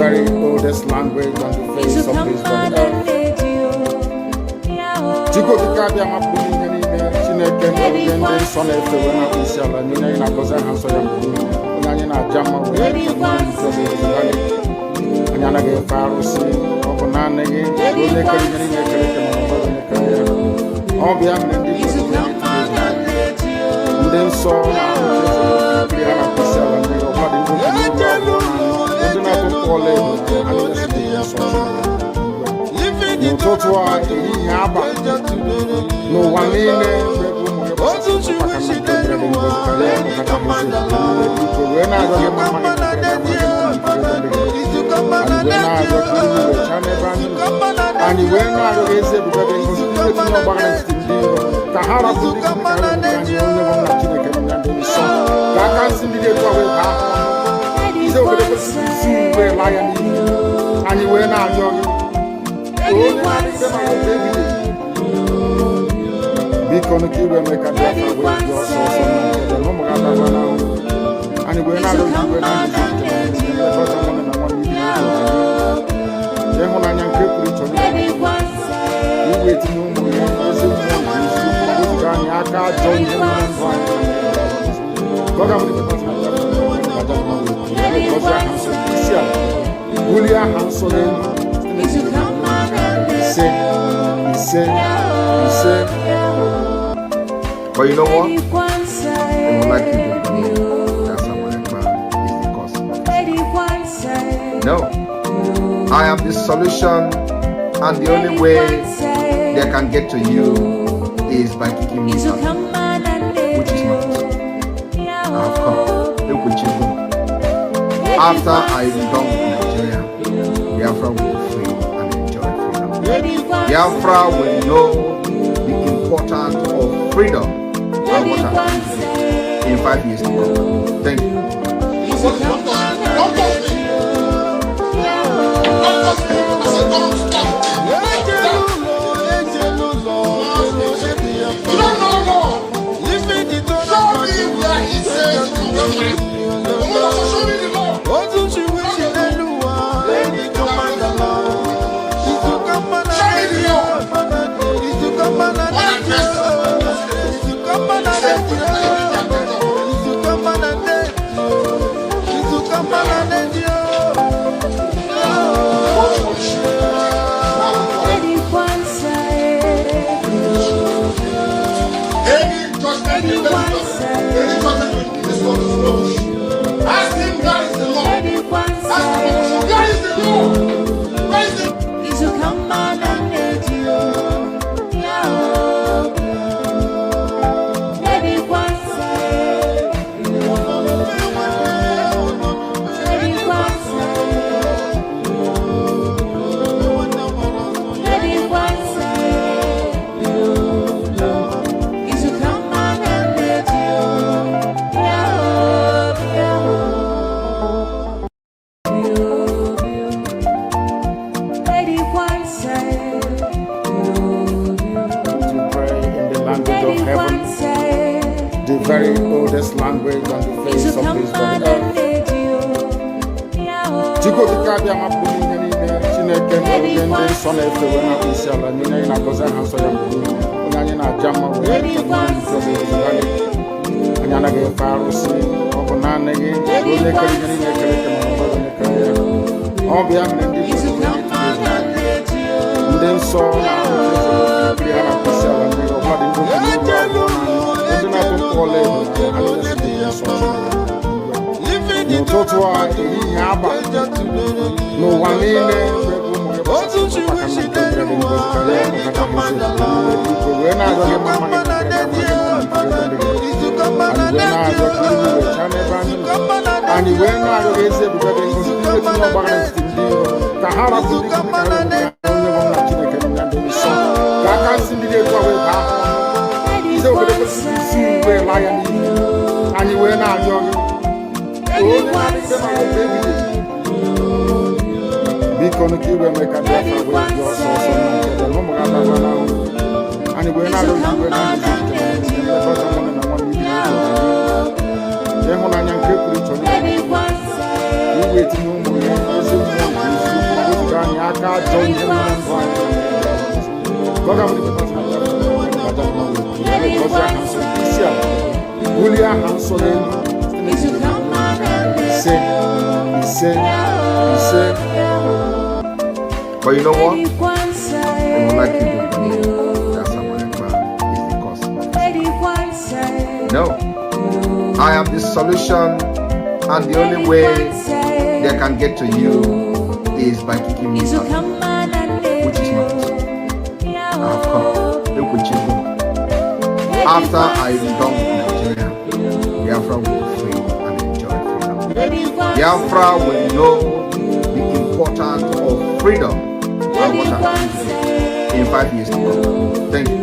very oldest language on the face of this earth. Chico di Cabia Mapuni, Chineke, and son of the Isala, Nina Cosa Hanso, Nana Jama, and Yanage Faros, Oponane, all the and then saw no totua yaba no one Because you will make a Biafra with your source and we're not going to but you know what? I would like you to believe that someone Ekpa is the cause of this. No. I am the solution, and the only way they can get to you is by kicking me out, which is not. I have come. Look what you do. After I am done with Nigeria, Biafra will be free and enjoy freedom. Biafra will know the importance of freedom and what happens in 5 years to come. Thank you. The very oldest language on the face of this earth. Chico di Cabia Mapuni, Chineke, and son of the Isala, Nina Cosa Hanso, Nana Jama, and Yanage Faros, Oponane, all the and then saw no totua yaba no one Because you will make a Biafra with your source and we're not going to do it. But you know what? They will like you to believe that someone is the cause of this. No. I am the solution, and the only way they can get to you is by kicking me out, which is not. I have come. Look with you. After I am done with Nigeria, Biafra will be free and enjoy freedom. Biafra will know the importance of freedom and what happens in 5 years to come. Thank you.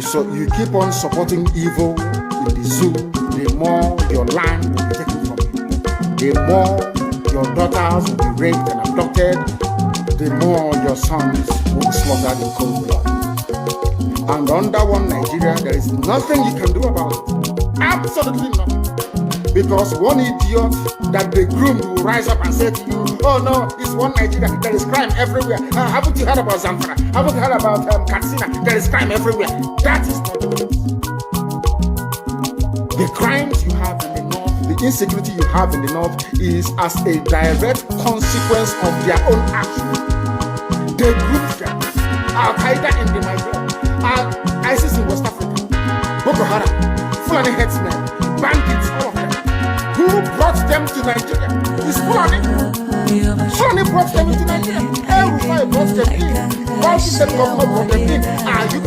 So you keep on supporting evil in the zoo, the more your land will be taken from you. The more your daughters will be raped and abducted, the more your sons will be slaughtered in cold blood. And under one Nigeria, there is nothing you can do about it. Absolutely nothing. Because one idiot that they groomed will rise up and say to you, oh no, it's one Nigeria, there is crime everywhere. Haven't you heard about Zamfara? Haven't you heard about Katsina? There is crime everywhere. That is not the case. The crimes you have in the north, the insecurity you have in the north is as a direct consequence of their own action. They grouped them. Al-Qaeda in the Nigeria, ISIS in West Africa, Boko Haram, Fulani headsmen, bandits, all of them. Who brought them to Nigeria? It's Fulani. Fulani brought them into Nigeria. Everybody brought them in. All the state government brought them in. Are you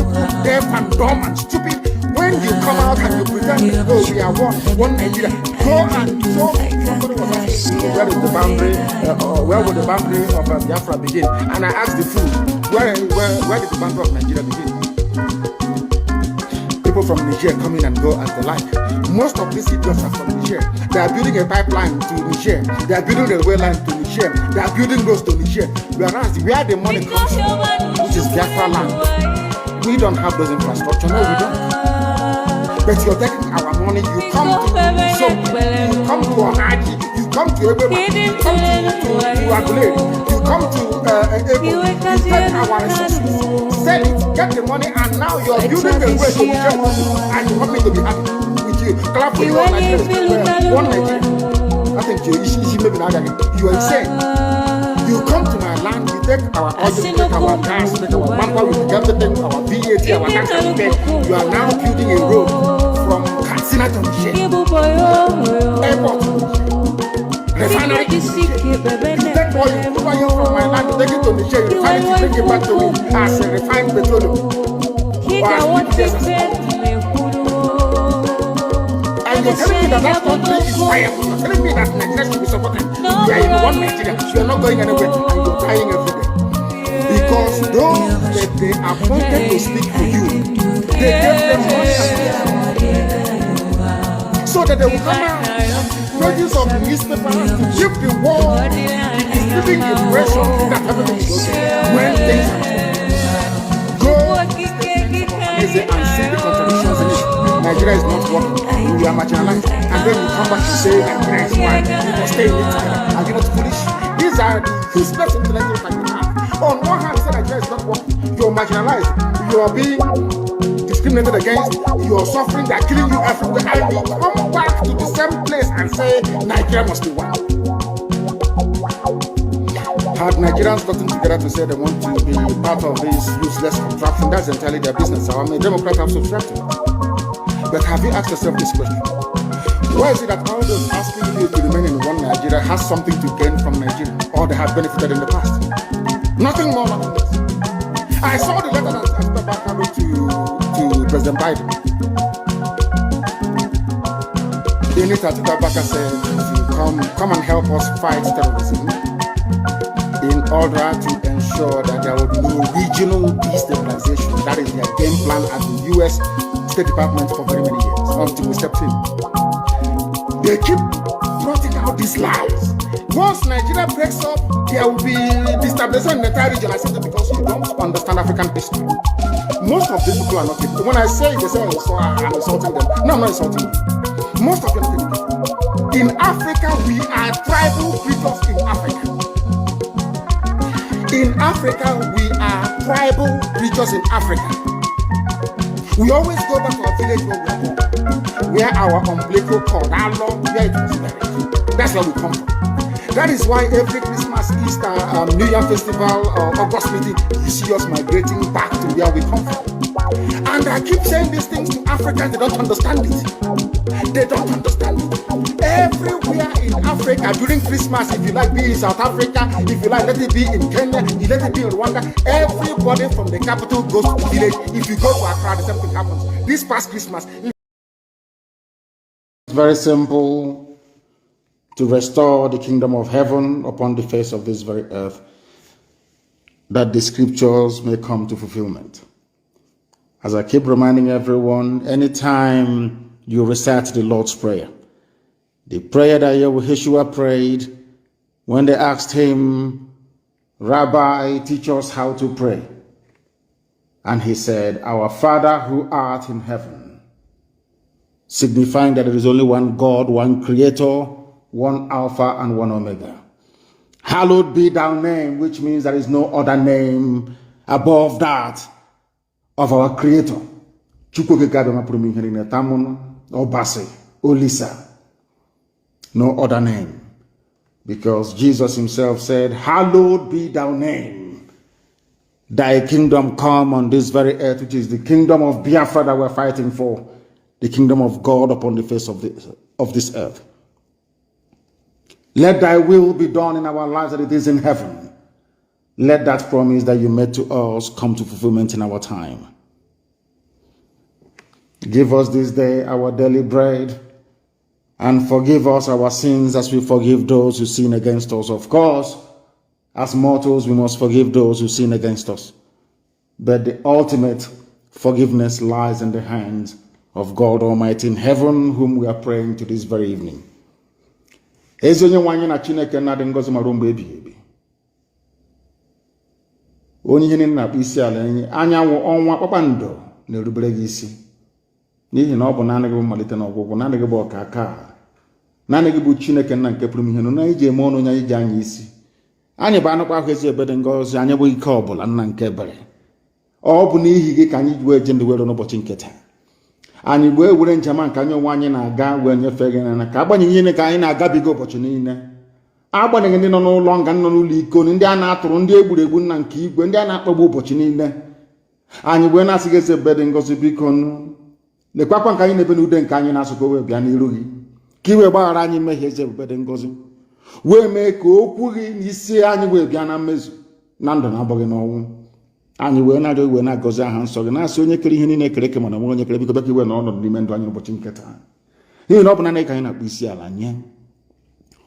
deaf and dumb and stupid? When you come out and you pretend, oh, we are one Nigeria, go and show. Somebody was asking, where is the boundary, where would the boundary of Biafra begin? And I asked the fool, where did the boundary of Nigeria begin? People from Niger come in and go as they like. Most of these idiots are from Niger. They are building a pipeline to Niger. They are building a railway line to Niger. They are building roads to Niger. Whereas where the money comes from, which is Biafra land, we don't have those infrastructure. No, we don't. But you're taking our money. You come to Soap, you come to Onadi, you come to Ekpa, you come to Agulere, you come to Ekpa, you take our resources, sell it, get the money, and now you're building the way to Nigeria, and you want me to be happy with you. Clap for your Nigeria. One Nigeria. I think you are insane. You come to my land, you take our oil, you take our gas, you take our manpower, you take everything, our VAT, our tax and pay. You are now building a road from Katsina to Nigeria. Airport. Refinery. You take oil from my land, you take it to Nigeria, you refine it, you bring it back to me as a refined petroleum. And you're telling me that country is viable. You're telling me that Nigeria should be supported. You are in one Nigeria. You are not going anywhere and you're dying every day. Because those that they appointed to speak for you, they gave them money so that they will come out. Pages of the newspaper to give the world the giving impression that everything is okay. When things are go and see the contradictions in it. Nigeria is not working. We are marginalized. And then you come back to say Nigeria is fine. You must stay in it together. Are you not foolish? These are the useless intellectuals that you have. On one hand, say Nigeria is not working. You're marginalized. You are being discriminated against, you're suffering, they're killing you everywhere, and you come back to the same place and say Nigeria must be one. Had Nigerians gotten together to say they want to be part of this useless contraption, that's entirely their business. I'm a Democrat, I'm subscribed to it. But have you asked yourself this question? Why is it that all those asking you to remain in one Nigeria has something to gain from Nigeria, or they have benefited in the past? Nothing more, nothing less. I saw the letter that Ekpa wrote to President Biden. In it, Ekpa said, come and help us fight terrorism in order to ensure that there will be no regional destabilization. That is their game plan at the U.S. State Department for very many years, until we stepped in. They keep plotting out these lies. Once Nigeria breaks up, there will be destabilization in the entire region. I say that because you don't understand African history. Most of these people are not people. When I say they say I'm insulting them, no, I'm not insulting you. Most of them are people. In Africa, we are tribal creatures in Africa. In Africa, we are tribal creatures in Africa. We always go back to our village where we are born, where our umbilical cord, our long, where it was buried. That's where we come from. That is why every Christmas, Easter, New Year festival, or August meeting, you see us migrating back to where we come from. And I keep saying these things to Africans, they don't understand it. They don't understand it. Everywhere in Africa during Christmas, if you like, be in South Africa, if you like, let it be in Kenya, you let it be in Rwanda, everybody from the capital goes to the village. If you go to Accra, the same thing happens. This past Christmas, it's very simple to restore the kingdom of heaven upon the face of this very earth, that the scriptures may come to fulfillment. As I keep reminding everyone, anytime you recite the Lord's Prayer, the prayer that Yeshua prayed when they asked him, Rabbi, teach us how to pray. And he said, Our Father who art in heaven, signifying that there is only one God, one Creator, one Alpha and one Omega. Hallowed be thy name, which means there is no other name above that of our Creator. No other name. Because Jesus himself said, Hallowed be thy name. Thy kingdom come on this very earth, which is the kingdom of Biafra that we're fighting for, the kingdom of God upon the face of this earth. Let thy will be done in our lives as it is in heaven. Let that promise that you made to us come to fulfillment in our time. Give us this day our daily bread, and forgive us our sins as we forgive those who sin against us. Of course, as mortals, we must forgive those who sin against us. But the ultimate forgiveness lies in the hands of God Almighty in heaven, whom we are praying to this very evening. Onye nwanyị na Chineke na-adị ngọzi mara mgbe ebighị ebi. Onye ihe niile na-akpọ isi ala enyi, anyanwụ, ọnwa, kpakpando na-erubere gị isi. N'ihi na ọ bụ naanị gị bụ mmalite na ọgwụgwụ, naanị gị bụ ọkaka, naanị gị bụ Chineke nna nke pụrụ ihe nụ na iji eme ọnụ onye anyị ji anya isi. Anyị bụ anụkwa ahụ ezi ebe dị ngọzi, anyị bụ ike ọbụla nna nke ebere. Ọ bụ n'ihi gị ka anyị ji wee je ndị were n'ụbọchị nke taa. Anyị bụ ewere njem nke anyị onwe anyị na-aga wee nyefee gị na ka agbanyeghị ihe ka anyị na-agabiga ụbọchị niile. Agbanyeghị ndị nọ n'ụlọ nga nọ n'ụlọ iko, ndị a na-atụrụ, ndị egburu egbu nna nke igwe, ndị a na-akpagbu ụbọchị niile. Anyị wee na-asị gị eze ebe dị ngọzi, biko lekwakwa nke anyị na-ebe n'ude nke anyị na-asụkwa wee bịa n'iru gị, ka i wee gbaghara anyị mmehie eze ebe dị ngọzi, wee mee ka okwu gị na isi anyị wee bịa na mmezu na ndụ na-abụghị n'ọnwụ. Anyị wee na-arịọ iwe na-agọzi aha nsọ gị, na-asị onye kere ihe niile ekere eke mana onwe onye kere, biko bịa iwe na ọnọdụ n'ime ndụ anyị ụbọchị nke taa. N'ihi na ọ bụ naanị ka anyị na-akpụ isi ala nye,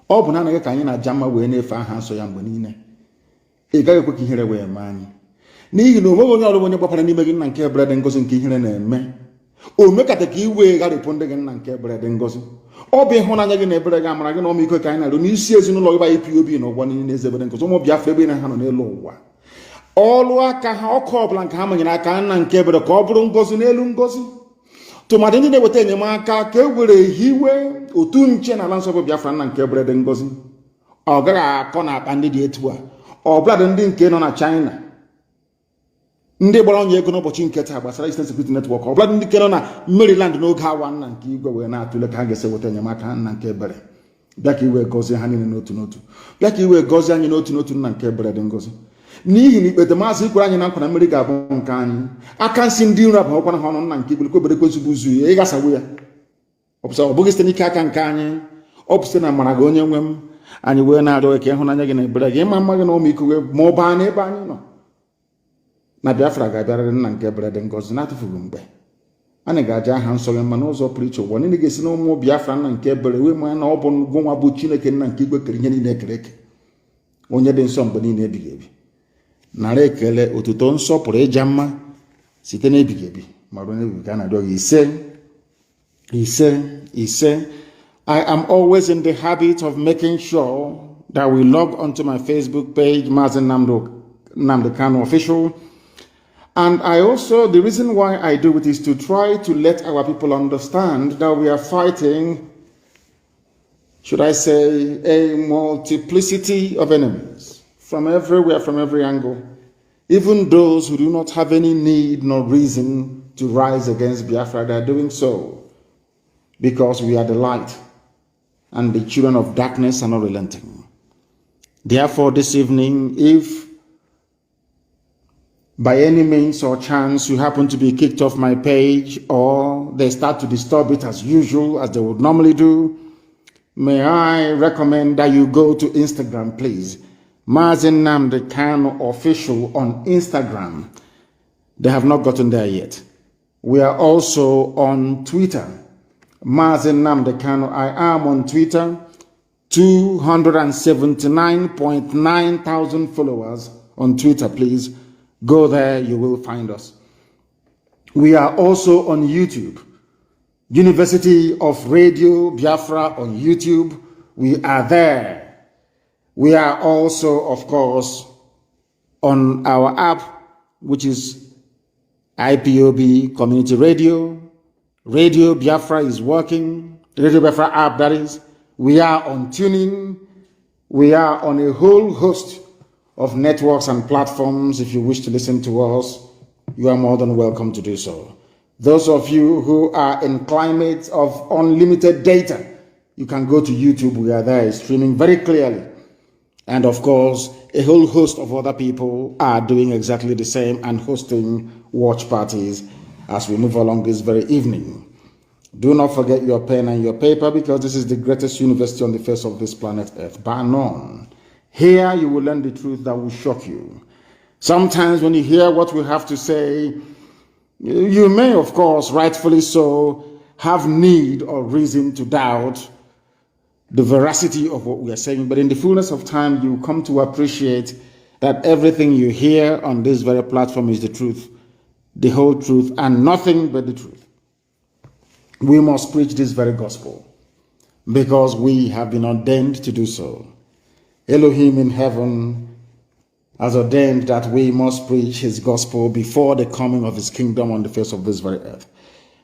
ọ bụ naanị ka anyị na-aja mma wee na-efe aha nsọ ya mgbe niile. Ị gaghị ekwe ka ihere wee mee anyị, n'ihi na onweghị onye ọrụ onye gbapara n'ime gị nna nke ebere dị ngọzi nke ihere na-eme. O mekata ka iwe gharịpụ ndị gị nna nke ebere dị ngọzi. Ọ bụ ịhụnanya gị na ebere gị, amara gị na ọmịiko ka anyị na-arụ n'isi ezinụlọ gị ba IPOB na ụgwọ niile eze ebere ngọzi, ụmụ Biafra ebe ha nọ n'elu ụwa. Ọlụ aka ha, ọkụ ọbụla nke ha manyere aka nna nke ebere, ka ọ bụrụ ngọzi n'elu ngọzi. Tụmadị ndị na-eweta enyemaka ka e were hiwe otu nche na ala nsọ bụ Biafra nna nke ebere dị ngọzi. Ọ gaghị akọ na akpa ndị dị etu a, ọ bụladị ndị nke nọ na China, ndị gbara onye ego n'ụbọchị nke taa gbasara Eastern Security Network ọbụla ndị kere na Maryland n'oge awa nna nke igwe wee na-atụle ka ha ga-esi weta enyemaka nna nke ebere bịa ka iwe gọzie ha niile n'otu n'otu bịa ka iwe gọzie anyị n'otu n'otu nna nke ebere dị ngọzi n'ihi na ikpete maazị ikwere anyị na nkwa na mmeri ga-abụ nke anyị aka nsị ndị nro abụọkwana ha ọnụ nna nke igwe kwebere kwezugbu zu ya ịghasagbu ya ọ bụghị site n'ike aka nke anyị ọ bụ site na amara gị onye nwe m anyị wee na-arịọ ka ịhụnanya gị na ebere gị ịma mma gị na ọmịiko gị ma ọ baa n'ebe anyị nọ na Biafra ga-abịarịrị nna nke ebere dị ngọzi na-atụfughị mgbe anyị ga-aja aha nsọ gị mma n'ụzọ pụrụ iche ụwa niile ga-esi n'ụmụ Biafra nna nke ebere wee ma na ọ bụ gụnwa bụ Chineke nna nke igwe kere ihe niile ekere eke onye dị nsọ mgbe niile ebighị ebi nara ekele otuto nsọpụrụ ịja mma site n'ebighị ebi ma ruo n'ebighị ka a na-arịọ gị ise. I am always in the habit of making sure that we log onto my Facebook page, Mazi Nnamdi Kanu Official. And I also, the reason why I do it is to try to let our people understand that we are fighting, should I say, a multiplicity of enemies from everywhere, from every angle. Even those who do not have any need nor reason to rise against Biafra, they are doing so because we are the light and the children of darkness are not relenting. Therefore, this evening, if by any means or chance you happen to be kicked off my page or they start to disturb it as usual, as they would normally do, may I recommend that you go to Instagram, please. Mazi Nnamdi Kanu Official on Instagram. They have not gotten there yet. We are also on Twitter. Mazi Nnamdi Kanu. I am on Twitter. 279.9 thousand followers on Twitter, please. Go there, you will find us. We are also on YouTube. University of Radio Biafra on YouTube. We are there. We are also, of course, on our app, which is IPOB Community Radio. Radio Biafra is working. Radio Biafra app, that is. We are on Tuning. We are on a whole host of networks and platforms. If you wish to listen to us, you are more than welcome to do so. Those of you who are in climates of unlimited data, you can go to YouTube. We are there streaming very clearly. And of course, a whole host of other people are doing exactly the same and hosting watch parties as we move along this very evening. Do not forget your pen and your paper, because this is the greatest university on the face of this planet Earth, bar none. Here you will learn the truth that will shock you. Sometimes when you hear what we have to say, you may, of course, rightfully so, have need or reason to doubt the veracity of what we are saying, but in the fullness of time, you come to appreciate that everything you hear on this very platform is the truth, the whole truth, and nothing but the truth. We must preach this very gospel because we have been ordained to do so. Elohim in heaven has ordained that we must preach his gospel before the coming of his kingdom on the face of this very earth.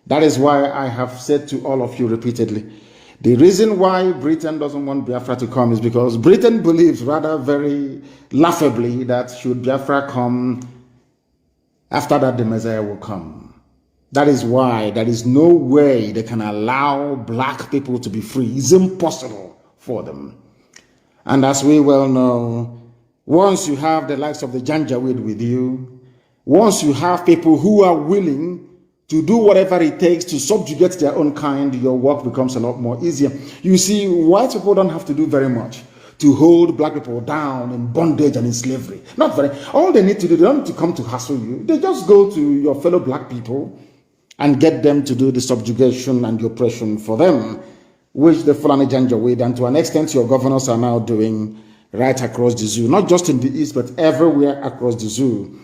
That is why I have said to all of you repeatedly, the reason why Britain doesn't want Biafra to come is because Britain believes rather very laughably that should Biafra come, after that the Messiah will come. That is why there is no way they can allow black people to be free. It's impossible for them. And as we well know, once you have the likes of the Janjaweed with you, once you have people who are willing to do whatever it takes to subjugate their own kind, your work becomes a lot more easier. You see, white people don't have to do very much to hold black people down in bondage and in slavery. Not very. All they need to do, they don't need to come to hassle you. They just go to your fellow black people and get them to do the subjugation and the oppression for them, which the Fulani Janjaweed and to an extent your governors are now doing right across the zoo, not just in the east, but everywhere across the zoo,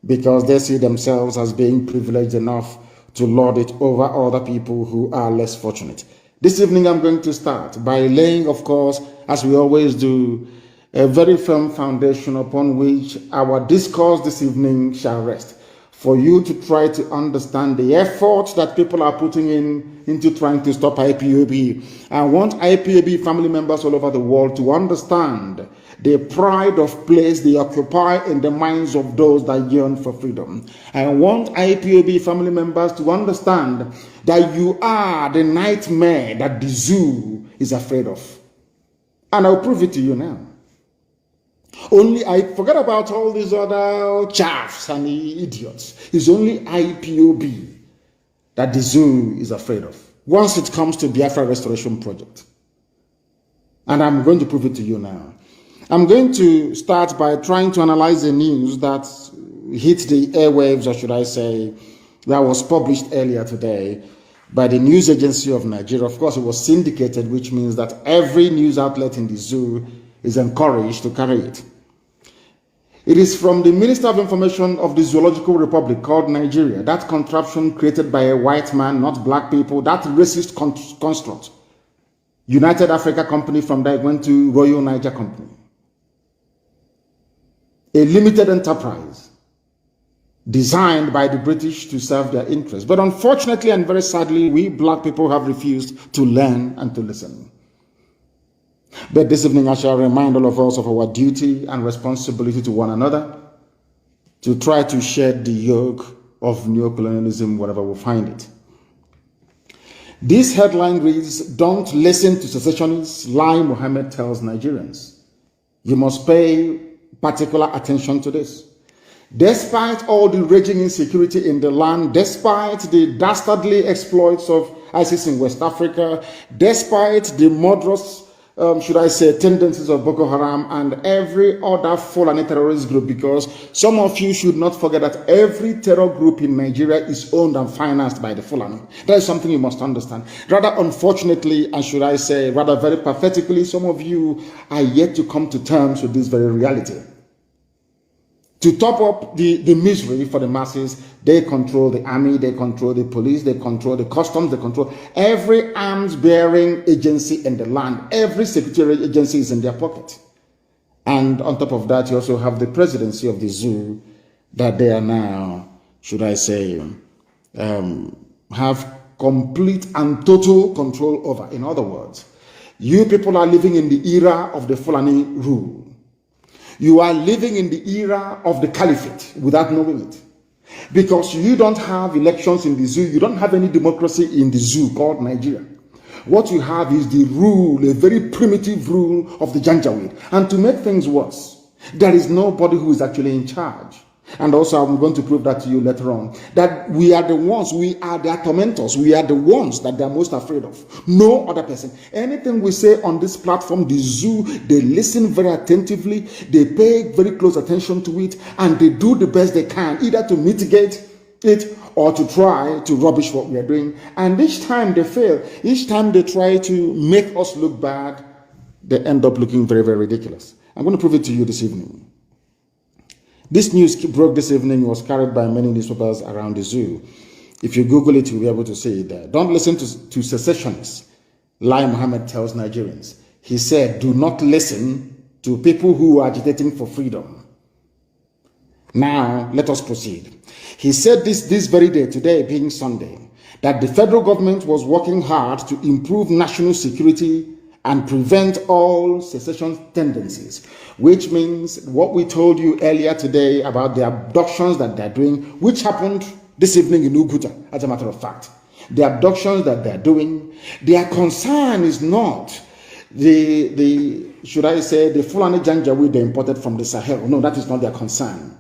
because they see themselves as being privileged enough to lord it over other people who are less fortunate. This evening I'm going to start by laying, of course, as we always do, a very firm foundation upon which our discourse this evening shall rest, for you to try to understand the effort that people are putting into trying to stop IPOB. I want IPOB family members all over the world to understand the pride of place they occupy in the minds of those that yearn for freedom. I want IPOB family members to understand that you are the nightmare that the zoo is afraid of. And I'll prove it to you now. Only I forget about all these other chaffs and idiots. It's only IPOB that the zoo is afraid of once it comes to Biafra Restoration Project. And I'm going to prove it to you now. I'm going to start by trying to analyze the news that hit the airwaves, or should I say, that was published earlier today by the news agency of Nigeria. Of course, it was syndicated, which means that every news outlet in the zoo is encouraged to carry it. It is from the Minister of Information of the Zoological Republic called Nigeria, that contraption created by a white man, not black people, that racist construct. United Africa Company, from there it went to Royal Niger Company. A limited enterprise designed by the British to serve their interests. But unfortunately and very sadly, we black people have refused to learn and to listen. But this evening I shall remind all of us of our duty and responsibility to one another to try to shed the yoke of neocolonialism wherever we find it. This headline reads, "Don't listen to secessionists, Lai Mohammed tells Nigerians." You must pay particular attention to this. Despite all the raging insecurity in the land, despite the dastardly exploits of ISIS in West Africa, despite the murderous should I say, tendencies of Boko Haram and every other Fulani terrorist group, because some of you should not forget that every terror group in Nigeria is owned and financed by the Fulani. That is something you must understand. Rather unfortunately, and should I say, rather very pathetically, some of you are yet to come to terms with this very reality. To top up the misery for the masses, they control the army, they control the police, they control the customs, they control every arms-bearing agency in the land. Every security agency is in their pocket. And on top of that, you also have the presidency of the zoo that they are now, should I say, have complete and total control over. In other words, you people are living in the era of the Fulani rule. You are living in the era of the caliphate without knowing it. Because you don't have elections in the zoo, you don't have any democracy in the zoo called Nigeria. What you have is the rule, a very primitive rule of the Janjaweed. And to make things worse, there is nobody who is actually in charge. And also I'm going to prove that to you later on, that we are the ones, we are their tormentors, we are the ones that they are most afraid of. No other person. Anything we say on this platform, the zoo, they listen very attentively, they pay very close attention to it, and they do the best they can, either to mitigate it or to try to rubbish what we are doing. And each time they fail, each time they try to make us look bad, they end up looking very, very ridiculous. I'm going to prove it to you this evening. This news broke this evening, was carried by many newspapers around the zoo. If you Google it, you'll be able to see it there. Don't listen to secessionists, Lai Mohammed tells Nigerians. He said, do not listen to people who are agitating for freedom. Now, let us proceed. He said this very day, today being Sunday, that the federal government was working hard to improve national security and prevent all secession tendencies, which means what we told you earlier today about the abductions that they're doing, which happened this evening in Uguta, as a matter of fact. The abductions that they're doing, their concern is not should I say, the Fulani Janjaweed they imported from the Sahel. No, that is not their concern.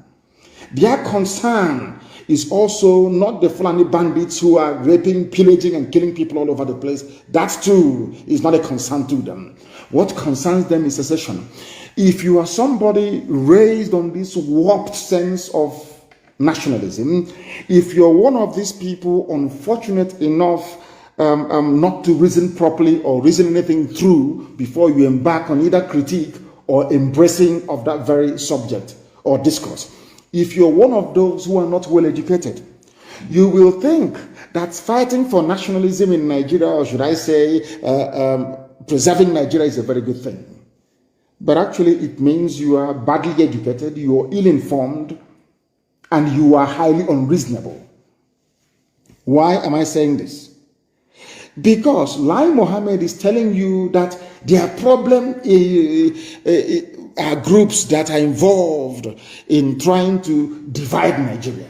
Their concern is also not the Fulani bandits who are raping, pillaging, and killing people all over the place. That too is not a concern to them. What concerns them is secession. If you are somebody raised on this warped sense of nationalism, if you're one of these people unfortunate enough not to reason properly or reason anything through before you embark on either critique or embracing of that very subject or discourse, if you're one of those who are not well educated, you will think that fighting for nationalism in Nigeria, or should I say, preserving Nigeria, is a very good thing. But actually, it means you are badly educated, you are ill-informed, and you are highly unreasonable. Why am I saying this? Because Lai Mohammed is telling you that their problem groups that are involved in trying to divide Nigeria.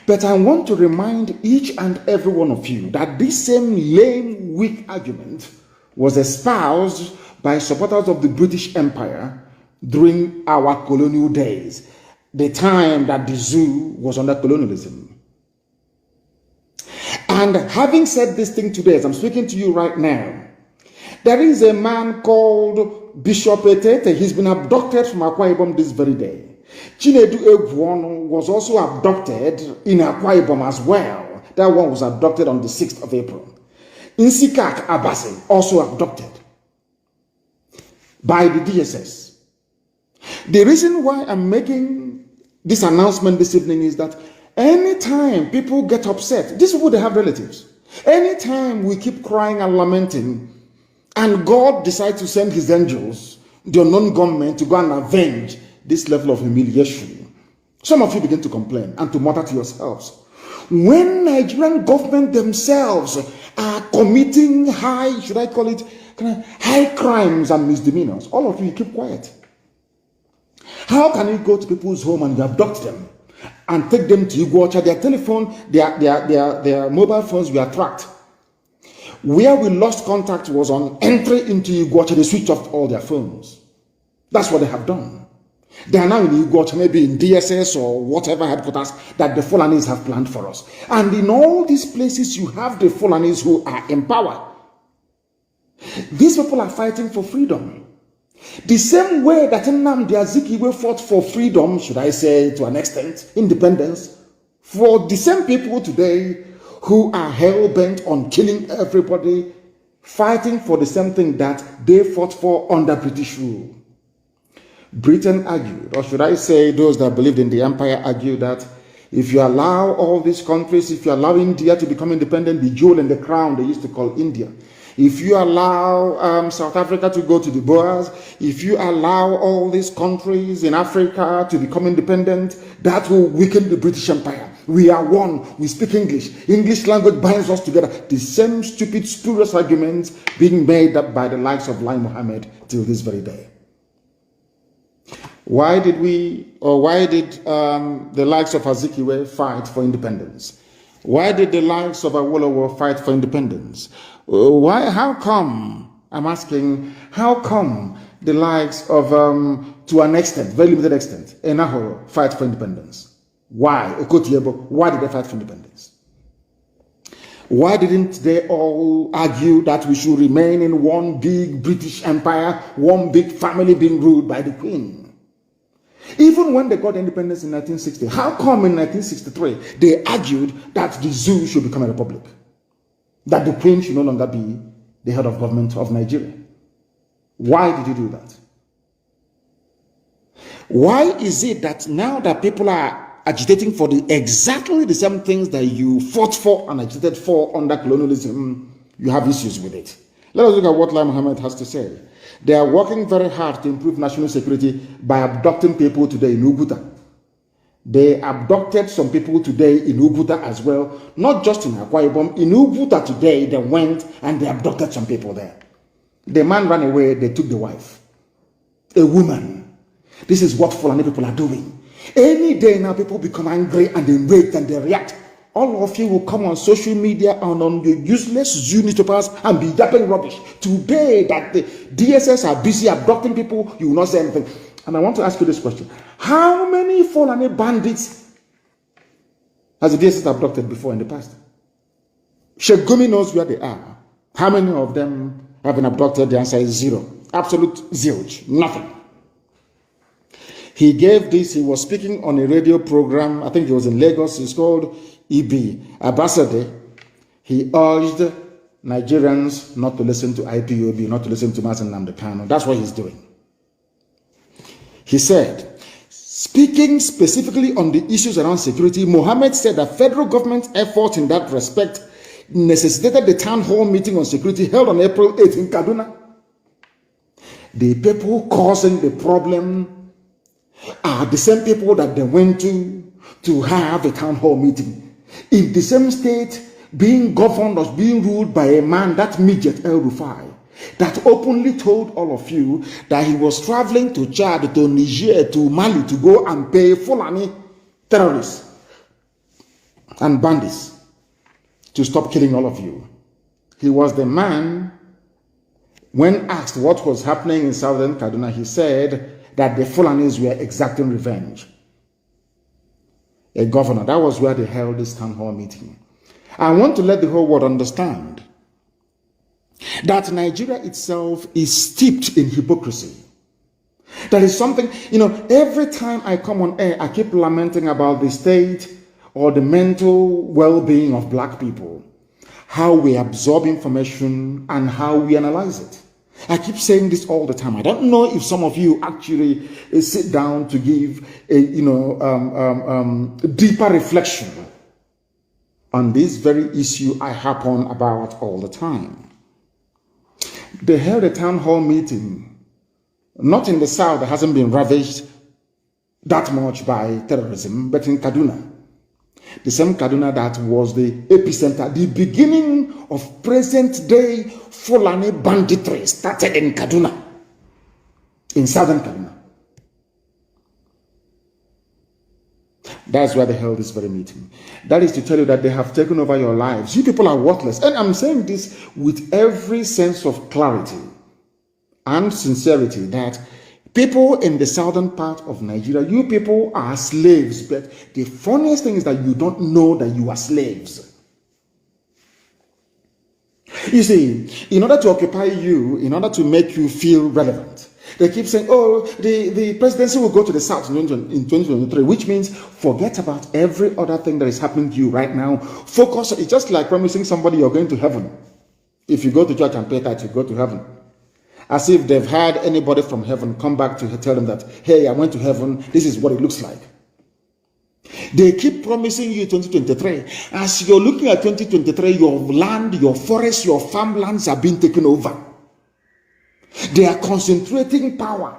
But I want to remind each and every one of you that this same lame, weak argument was espoused by supporters of the British Empire during our colonial days, the time that the zoo was under colonialism. And having said this thing today, as I'm speaking to you right now, there is a man called Bishop Etete. He's been abducted from Akwa Ibom this very day. Chinedu Egwuonu was also abducted in Akwa Ibom as well. That one was abducted on the 6th of April. Nsikak Abasi also abducted by the DSS. The reason why I'm making this announcement this evening is that anytime people get upset, these people, they have relatives. Anytime we keep crying and lamenting, and God decides to send his angels, the unknown government, to go and avenge this level of humiliation, some of you begin to complain and to mutter to yourselves. When Nigerian government themselves are committing high crimes and misdemeanors, all of you keep quiet. How can you go to people's home and you abduct them and take them to Iguacha? Their telephone, their mobile phones were tracked. Where we lost contact was on entry into Iguacha. They switched off all their phones. That's what they have done. They are now in Iguacha, maybe in DSS or whatever headquarters that the Fulanis have planned for us. And in all these places, you have the Fulanis who are in power. These people are fighting for freedom. The same way that Nnamdi Azikiwe fought for freedom, should I say to an extent, independence, for the same people today who are hell-bent on killing everybody, fighting for the same thing that they fought for under British rule. Britain argued, or should I say those that believed in the empire argued, that if you allow all these countries, if you allow India to become independent, the jewel and the crown they used to call India, if you allow South Africa to go to the Boers, if you allow all these countries in Africa to become independent, that will weaken the British Empire. We are one. We speak English. English language binds us together. The same stupid, spurious arguments being made up by the likes of Lai Mohammed till this very day. Why did the likes of Azikiwe fight for independence? Why did the likes of Awolowo fight for independence? How come, I'm asking, how come the likes of, to an extent, very limited extent, Enahoro fight for independence? Why? Okotiebo, why did they fight for independence? Why didn't they all argue that we should remain in one big British empire, one big family being ruled by the Queen? Even when they got independence in 1960, how come in 1963 they argued that the zoo should become a republic? That the Queen should no longer be the head of government of Nigeria? Why did you do that? Why is it that now that people are agitating for exactly the same things that you fought for and agitated for under colonialism, you have issues with it? Let us look at what Lai Mohammed has to say. They are working very hard to improve national security by abducting people today in Uguta. They abducted some people today in Uguta as well, not just in Akwa Ibom. In Uguta today, they went and they abducted some people there. The man ran away, they took the wife. A woman. This is what Fulani people are doing. Any day now, people become angry and enraged and they react. All of you will come on social media and on the useless Zoo newspapers and be yapping rubbish. Today that the DSS are busy abducting people, you will not say anything. And I want to ask you this question. How many Fulani bandits has the DSS abducted before in the past? Sheikh Gumi knows where they are. How many of them have been abducted? The answer is zero. Absolute zilch. Nothing. He gave this, he was speaking on a radio program, I think it was in Lagos, it's called EB, Abasade. He urged Nigerians not to listen to IPOB, not to listen to Nnamdi Kanu. That's what he's doing. He said, speaking specifically on the issues around security, Mohammed said that federal government's efforts in that respect necessitated the town hall meeting on security held on April 8 in Kaduna. The people causing the problem are the same people that they went to have a town hall meeting. In the same state, being governed or being ruled by a man, that midget El Rufai. that openly told all of you that he was traveling to Chad, to Niger, to Mali to go and pay Fulani terrorists and bandits to stop killing all of you. He was the man, when asked what was happening in southern Kaduna, he said that the Fulanis were exacting revenge. A governor, that was where they held this town hall meeting. I want to let the whole world understand that Nigeria itself is steeped in hypocrisy. That is something, every time I come on air, I keep lamenting about the state or the mental well-being of black people, how we absorb information and how we analyze it. I keep saying this all the time. I don't know if some of you actually sit down to give a deeper reflection on this very issue I harp on about all the time. They held a town hall meeting, not in the south that hasn't been ravaged that much by terrorism, but in Kaduna. The same Kaduna that was the epicenter, the beginning of present-day Fulani banditry started in Kaduna, in southern Kaduna. That's why they held this very meeting. That is to tell you that they have taken over your lives. You people are worthless. And I'm saying this with every sense of clarity and sincerity that people in the southern part of Nigeria, you people are slaves. But the funniest thing is that you don't know that you are slaves. You see, in order to occupy you, in order to make you feel relevant, they keep saying, oh, the presidency will go to the south in 2023, which means forget about every other thing that is happening to you right now. Focus. It's just like promising somebody you're going to heaven. If you go to church and pay tithe, you go to heaven. As if they've had anybody from heaven come back to tell them that, hey, I went to heaven, this is what it looks like. They keep promising you 2023. As you're looking at 2023, your land, your forests, your farmlands are being taken over. They are concentrating power,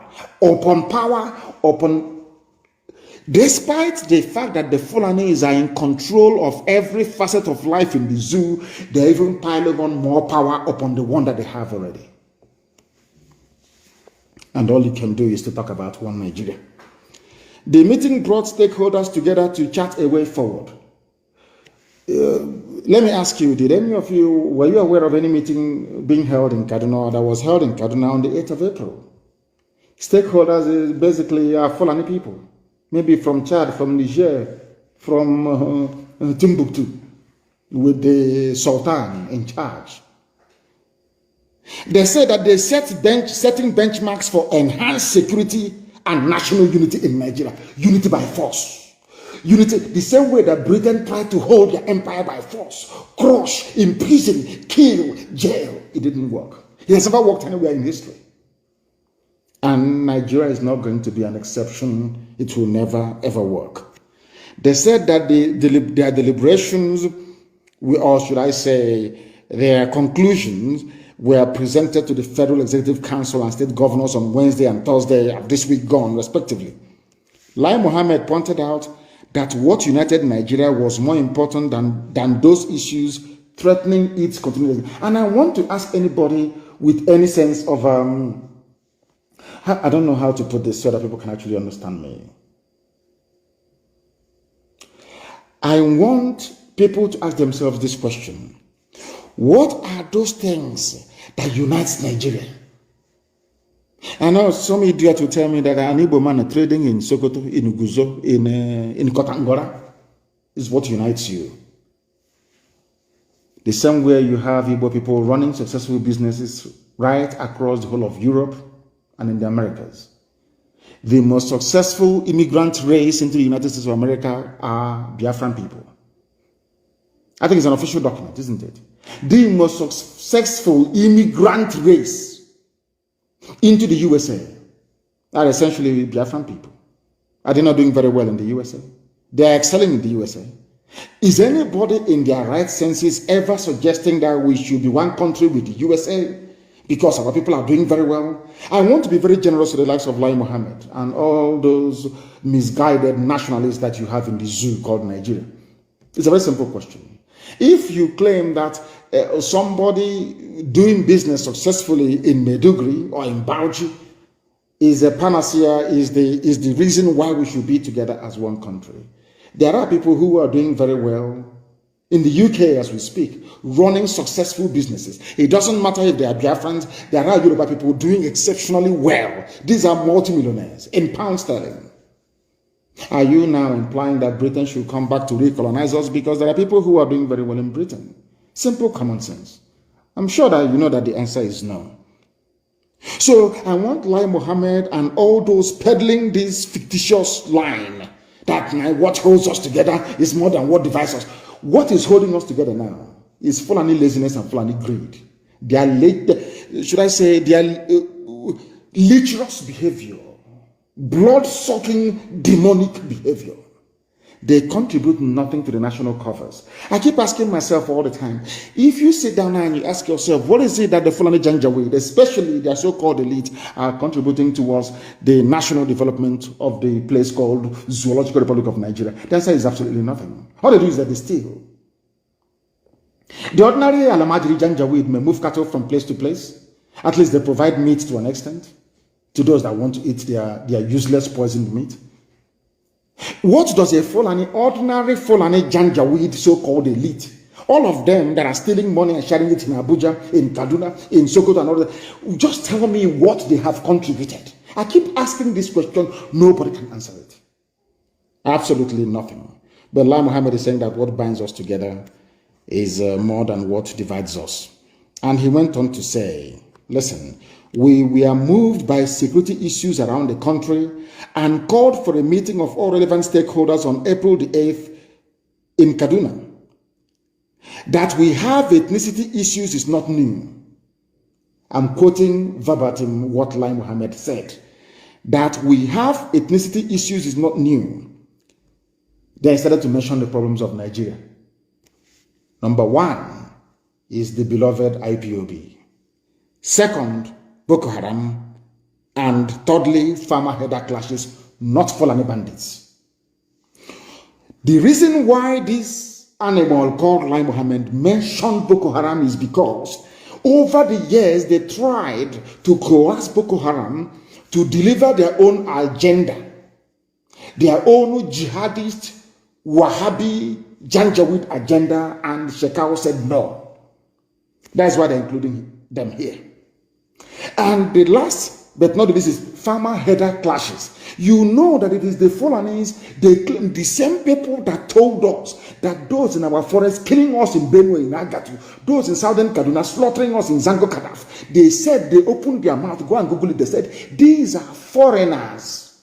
despite the fact that the Fulanis are in control of every facet of life in the zoo, they're even piling on more power upon the one that they have already. And all you can do is to talk about one Nigeria. The meeting brought stakeholders together to chart a way forward. Let me ask you, were you aware of any meeting being held in Kaduna that was held in Kaduna on the 8th of April? Stakeholders is basically Fulani people, maybe from Chad, from Niger, from Timbuktu, with the Sultan in charge. They said that they setting benchmarks for enhanced security and national unity in Nigeria. Unity by force. Unity, the same way that Britain tried to hold their empire by force, crush, imprison, kill, jail. It didn't work. It has never worked anywhere in history. And Nigeria is not going to be an exception. It will never, ever work. They said that their deliberations, or should I say, their conclusions, were presented to the Federal Executive Council and state governors on Wednesday and Thursday of this week gone, respectively. Lai Mohammed pointed out that what united Nigeria was more important than those issues threatening its continuity. And I want to ask anybody with any sense of, I don't know how to put this so that people can actually understand me. I want people to ask themselves this question. What are those things that unites Nigeria? I know some idiot will tell me that an Igbo man trading in Sokoto, in Uguzo, in Kotangora is what unites you. The same way you have Igbo people running successful businesses right across the whole of Europe and in the Americas. The most successful immigrant race into the United States of America are Biafran people. I think it's an official document, isn't it? The most successful immigrant race into the USA are essentially Biafran people. Are they not doing very well in the USA? They are excelling in the USA. Is anybody in their right senses ever suggesting that we should be one country with the USA because our people are doing very well? I want to be very generous to the likes of Lai Mohammed and all those misguided nationalists that you have in the zoo called Nigeria. It's a very simple question. If you claim that somebody doing business successfully in Maiduguri or in Bauchi is a panacea, is the reason why we should be together as one country. There are people who are doing very well in the UK as we speak, running successful businesses. It doesn't matter if they are Biafrans, there are Yoruba people doing exceptionally well. These are multimillionaires in pound sterling. Are you now implying that Britain should come back to recolonize us? Because there are people who are doing very well in Britain. Simple common sense. I'm sure that you know that the answer is no. So I want Lai Mohammed and all those peddling this fictitious line that what holds us together is more than what divides us. What is holding us together now is Fulani laziness and Fulani greed. Their lecherous behavior, blood-sucking demonic behavior. They contribute nothing to the national coffers. I keep asking myself all the time, if you sit down and you ask yourself, what is it that the Fulani Janjaweed, especially their so-called elite, are contributing towards the national development of the place called Zoological Republic of Nigeria? The answer is absolutely nothing. All they do is that they steal. The ordinary Alamajiri Janjaweed may move cattle from place to place. At least they provide meat to an extent to those that want to eat their useless poisoned meat. What does a ordinary Fulani Janjaweed so-called elite, all of them that are stealing money and sharing it in Abuja, in Kaduna, in Sokoto and all that, just tell me what they have contributed. I keep asking this question, nobody can answer it. Absolutely nothing. But Lai Mohammed is saying that what binds us together is more than what divides us. And he went on to say, listen, we are moved by security issues around the country and called for a meeting of all relevant stakeholders on April the 8th in Kaduna. That we have ethnicity issues is not new. I'm quoting verbatim what Lai Mohammed said. That we have ethnicity issues is not new. Then he started to mention the problems of Nigeria. Number one is the beloved IPOB. Second, Boko Haram. And thirdly, farmer-header clashes, not Fulani bandits. The reason why this animal called Lai Mohammed mentioned Boko Haram is because over the years they tried to coerce Boko Haram to deliver their own agenda, their own jihadist, Wahhabi, Janjaweed agenda, and Shekau said no. That's why they're including them here. And the last, but not the least, is farmer-header clashes. You know that it is the Fulanis, they claim, the same people that told us that those in our forest killing us in Benue, in Agatu, those in southern Kaduna slaughtering us in Zango Kadaf. They said, they opened their mouth, go and Google it, they said, these are foreigners,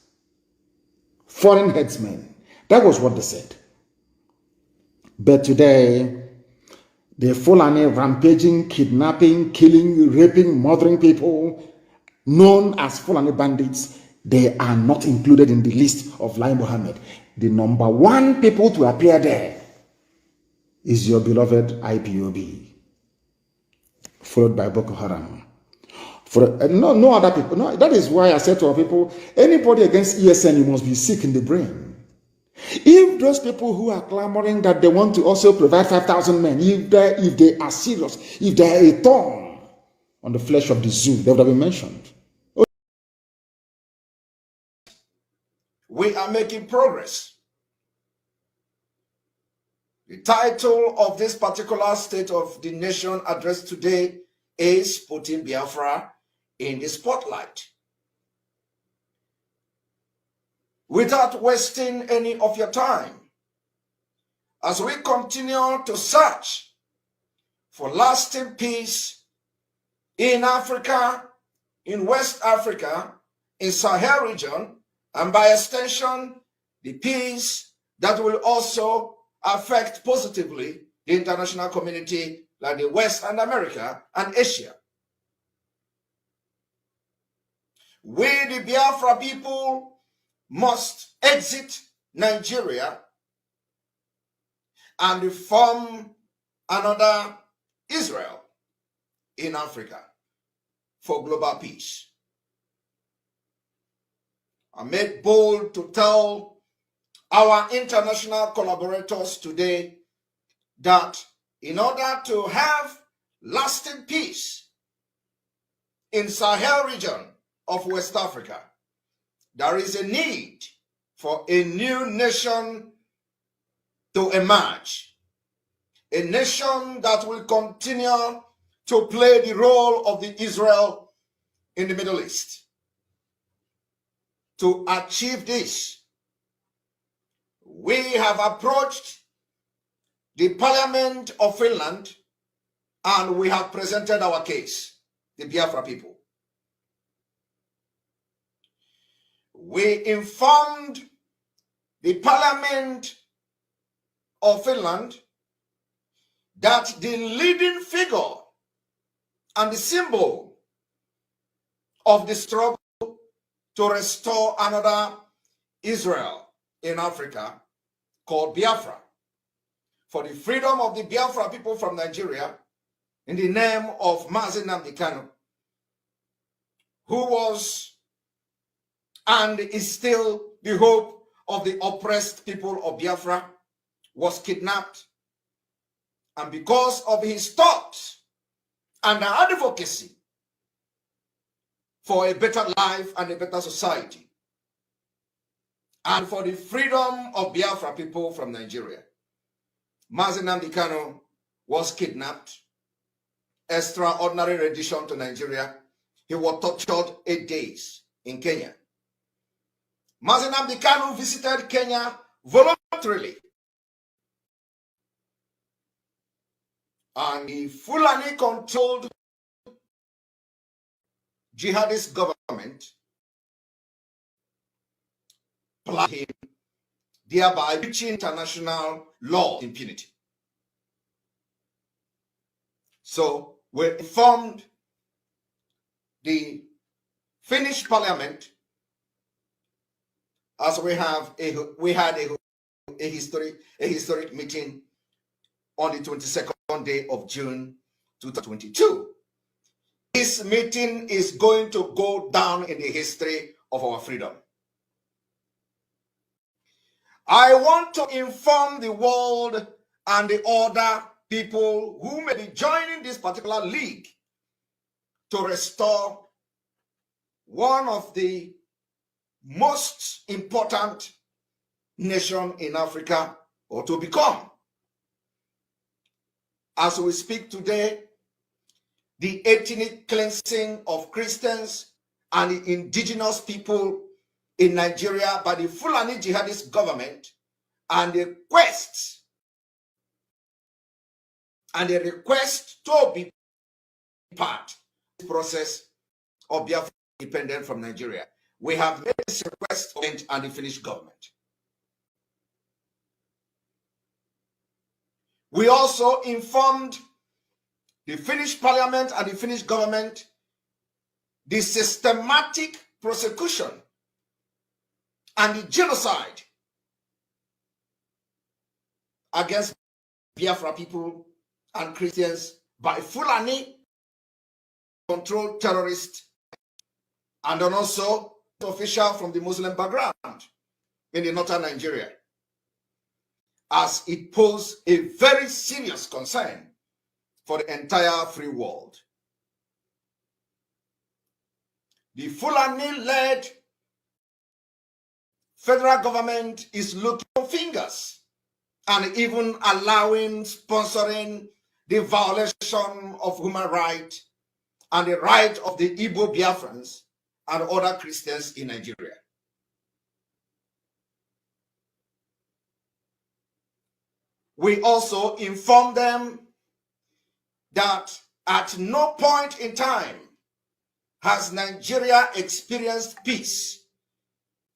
foreign headsmen. That was what they said. But today, the Fulani rampaging, kidnapping, killing, raping, murdering people, known as Fulani bandits, they are not included in the list of Lai Mohammed. The number one people to appear there is your beloved IPOB, followed by Boko Haram. No other people. No, that is why I said to our people, anybody against ESN, you must be sick in the brain. If those people who are clamoring that they want to also provide 5,000 men, if they are serious, if they are a thorn on the flesh of the zoo, they would have been mentioned. We are making progress. The title of this particular State of the Nation address today is putting Biafra in the spotlight. Without wasting any of your time, as we continue to search for lasting peace in Africa, in West Africa, in Sahel region, and by extension, the peace that will also affect positively the international community like the West and America and Asia. We, the Biafra people, must exit Nigeria and form another Israel in Africa for global peace. I made bold to tell our international collaborators today that in order to have lasting peace in Sahel region of West Africa, there is a need for a new nation to emerge, a nation that will continue to play the role of the Israel in the Middle East. To achieve this, we have approached the Parliament of Finland and we have presented our case, the Biafra people. We informed the Parliament of Finland that the leading figure and the symbol of the struggle to restore another Israel in Africa, called Biafra, for the freedom of the Biafra people from Nigeria, in the name of Nnamdi Kanu, who was and is still the hope of the oppressed people of Biafra, was kidnapped. And because of his thoughts and advocacy for a better life and a better society, and for the freedom of Biafra people from Nigeria, Nnamdi Kanu was kidnapped, extraordinary rendition to Nigeria. He was tortured 8 days in Kenya. Nnamdi Kanu visited Kenya voluntarily, and the Fulani-controlled jihadist government planned him, thereby breaching international law impunity. So we informed the Finnish parliament, as we had a historic meeting on the 22nd day of June 2022. This meeting is going to go down in the history of our freedom. I want to inform the world and the other people who may be joining this particular league to restore one of the most important nation in Africa, or to become. As we speak today, the ethnic cleansing of Christians and the indigenous people in Nigeria by the Fulani jihadist government, and the request to be part of the process of Biafra independence from Nigeria. We have made this request and the Finnish government. We also informed the Finnish parliament and the Finnish government the systematic prosecution and the genocide against Biafra people and Christians by Fulani controlled terrorists, and then also official from the Muslim background in the northern Nigeria, as it posed a very serious concern for the entire free world. The Fulani-led federal government is looking fingers and even sponsoring the violation of human rights and the right of the Igbo Biafrans and other Christians in Nigeria. We also informed them that at no point in time has Nigeria experienced peace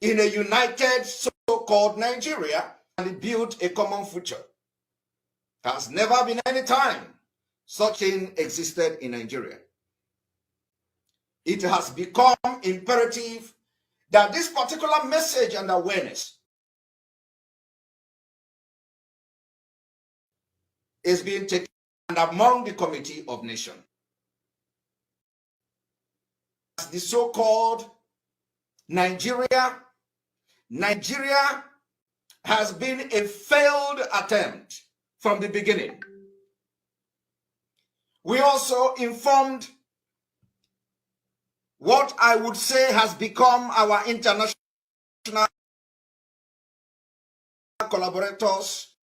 in a united so-called Nigeria and built a common future. There has never been any time such thing existed in Nigeria. It has become imperative that this particular message and awareness is being taken among the Committee of Nations. The so-called Nigeria has been a failed attempt from the beginning. We also informed what I would say has become our international collaborators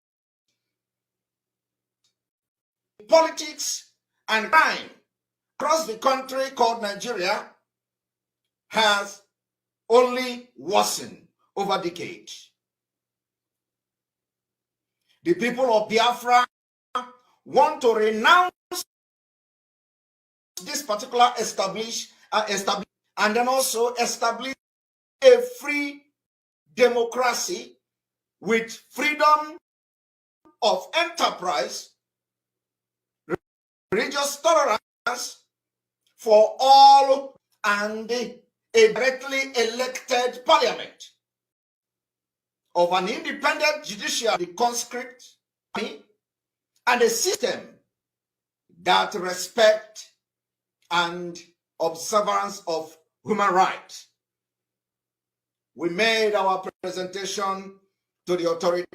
in politics and crime across the country called Nigeria has only worsened over decades. The people of Biafra want to renounce this particular establish and then also establish a free democracy with freedom of enterprise, religious tolerance for all, and a directly elected parliament of an independent judiciary, conscript army, and a system that respect and observance of human rights. We made our presentation to the authorities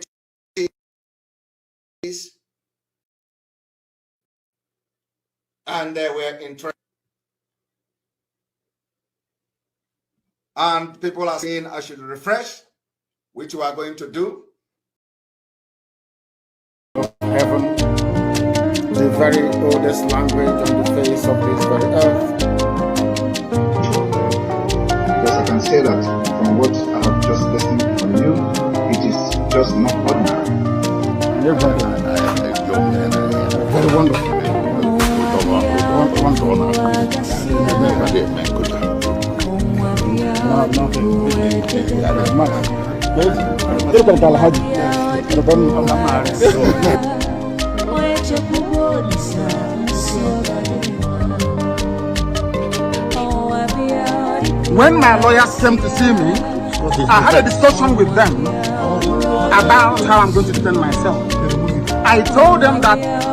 and they were interested. And people are saying I should refresh, which we are going to do. Heaven, the very oldest language on the face of this very earth. Because I can say that from what I have just listened from you, it is just not ordinary. Very wonderful. When my lawyers came to see me, I had a discussion with them about how I'm going to defend myself. I told them that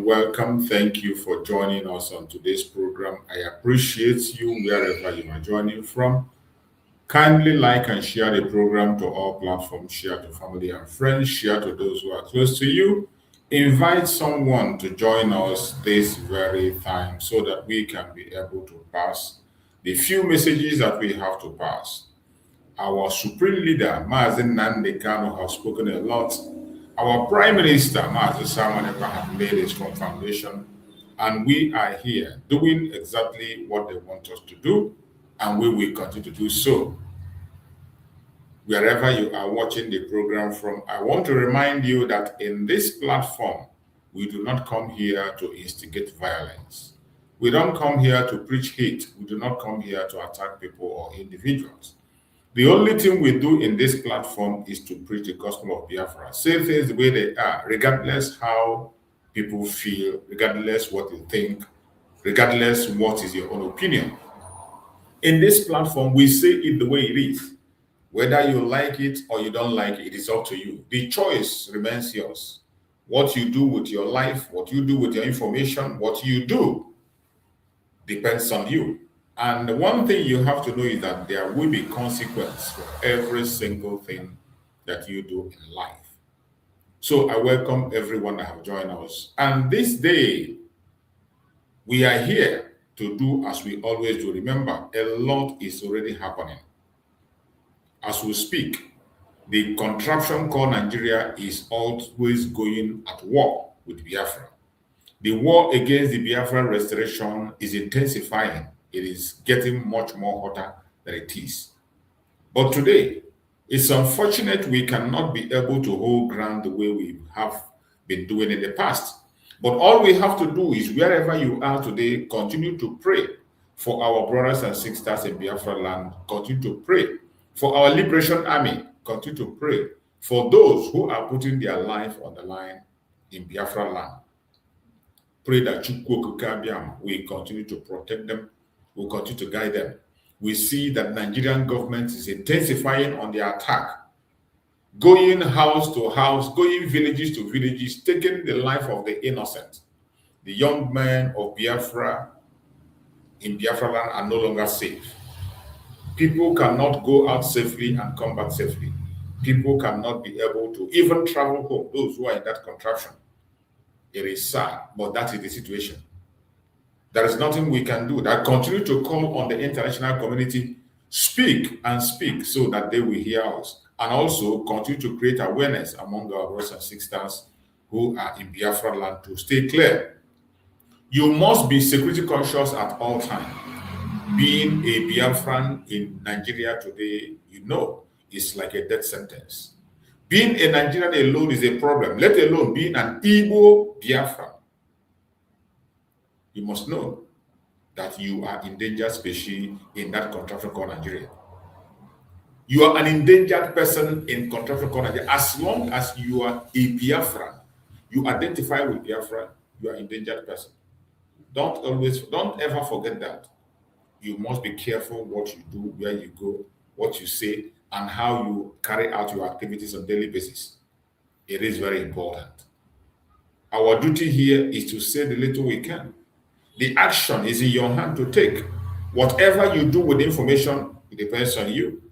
Welcome. Thank you for joining us on today's program. I appreciate you wherever you are joining from. Kindly like and share the program to all platforms. Share to family and friends. Share to those who are close to you. Invite someone to join us this very time so that we can be able to pass the few messages that we have to pass. Our supreme leader, Nnamdi Kanu, has spoken a lot, Our Prime Minister, Mazi Simon Ekpa, have laid a strong foundation, and we are here doing exactly what they want us to do, and we will continue to do so. Wherever you are watching the program from, I want to remind you that in this platform, we do not come here to instigate violence. We don't come here to preach hate. We do not come here to attack people or individuals. The only thing we do in this platform is to preach the gospel of Biafra. Say things the way they are, regardless how people feel, regardless what you think, regardless what is your own opinion. In this platform, we say it the way it is. Whether you like it or you don't like it, it is up to you. The choice remains yours. What you do with your life, what you do with your information, what you do depends on you. And the one thing you have to know is that there will be consequence for every single thing that you do in life. So I welcome everyone that have joined us. And this day, we are here to do as we always do. Remember, a lot is already happening. As we speak, the contraption called Nigeria is always going at war with Biafra. The war against the Biafran restoration is intensifying. It is getting much more hotter than it is. But today, it's unfortunate we cannot be able to hold ground the way we have been doing in the past. But all we have to do is, wherever you are today, continue to pray for our brothers and sisters in Biafra land. Continue to pray for our liberation army. Continue to pray for those who are putting their life on the line in Biafra land. Pray that Chukwu Okabiam will continue to protect them, will continue to guide them. We see that Nigerian government is intensifying on the attack, going house to house, going villages to villages, taking the life of the innocent. The young men of Biafra in Biafra land are no longer safe. People cannot go out safely and come back safely. People cannot be able to even travel home, those who are in that contraption. It is sad, but that is the situation. There is nothing we can do. That continue to call on the international community, speak and speak so that they will hear us, and also continue to create awareness among our brothers and sisters who are in Biafra land to stay clear. You must be security conscious at all times. Being a Biafran in Nigeria today, you know, is like a death sentence. Being a Nigerian alone is a problem, let alone being an Igbo Biafran. You must know that you are endangered species in that contraption called Nigeria. You are an endangered person in contraption called Nigeria. As long as you are a Biafran, you identify with Biafra, you are an endangered person. Don't ever forget that. You must be careful what you do, where you go, what you say, and how you carry out your activities on a daily basis. It is very important. Our duty here is to say the little we can. The action is in your hand to take. Whatever you do with information, it depends on you.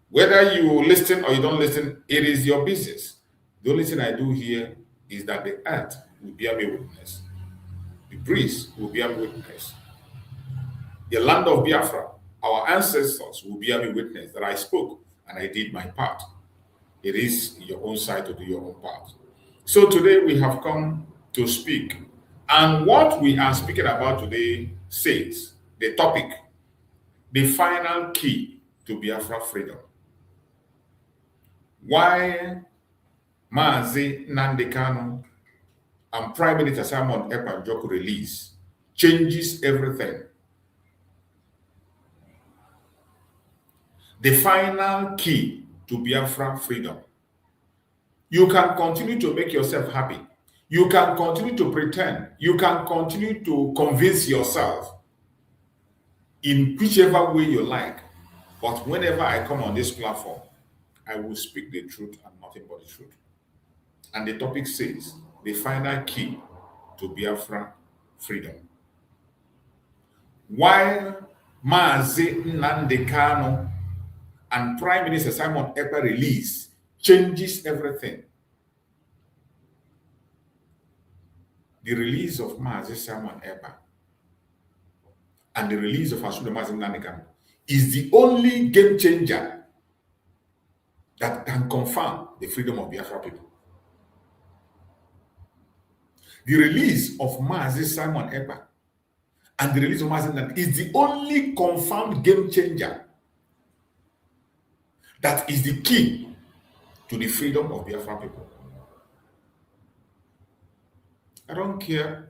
Whether you listen or you don't listen, it is your business. The only thing I do here is that the earth will bear me witness. The breeze will bear me witness. The land of Biafra, our ancestors will bear me witness that I spoke and I did my part. It is your own side to do your own part. So today we have come to speak. And what we are speaking about today says, the topic, the final key to Biafra freedom. Why Mazi Nnamdi Kanu and Prime Minister Simon Ekpa release changes everything. The final key to Biafra freedom. You can continue to make yourself happy. You can continue to pretend. You can continue to convince yourself in whichever way you like. But whenever I come on this platform, I will speak the truth and nothing but the truth. And the topic says, the final key to Biafra freedom. While Mazi Nnamdi Kanu and Prime Minister Simon Ekpa release changes everything. The release of Mazi Simon Ekpa and the release of Mazi Nnamdi Kanu is the only game changer that can confirm the freedom of Biafra people. The release of Mazi Simon Ekpa and the release of Mazi Nnamdi is the only confirmed game changer that is the key to the freedom of Biafran people. I don't care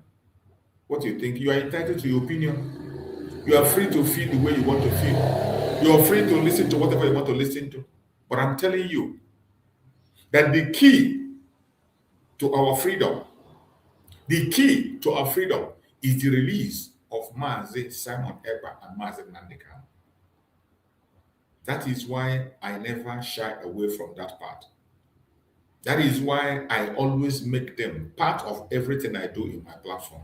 what you think. You are entitled to your opinion. You are free to feel the way you want to feel. You are free to listen to whatever you want to listen to. But I'm telling you that the key to our freedom, is the release of Mazi Simon Ekpa and Mazi Nnamdi Kanu. That is why I never shy away from that part. That is why I always make them part of everything I do in my platform,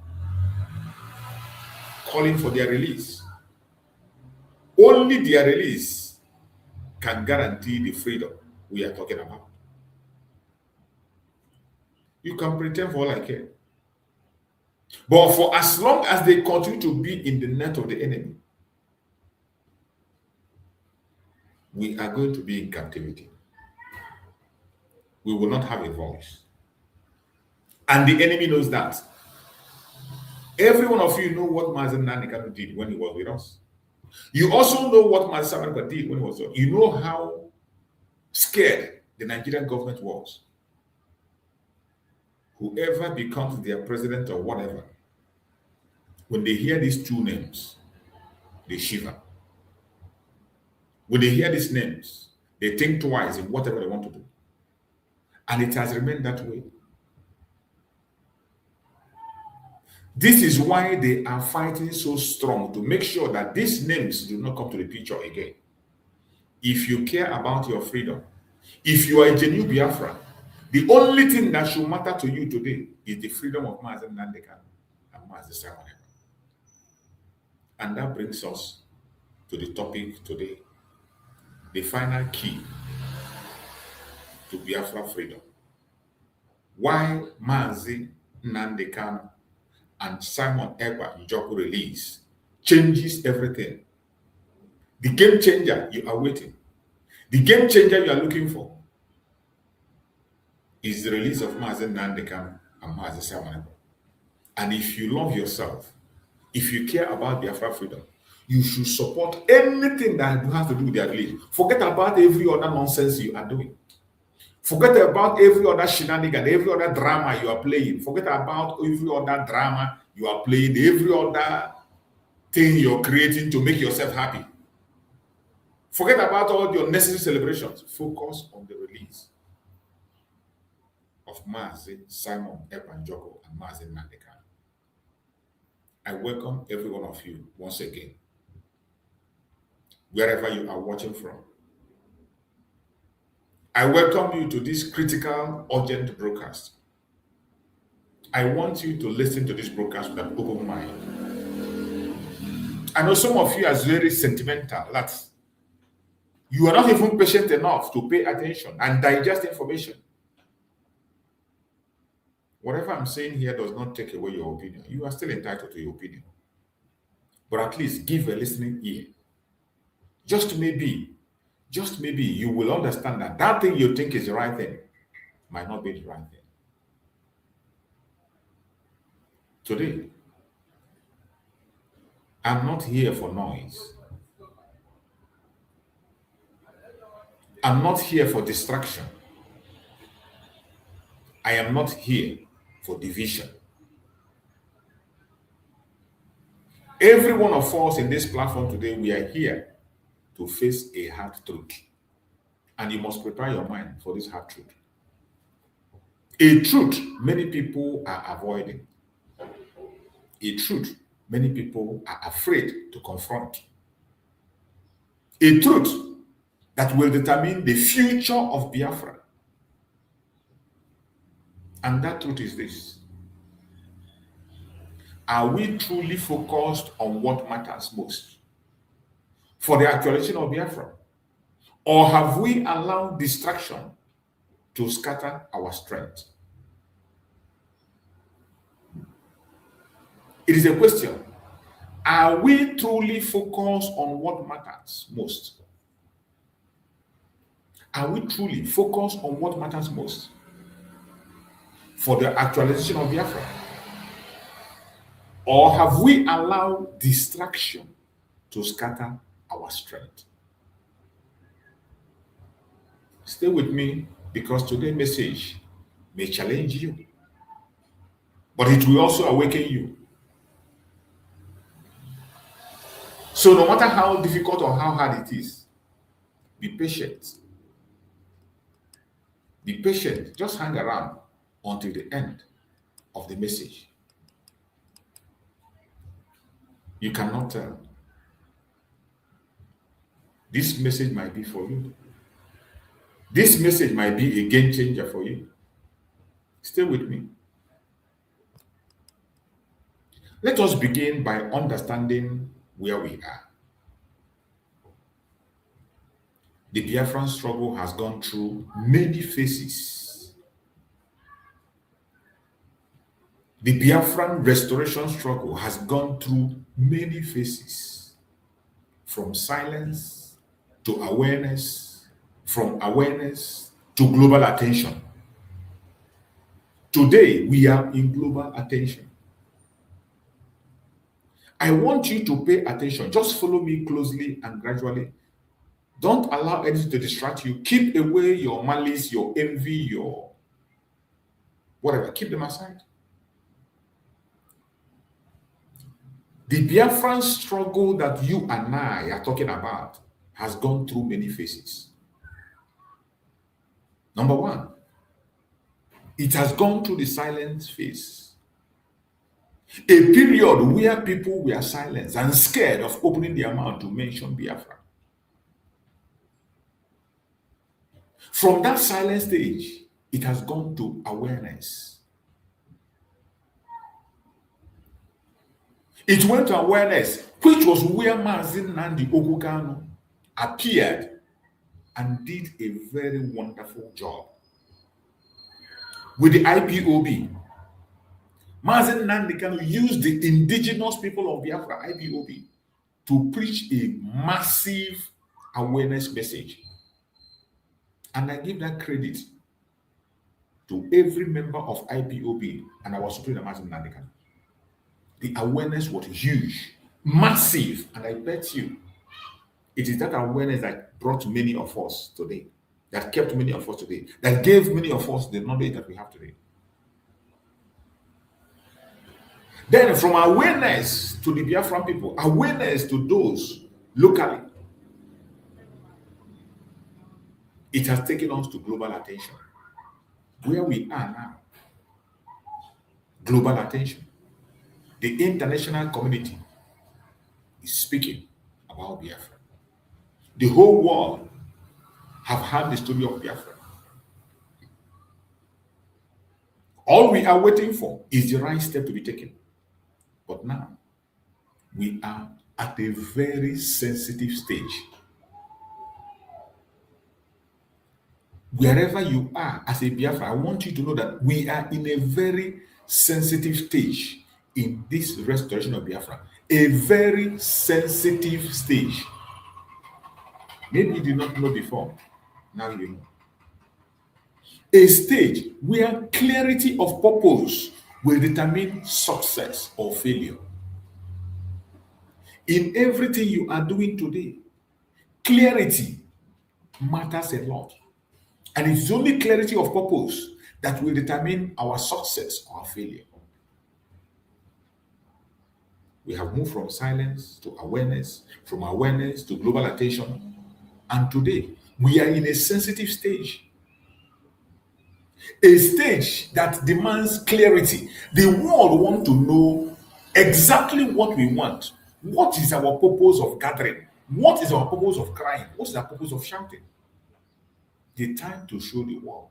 calling for their release. Only their release can guarantee the freedom we are talking about. You can pretend for all I care. But for as long as they continue to be in the net of the enemy, we are going to be in captivity. We will not have a voice. And the enemy knows that. Every one of you know what Mazi Nnamdi Kanu did when he was with us. You also know what Mazi Simon Ekpa did when he was with us. You know how scared the Nigerian government was. Whoever becomes their president or whatever, when they hear these two names, they shiver. When they hear these names, they think twice in whatever they want to do. And it has remained that way. This is why they are fighting so strong to make sure that these names do not come to the picture again. If you care about your freedom, if you are a genuine Biafran, the only thing that should matter to you today is the freedom of Mazi Nnamdi Kanu and Mazi Simon Ekpa. And that brings us to the topic today, the final key to Biafra freedom. Why Mazi Nnamdi Kanu and Simon Ekpa Njoku release changes everything. The game changer you are waiting, the game changer you are looking for, is the release of Mazi Nnamdi Kanu and Mazi Simon Ekpa. And if you love yourself, if you care about Biafra freedom, you should support anything that has to do with their release. Forget about every other nonsense you are doing. Forget about every other shenanigan, every other drama you are playing. Forget about every other drama you are playing, every other thing you're creating to make yourself happy. Forget about all your necessary celebrations. Focus on the release of Mazi Simon Ekpa Njoku and Mazi Nnamdi Kanu. I welcome every one of you once again, wherever you are watching from. I welcome you to this critical, urgent broadcast. I want you to listen to this broadcast with an open mind. I know some of you are very sentimental, that you are not even patient enough to pay attention and digest information. Whatever I'm saying here does not take away your opinion. You are still entitled to your opinion. But at least give a listening ear. Just maybe you will understand that that thing you think is the right thing might not be the right thing. Today, I'm not here for noise. I'm not here for distraction. I am not here for division. Every one of us in this platform today, we are here to face a hard truth. And you must prepare your mind for this hard truth. A truth many people are avoiding. A truth many people are afraid to confront. A truth that will determine the future of Biafra. And that truth is this: are we truly focused on what matters most for the actualization of Biafra? Or have we allowed distraction to scatter our strength? It is a question. Are we truly focused on what matters most? Are we truly focused on what matters most for the actualization of Biafra? Or have we allowed distraction to scatter our strength? Stay with me, because today's message may challenge you, but it will also awaken you. So no matter how difficult or how hard it is, be patient. Be patient. Just hang around until the end of the message. You cannot tell. This message might be for you. This message might be a game changer for you. Stay with me. Let us begin by understanding where we are. The Biafran struggle has gone through many phases. The Biafran restoration struggle has gone through many phases. From silence to awareness, from awareness to global attention. Today, we are in global attention. I want you to pay attention. Just follow me closely and gradually. Don't allow anything to distract you. Keep away your malice, your envy, your whatever. Keep them aside. The Biafran struggle that you and I are talking about has gone through many phases. Number one, it has gone through the silent phase. A period where people were silent and scared of opening their mouth to mention Biafra. From that silent stage, it has gone to awareness. It went to awareness, which was where Nnamdi Kanu appeared and did a very wonderful job. With the IPOB, Nnamdi Kanu used the indigenous people of Biafra, IPOB, to preach a massive awareness message. And I give that credit to every member of IPOB and our Supreme Nnamdi Kanu. The awareness was huge, massive, and I bet you it is that awareness that brought many of us today, that kept many of us today, that gave many of us the knowledge that we have today. Then from awareness to the Biafran people, awareness to those locally, it has taken us to global attention. Where we are now, global attention. The international community is speaking about Biafra. The whole world have heard the story of Biafra. All we are waiting for is the right step to be taken. But now, we are at a very sensitive stage. Wherever you are as a Biafra, I want you to know that we are in a very sensitive stage in this restoration of Biafra. A very sensitive stage. Maybe you did not know before. Now you know. A stage where clarity of purpose will determine success or failure. In everything you are doing today, clarity matters a lot. And it's only clarity of purpose that will determine our success or our failure. We have moved from silence to awareness, from awareness to global attention. And today, we are in a sensitive stage. A stage that demands clarity. The world wants to know exactly what we want. What is our purpose of gathering? What is our purpose of crying? What is our purpose of shouting? The time to show the world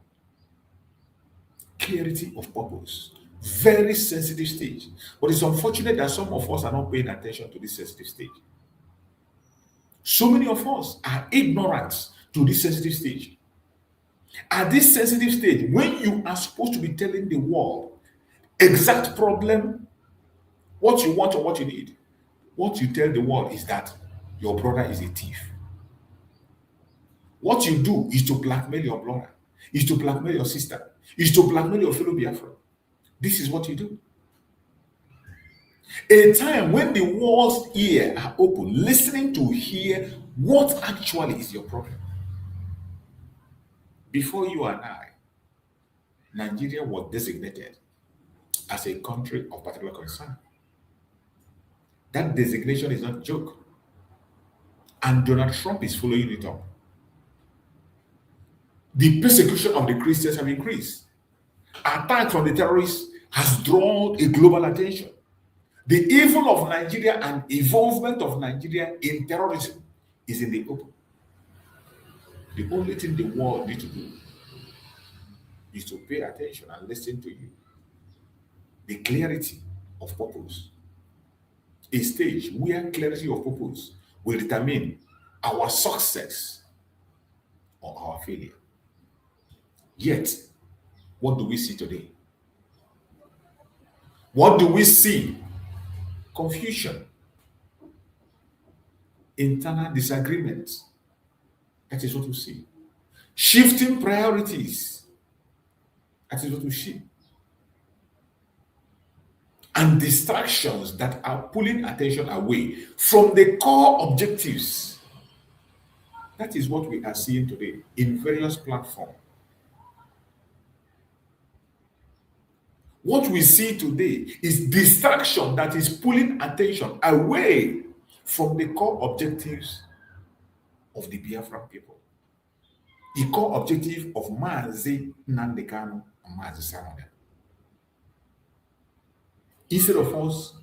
clarity of purpose. Very sensitive stage. But it's unfortunate that some of us are not paying attention to this sensitive stage. So many of us are ignorant to this sensitive stage. At this sensitive stage, when you are supposed to be telling the world exact problem, what you want or what you need, what you tell the world is that your brother is a thief. What you do is to blackmail your brother, is to blackmail your sister, is to blackmail your fellow Biafra. This is what you do. A time when the world's ears are open, listening to hear what actually is your problem. Before you and I, Nigeria was designated as a country of particular concern. That designation is not a joke. And Donald Trump is following it up. The persecution of the Christians have increased. Attack from the terrorists has drawn a global attention. The evil of Nigeria and involvement of Nigeria in terrorism is in the open. The only thing the world needs to do is to pay attention and listen to you. The clarity of purpose. A stage where clarity of purpose will determine our success or our failure. Yet, what do we see today? What do we see? Confusion, internal disagreements. That is what we see. Shifting priorities. That is what we see. And distractions that are pulling attention away from the core objectives. That is what we are seeing today in various platforms. What we see today is distraction that is pulling attention away from the core objectives of the Biafran people. The core objective of Nnamdi Kanu and Samuel. Instead of us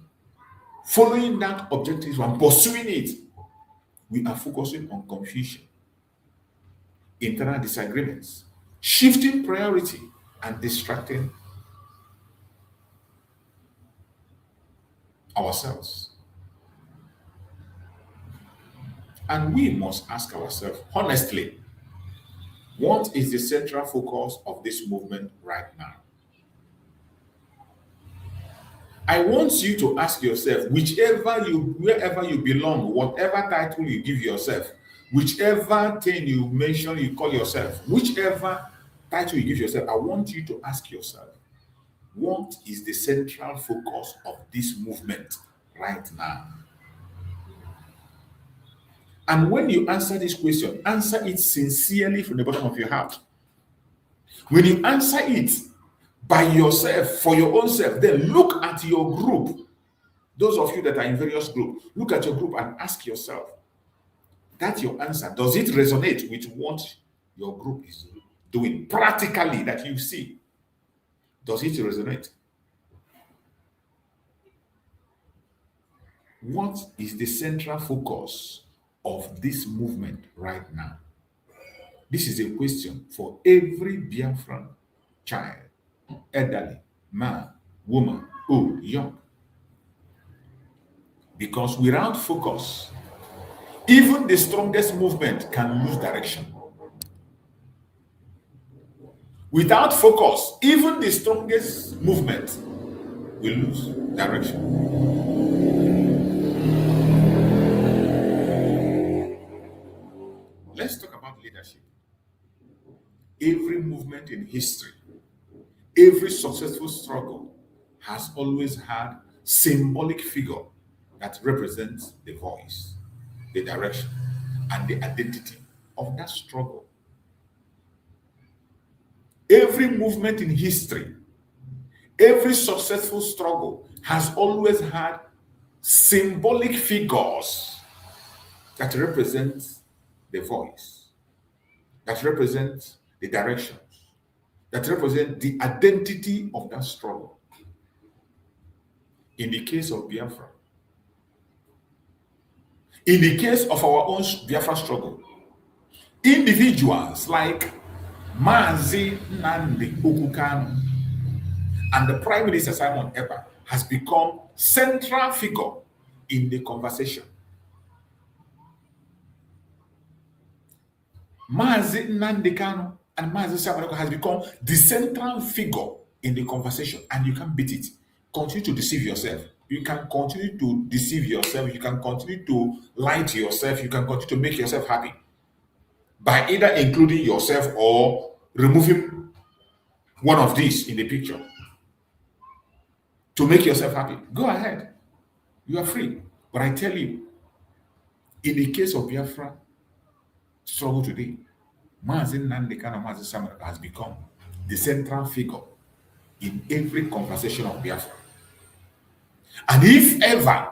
following that objective and pursuing it, we are focusing on confusion, internal disagreements, shifting priority, and distracting ourselves. And we must ask ourselves honestly, what is the central focus of this movement right now? I want you to ask yourself, wherever you belong, whatever title you give yourself, whichever thing you mention, you call yourself, whichever title you give yourself, I want you to ask yourself, what is the central focus of this movement right now? And when you answer this question, answer it sincerely from the bottom of your heart. When you answer it by yourself, for your own self, then look at your group. Those of you that are in various groups, look at your group and ask yourself, that's your answer. Does it resonate with what your group is doing practically that you see? Does it resonate? What is the central focus of this movement right now? This is a question for every Biafran child, elderly, man, woman, old, young. Because without focus, even the strongest movement can lose direction. Without focus, even the strongest movement will lose direction. Let's talk about leadership. Every movement in history, every successful struggle has always had symbolic figure that represents the voice, the direction, and the identity of that struggle. Every movement in history, every successful struggle has always had symbolic figures that represent the voice, that represent the directions, that represent the identity of that struggle. In the case of Biafra, in the case of our own Biafra struggle, individuals like Nnamdi Kanu and the Prime Minister Simon Ekpa has become central figure in the conversation. Nnamdi Kanu and Simon Ekpa has become the central figure in the conversation, and you can't beat it. Continue to deceive yourself. You can continue to deceive yourself. You can continue to lie to yourself. You can continue to make yourself happy by either including yourself or removing one of these in the picture to make yourself happy. Go ahead. You are free. But I tell you, in the case of Biafra struggle today, Mazi Nnamdi Kanu and Mazi Samuel has become the central figure in every conversation of Biafra. And if ever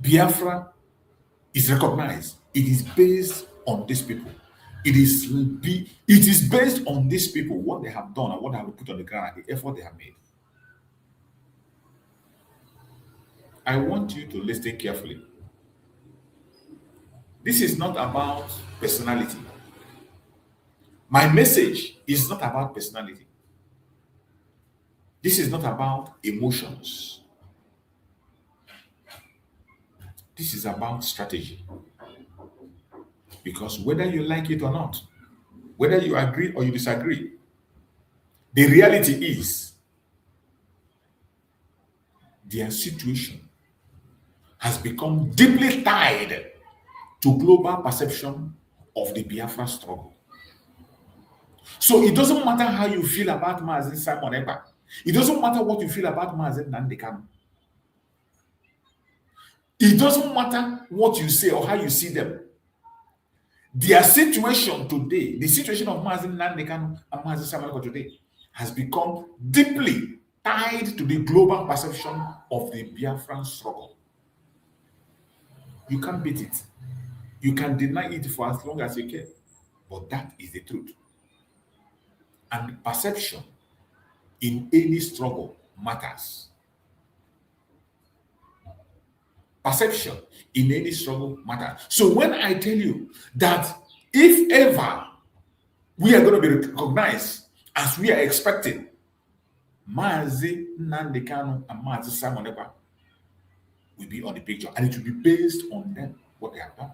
Biafra is recognized, it is based on these people. It is based on these people, what they have done and what they have put on the ground, and the effort they have made. I want you to listen carefully. This is not about personality. My message is not about personality. This is not about emotions. This is about strategy. Because whether you like it or not, whether you agree or you disagree, the reality is their situation has become deeply tied to global perception of the Biafra struggle. So it doesn't matter how you feel about Mazi Simon Ekpa. It doesn't matter what you feel about Mazi Nnamdi Kanu. It doesn't matter what you say or how you see them. Their situation today, the situation of Mazi Nnamdi Kanu and Mazi Simon Ekpa today, has become deeply tied to the global perception of the Biafran struggle. You can't beat it. You can deny it for as long as you can. But that is the truth. And perception in any struggle matters. Perception in any struggle matters. So when I tell you that if ever we are going to be recognized as we are expecting, Mazi Nnamdi Kanu and Mazi Simon Ekpa will be on the picture, and it will be based on them, what they have done.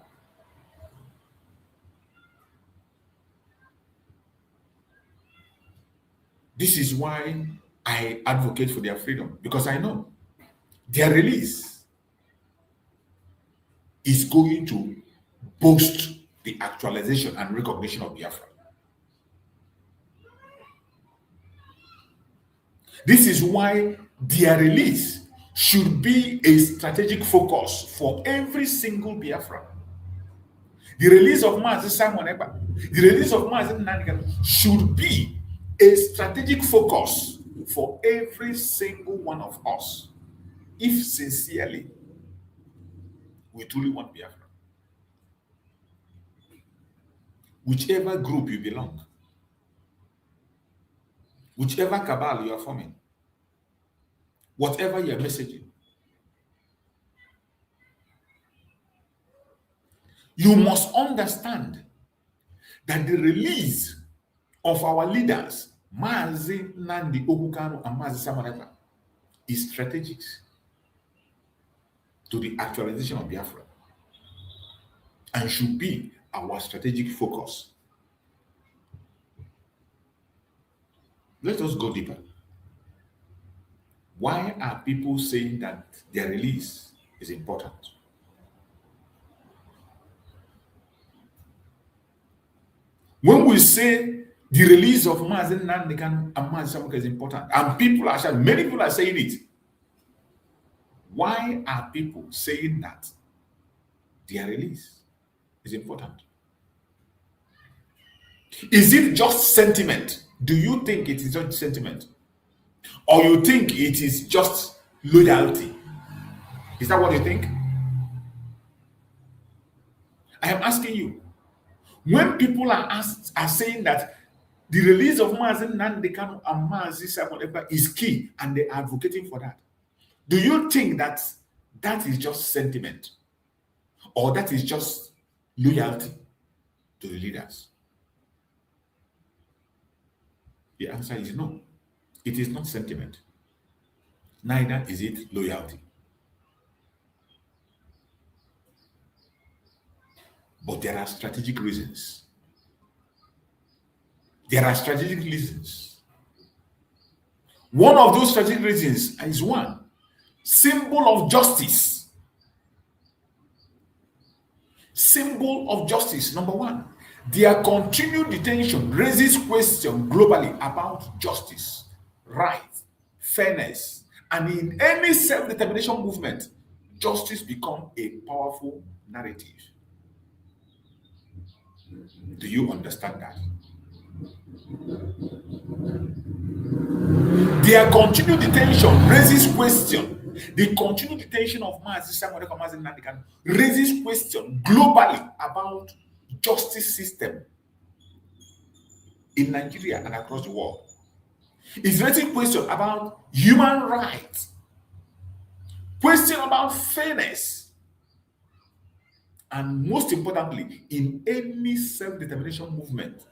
This is why I advocate for their freedom, because I know their release is going to boost the actualization and recognition of Biafra. This is why their release should be a strategic focus for every single Biafran. The release of Mazi Simon Ekpa, the release of Mazi Nnamdi Kanu should be a strategic focus for every single one of us, if sincerely we truly want Biafra. Whichever group you belong, whichever cabal you are forming, whatever you're messaging, you must understand that the release of our leaders, Mazi Nnamdi Kanu and Mazi Simon Ekpa, is strategic to the actualization of Biafra and should be our strategic focus. Let us go deeper. Why are people saying that their release is important? When we say the release of Mazi Nnamdi Kanu and Mazi Simon Ekpa is important, and people are saying, many people are saying it, why are people saying that their release is important? Is it just sentiment? Do you think it is just sentiment? Or you think it is just loyalty? Is that what you think? I am asking you. When people are saying that the release of Mazi Nnamdi Kanu and Mazi Simon Ekpa is key and they are advocating for that, do you think that that is just sentiment? Or that is just loyalty to the leaders? The answer is no. It is not sentiment. Neither is it loyalty. But there are strategic reasons. There are strategic reasons. One of those strategic reasons is one, symbol of justice. Symbol of justice, number one. Their continued detention raises questions globally about justice, right, fairness, and in any self-determination movement, justice becomes a powerful narrative. Do you understand that? Their continued detention raises question. The continued detention of Nnamdi Kanu raises question globally about justice system in Nigeria and across the world. It's raising question about human rights, question about fairness, and most importantly, in any self-determination movement,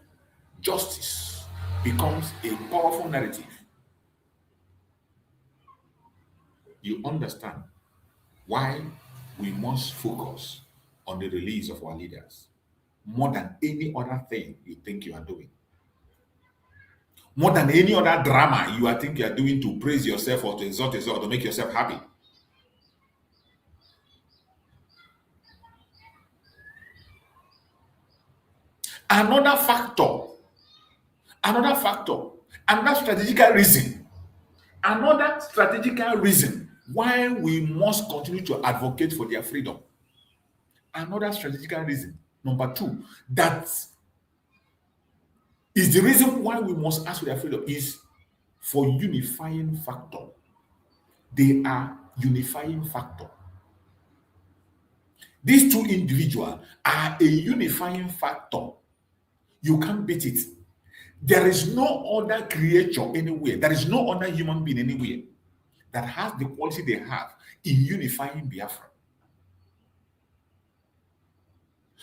justice becomes a powerful narrative. You understand why we must focus on the release of our leaders more than any other thing you think you are doing. More than any other drama you think you are doing to praise yourself or to exalt yourself or to make yourself happy. Another strategical reason why we must continue to advocate for their freedom. Another strategical reason, number 2, that is the reason why we must ask for their freedom, is for unifying factor. They are unifying factor. These 2 individuals are a unifying factor. You can't beat it. There is no other creature anywhere, there is no other human being anywhere that has the quality they have in unifying Biafra.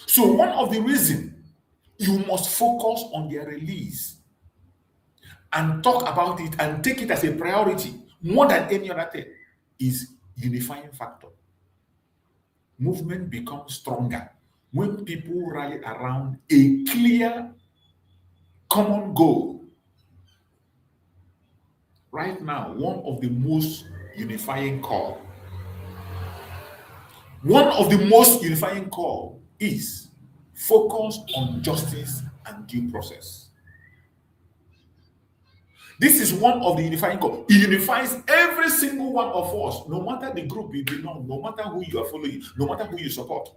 So one of the reasons you must focus on their release and talk about it and take it as a priority more than any other thing is unifying factor. Movement becomes stronger when people rally around a clear common goal. Right now, one of the most unifying call is focus on justice and due process. This is one of the unifying call. It unifies every single one of us, no matter the group you belong, no matter who you are following, no matter who you support.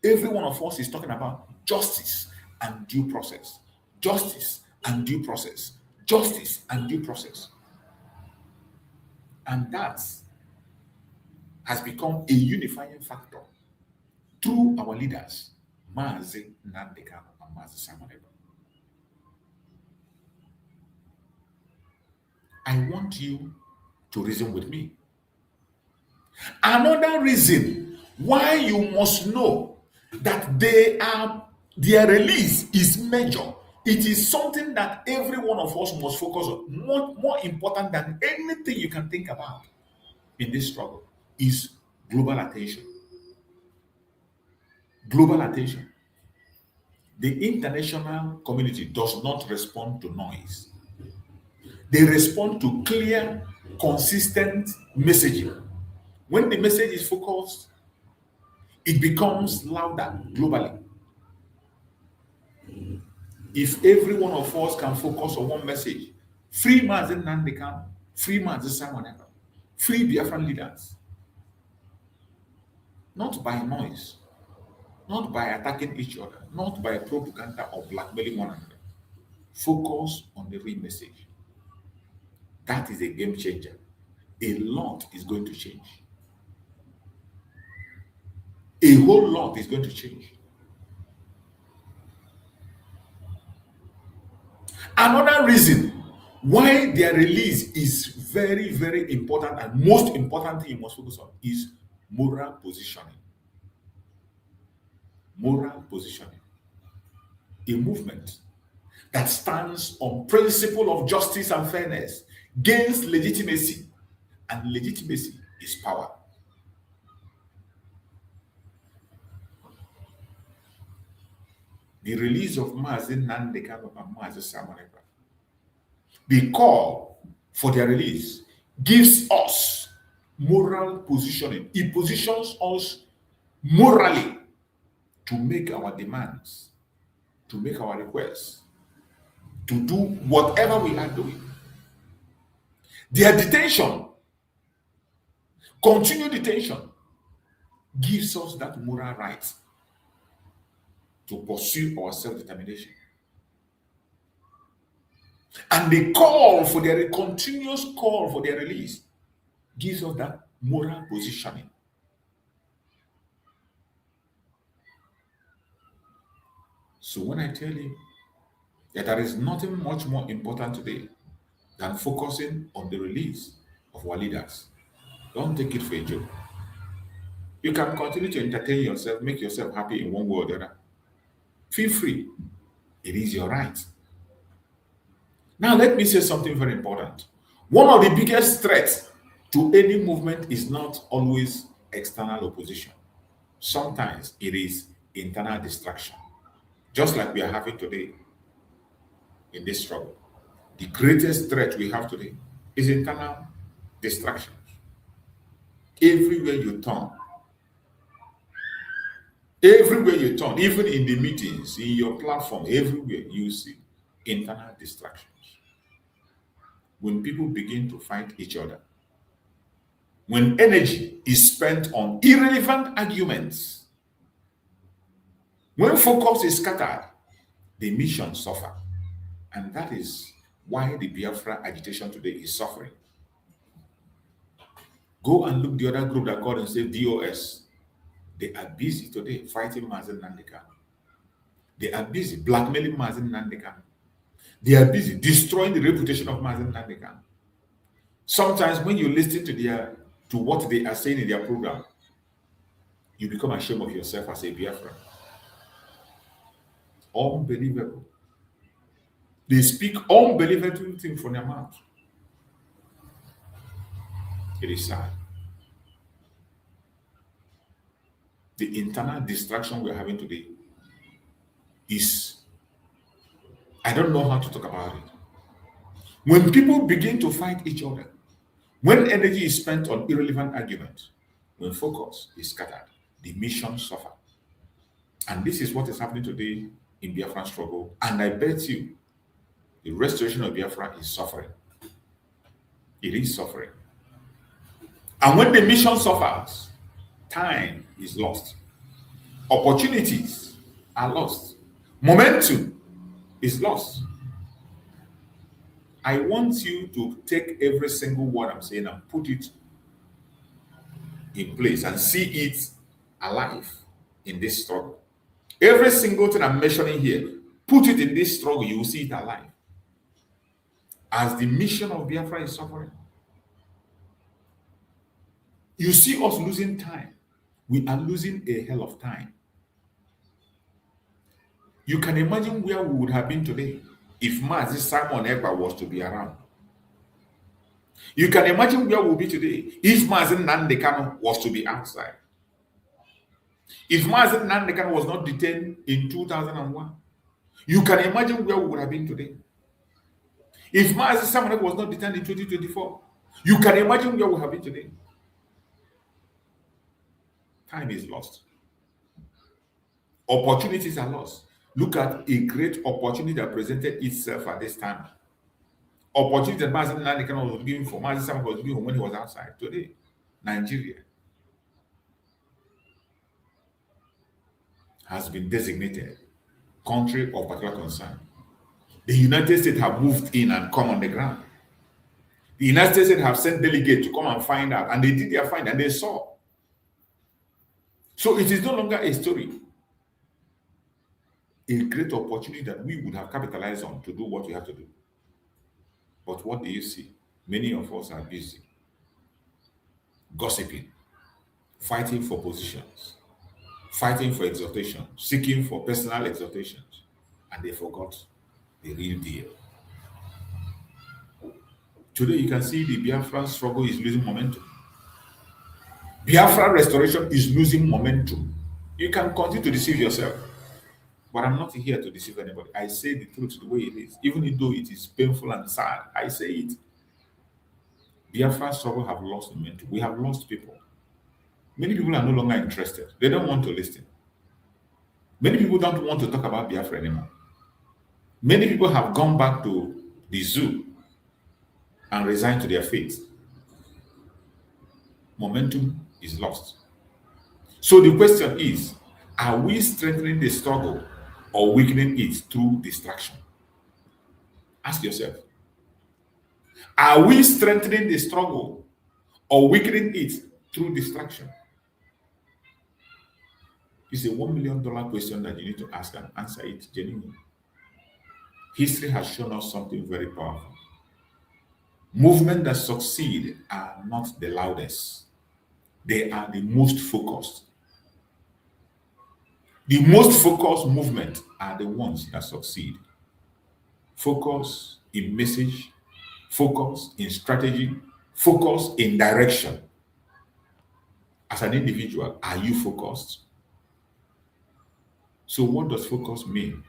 Every one of us is talking about justice and due process. Justice and due process. Justice and due process. And that has become a unifying factor through our leaders, Mazi Nnamdi Kanu and Mazi Simon Ekpa. I want you to reason with me. Another reason why you must know that their release is major. It is something that every one of us must focus on. More important than anything you can think about in this struggle is global attention. Global attention. The international community does not respond to noise. They respond to clear, consistent messaging. When the message is focused, it becomes louder globally. If every one of us can focus on one message, free Mazi Nnamdi Kanu, free Mazi Simon Ekpa, free Biafran leaders, not by noise, not by attacking each other, not by propaganda or blackmailing one another. Focus on the real message. That is a game changer. A lot is going to change. A whole lot is going to change. Another reason why their release is very, very important, and most important thing you must focus on, is moral positioning. Moral positioning. A movement that stands on principle of justice and fairness gains legitimacy, and legitimacy is power. The release of Mazi Nnamdi Kanu and Mazi Simon Ekpa, the call for their release, gives us moral positioning. It positions us morally to make our demands, to make our requests, to do whatever we are doing. Their detention Continued detention gives us that moral right to pursue our self-determination. And the call for their continuous call for their release gives us that moral positioning. So when I tell you that there is nothing much more important today than focusing on the release of our leaders, don't take it for a joke. You can continue to entertain yourself, make yourself happy in one way or the other. Feel free. It is your right. Now, let me say something very important. One of the biggest threats to any movement is not always external opposition. Sometimes it is internal distraction, just like we are having today in this struggle. The greatest threat we have today is internal distractions. Everywhere you turn, even in the meetings, in your platform, everywhere you see internal distractions. When people begin to fight each other, when energy is spent on irrelevant arguments, when focus is scattered, the mission suffers. And that is why the Biafra agitation today is suffering. Go and look the other group that called themselves DOS. They are busy today fighting Nnamdi Kanu. They are busy blackmailing Nnamdi Kanu. They are busy destroying the reputation of Nnamdi Kanu. Sometimes when you listen to what they are saying in their program, you become ashamed of yourself as a Biafran. Unbelievable. They speak unbelievable things from their mouth. It is sad. The internal distraction we're having today is, I don't know how to talk about it. When people begin to fight each other, when energy is spent on irrelevant arguments, when focus is scattered, the mission suffers. And this is what is happening today in Biafran struggle. And I bet you, the restoration of Biafra is suffering. It is suffering. And when the mission suffers, time is lost. Opportunities are lost. Momentum is lost. I want you to take every single word I'm saying and put it in place and see it alive in this struggle. Every single thing I'm mentioning here, put it in this struggle, you will see it alive. As the mission of Biafra is suffering, you see us losing time. We are losing a hell of time. You can imagine where we would have been today if Mazi Simon Ekpa was to be around. You can imagine where we'll be today if Mazi Nnamdi Kanu was to be outside. If Mazi Nnamdi Kanu was not detained in 2001, you can imagine where we would have been today. If Mazi Simon was not detained in 2024, you can imagine where we would have been today. Time is lost. Opportunities are lost. Look at a great opportunity that presented itself at this time. Opportunity that Mazi Nnamdi Kanu was giving for Mazi Simon was giving when he was outside. Today, Nigeria has been designated country of particular concern. The United States have moved in and come on the ground. The United States have sent delegates to come and find out, and they did their find and they saw. So it is no longer a story. A great opportunity that we would have capitalized on to do what we have to do. But what do you see? Many of us are busy gossiping, fighting for positions, fighting for exaltation, seeking for personal exaltations, and they forgot the real deal. Today you can see the Biafran struggle is losing momentum. Biafra restoration is losing momentum. You can continue to deceive yourself. But I'm not here to deceive anybody. I say the truth the way it is, even though it is painful and sad. I say it. Biafra struggle have lost momentum. We have lost people. Many people are no longer interested. They don't want to listen. Many people don't want to talk about Biafra anymore. Many people have gone back to the zoo and resigned to their fate. momentum is lost. So the question is, are we strengthening the struggle or weakening it through distraction? Ask yourself. Are we strengthening the struggle or weakening it through distraction? It's a $1 million question that you need to ask and answer it genuinely. History has shown us something very powerful. Movements that succeed are not the loudest. They are the most focused. The most focused movements are the ones that succeed. Focus in message, focus in strategy, focus in direction. As an individual, are you focused? So what does focus mean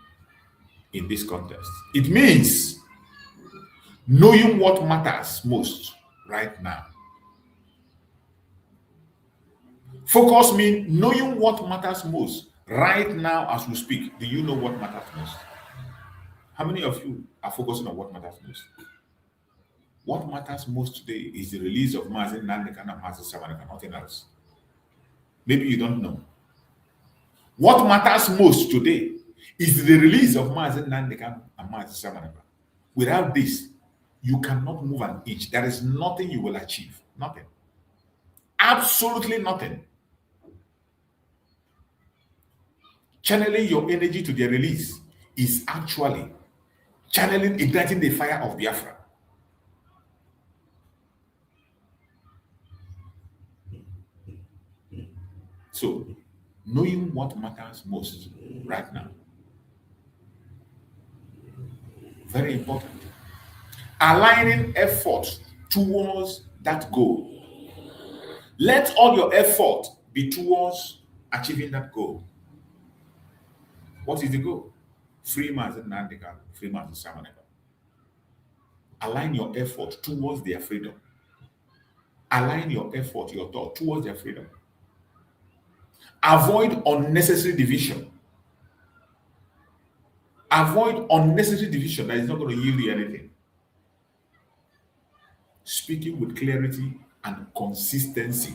in this context? It means knowing what matters most right now. Focus means knowing what matters most right now as we speak. Do you know what matters most? How many of you are focusing on what matters most? What matters most today is the release of Nnamdi Kanu and nothing else. Maybe you don't know. What matters most today is the release of Nnamdi Kanu and Without this, you cannot move an inch. There is nothing you will achieve. Nothing. Absolutely nothing. Channeling your energy to their release is actually igniting the fire of Biafra. So, knowing what matters most right now. Very important. Aligning effort towards that goal. Let all your effort be towards achieving that goal. What is the goal? Free Nnamdi Kanu, free Samaneka. Align your effort towards their freedom. Align your effort, your thought towards their freedom. Avoid unnecessary division. Avoid unnecessary division that is not going to yield you anything. Speaking with clarity and consistency,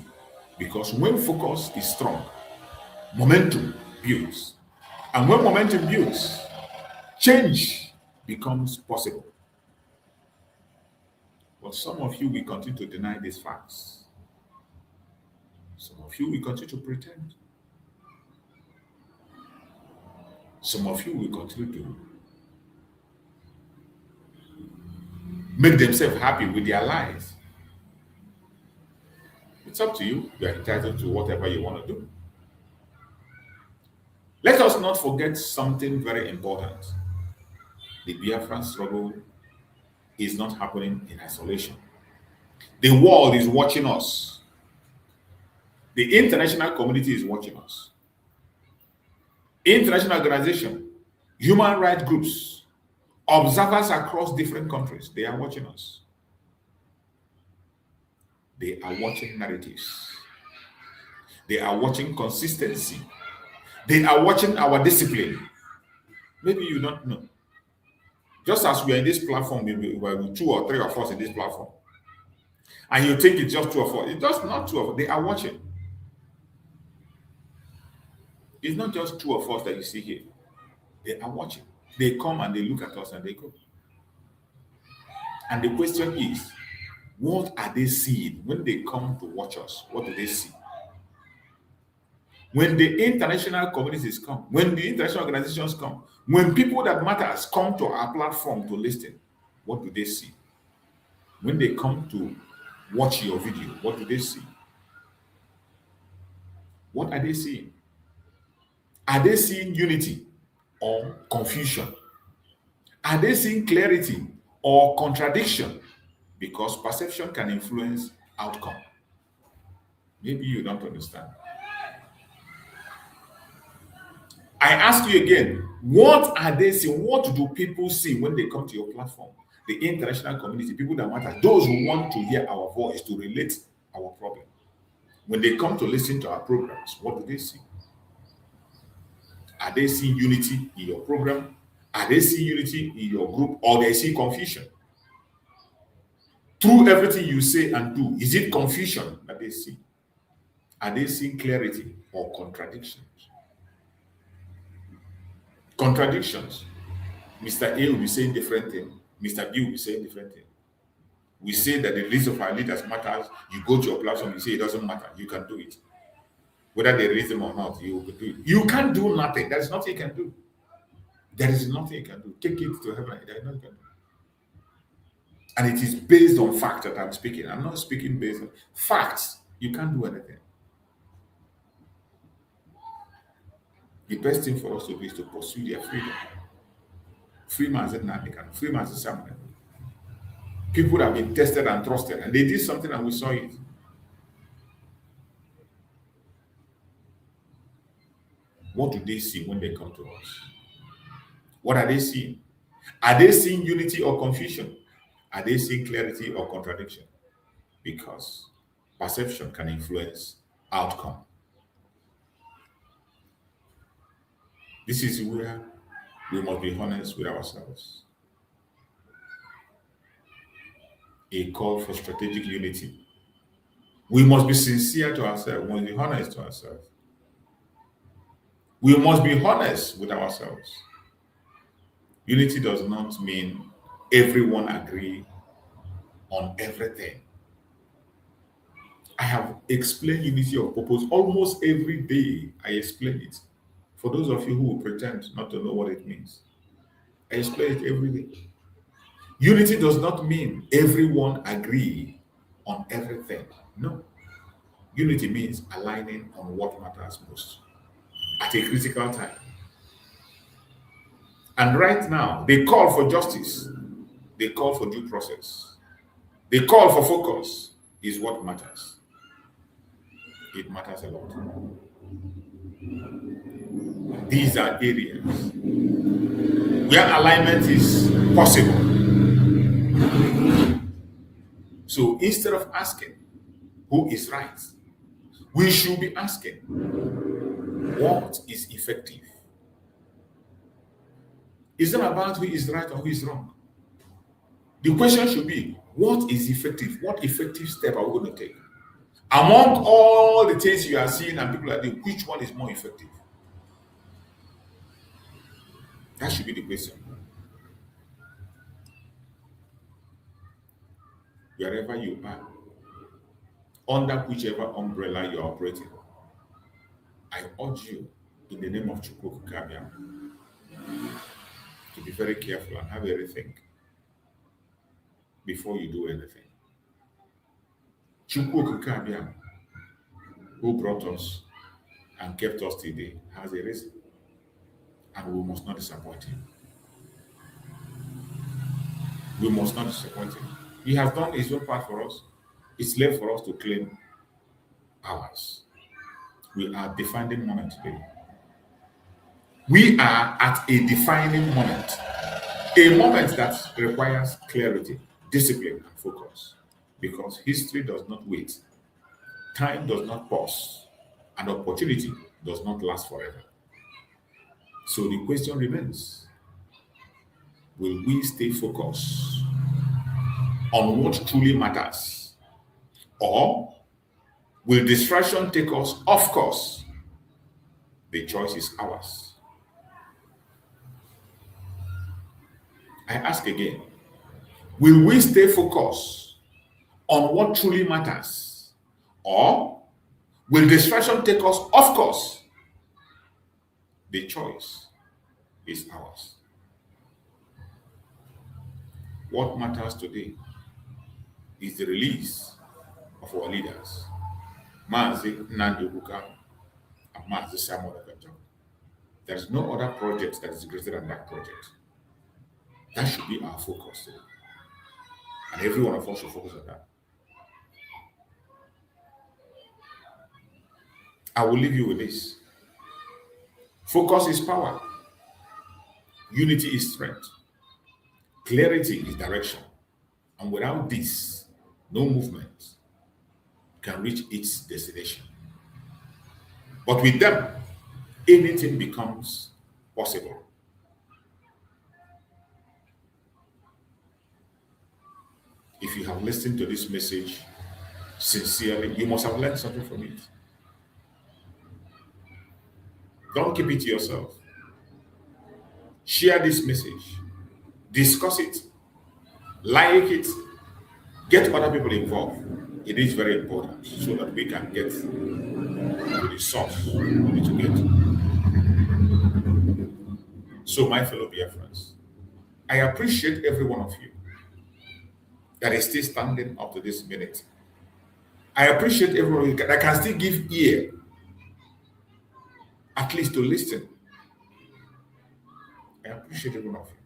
because when focus is strong, momentum builds. And when momentum builds, change becomes possible. But some of you will continue to deny these facts. Some of you will continue to pretend. Some of you will continue to make themselves happy with their lives. It's up to you. You are entitled to whatever you want to do. Let us not forget something very important. The Biafran struggle is not happening in isolation. The world is watching us. The international community is watching us. International organization, human rights groups, observers across different countries, they are watching us. They are watching narratives. They are watching consistency. They are watching our discipline. Maybe you don't know. Just as we are in this platform, we were 2 or 3 of us in this platform, and you think it's just 2 of us. It's just not 2 of us. They are watching. It's not just 2 of us that you see here. They are watching. They come and they look at us and they go. And the question is, what are they seeing when they come to watch us? What do they see? When the international communities come, when the international organizations come, when people that matters come to our platform to listen, what do they see? When they come to watch your video, what do they see? What are they seeing? Are they seeing unity or confusion? Are they seeing clarity or contradiction? Because perception can influence outcome. Maybe you don't understand. I ask you again, what are they seeing? What do people see when they come to your platform? The international community, people that matter, those who want to hear our voice, to relate our problem. When they come to listen to our programs, what do they see? Are they seeing unity in your program? Are they seeing unity in your group? Or they see confusion? Through everything you say and do, is it confusion that they see? Are they seeing clarity or contradictions? Contradictions. Mr. A will be saying different thing. Mr. B will be saying different thing. We say that the release of our leaders matters. You go to your platform, you say it doesn't matter. You can do it. Whether they release them or not, you will do it. You can't do nothing. There is nothing you can do. There is nothing you can do. Take it to heaven. There is nothing you can do. And it is based on fact that I'm speaking. I'm not speaking based on facts. You can't do anything. The best thing for us to do is to pursue their freedom. Free man said Nnamdi Kanu. Free man said Samuel. People have been tested and trusted, and they did something and we saw it. What do they see when they come to us? What are they seeing? Are they seeing unity or confusion? Are they seeing clarity or contradiction? Because perception can influence outcome. This is where we must be honest with ourselves. A call for strategic unity. We must be sincere to ourselves. We must be honest to ourselves. We must be honest with ourselves. Unity does not mean everyone agree on everything. I have explained unity of purpose almost every day. I explain it. For those of you who pretend not to know what it means, I explain it every day. Unity does not mean everyone agree on everything. No. Unity means aligning on what matters most at a critical time. And right now, they call for justice. They call for due process. They call for focus is what matters. It matters a lot. These are areas where alignment is possible. So instead of asking who is right, we should be asking what is effective. It's not about who is right or who is wrong. The question should be, what is effective? What effective step are we going to take? Among all the things you are seeing and people are doing, which one is more effective? That should be the question. Wherever you are, under whichever umbrella you are operating, I urge you, in the name of Chukwu Kabiam, to be very careful and have a rethink before you do anything. Chukwu Kabiam, who brought us and kept us today, has a reason, and we must not disappoint him. We must not disappoint him. He has done his own part for us. It's left for us to claim ours. We are at a defining moment today. We are at a defining moment. A moment that requires clarity, discipline, and focus. Because history does not wait. Time does not pause. And opportunity does not last forever. So the question remains, will we stay focused on what truly matters? Or will distraction take us off course? The choice is ours. I ask again, will we stay focused on what truly matters? Or will distraction take us off course? The choice is ours. What matters today is the release of our leaders, Mazi Nnamdi Kanu and Mazi Samuel. There is no other project that is greater than that project. That should be our focus today. And every one of us should focus on that. I will leave you with this. Focus is power. Unity is strength. Clarity is direction. And without this, no movement can reach its destination. But with them, anything becomes possible. If you have listened to this message sincerely, you must have learned something from it. Don't keep it to yourself. Share this message. Discuss it. Like it. Get other people involved. It is very important so that we can get to the source we need to get. So, my fellow Biafrans, I appreciate every one of you that is still standing up to this minute. I appreciate everyone that can still give ear, at least to listen. I appreciate every one of you.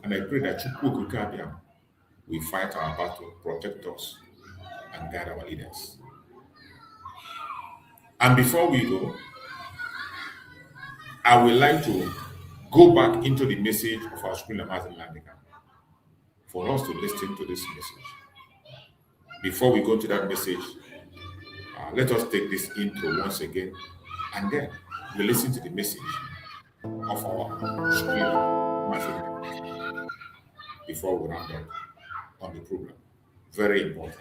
And I pray that Chukwu will fight our battle, protect us, and guide our leaders. And before we go, I would like to go back into the message of our school Nnamdi Kanu for us to listen to this message. Before we go to that message, let us take this intro once again, and then we listen to the message of our school before we round up on the program. Very important.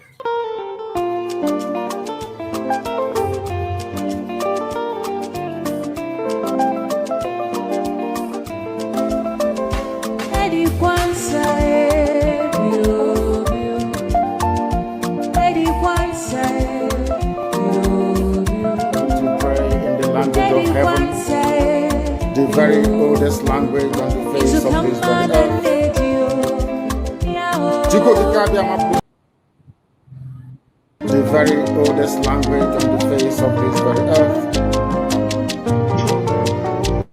The very oldest language on the face of this earth. The very oldest language on the face of this very earth.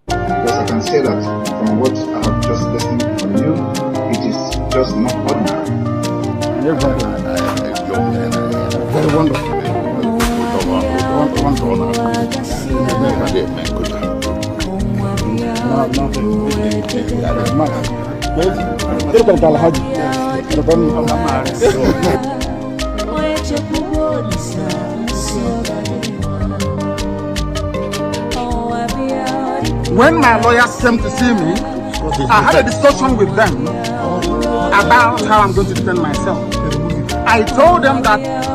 Because I can say that from what I have just listened from you, it is just not ordinary. Very wonderful. When my lawyers came to see me, I had a discussion with them about how I'm going to defend myself. I told them that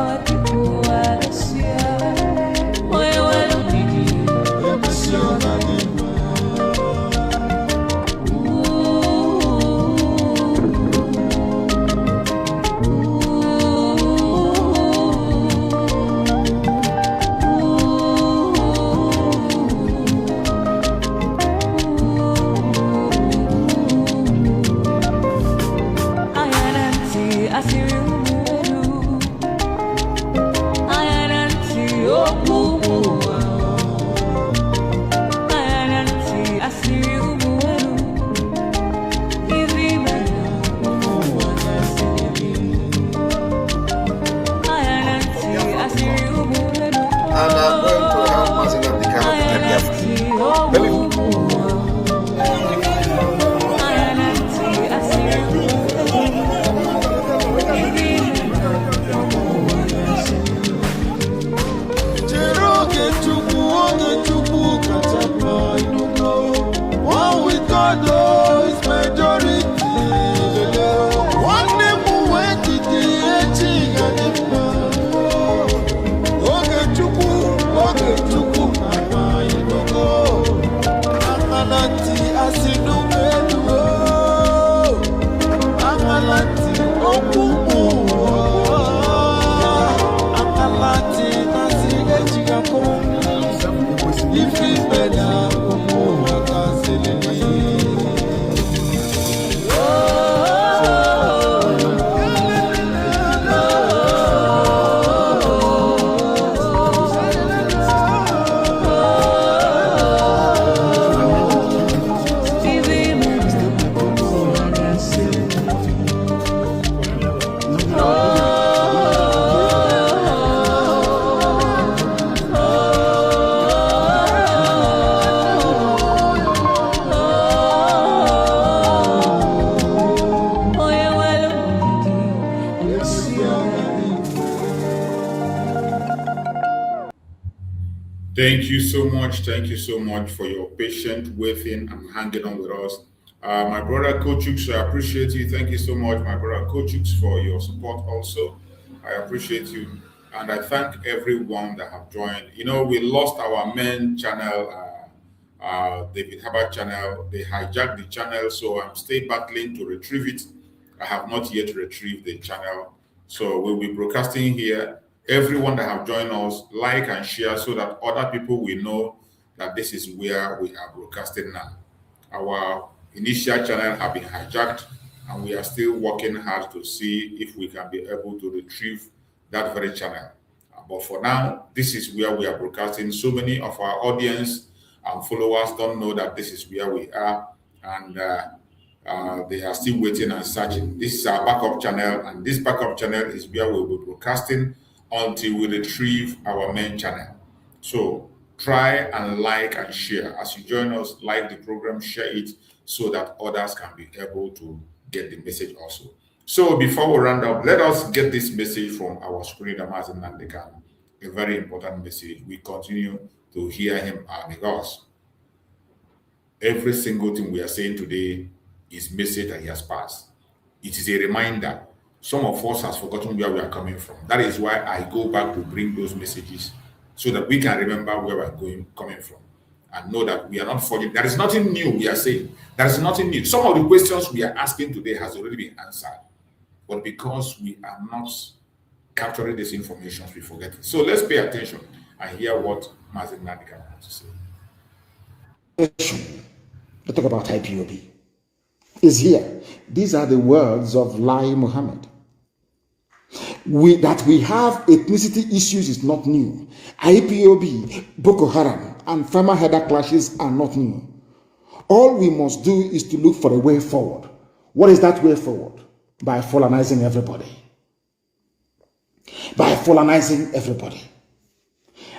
Thank you so much. Thank you so much for your patient waiting and hanging on with us. My brother Kochux, I appreciate you. Thank you so much, my brother Kochux, for your support also. I appreciate you. And I thank everyone that have joined. You know, we lost our main channel, David Herbert channel. They hijacked the channel, so I'm still battling to retrieve it. I have not yet retrieved the channel. So we'll be broadcasting here. Everyone that have joined us, like and share so that other people will know that this is where we are broadcasting now. Our initial channel have been hijacked, and we are still working hard to see if we can be able to retrieve that very channel. But for now, this is where we are broadcasting. So many of our audience and followers don't know that this is where we are, and they are still waiting and searching. This is our backup channel, and this backup channel is where we will be broadcasting until we retrieve our main channel. So try and like and share. As you join us, like the program, share it so that others can be able to get the message also. So before we round up, let us get this message from our screen, Nnamdi Kanu. A very important message. We continue to hear him because every single thing we are saying today is message that he has passed. It is a reminder. Some of us has forgotten where we are coming from. That is why I go back to bring those messages so that we can remember where we are coming from and know that we are not forgetting. There is nothing new we are saying. There is nothing new. Some of the questions we are asking today has already been answered. But because we are not capturing this information, we forget it. So let's pay attention and hear what Nnamdi Kanu has to say. Let's talk about IPOB. Is here. These are the words of Lai Mohammed. That we have ethnicity issues is not new. IPOB, Boko Haram, and farmer header clashes are not new. All we must do is to look for a way forward. What is that way forward? By Fulanizing everybody. By Fulanizing everybody.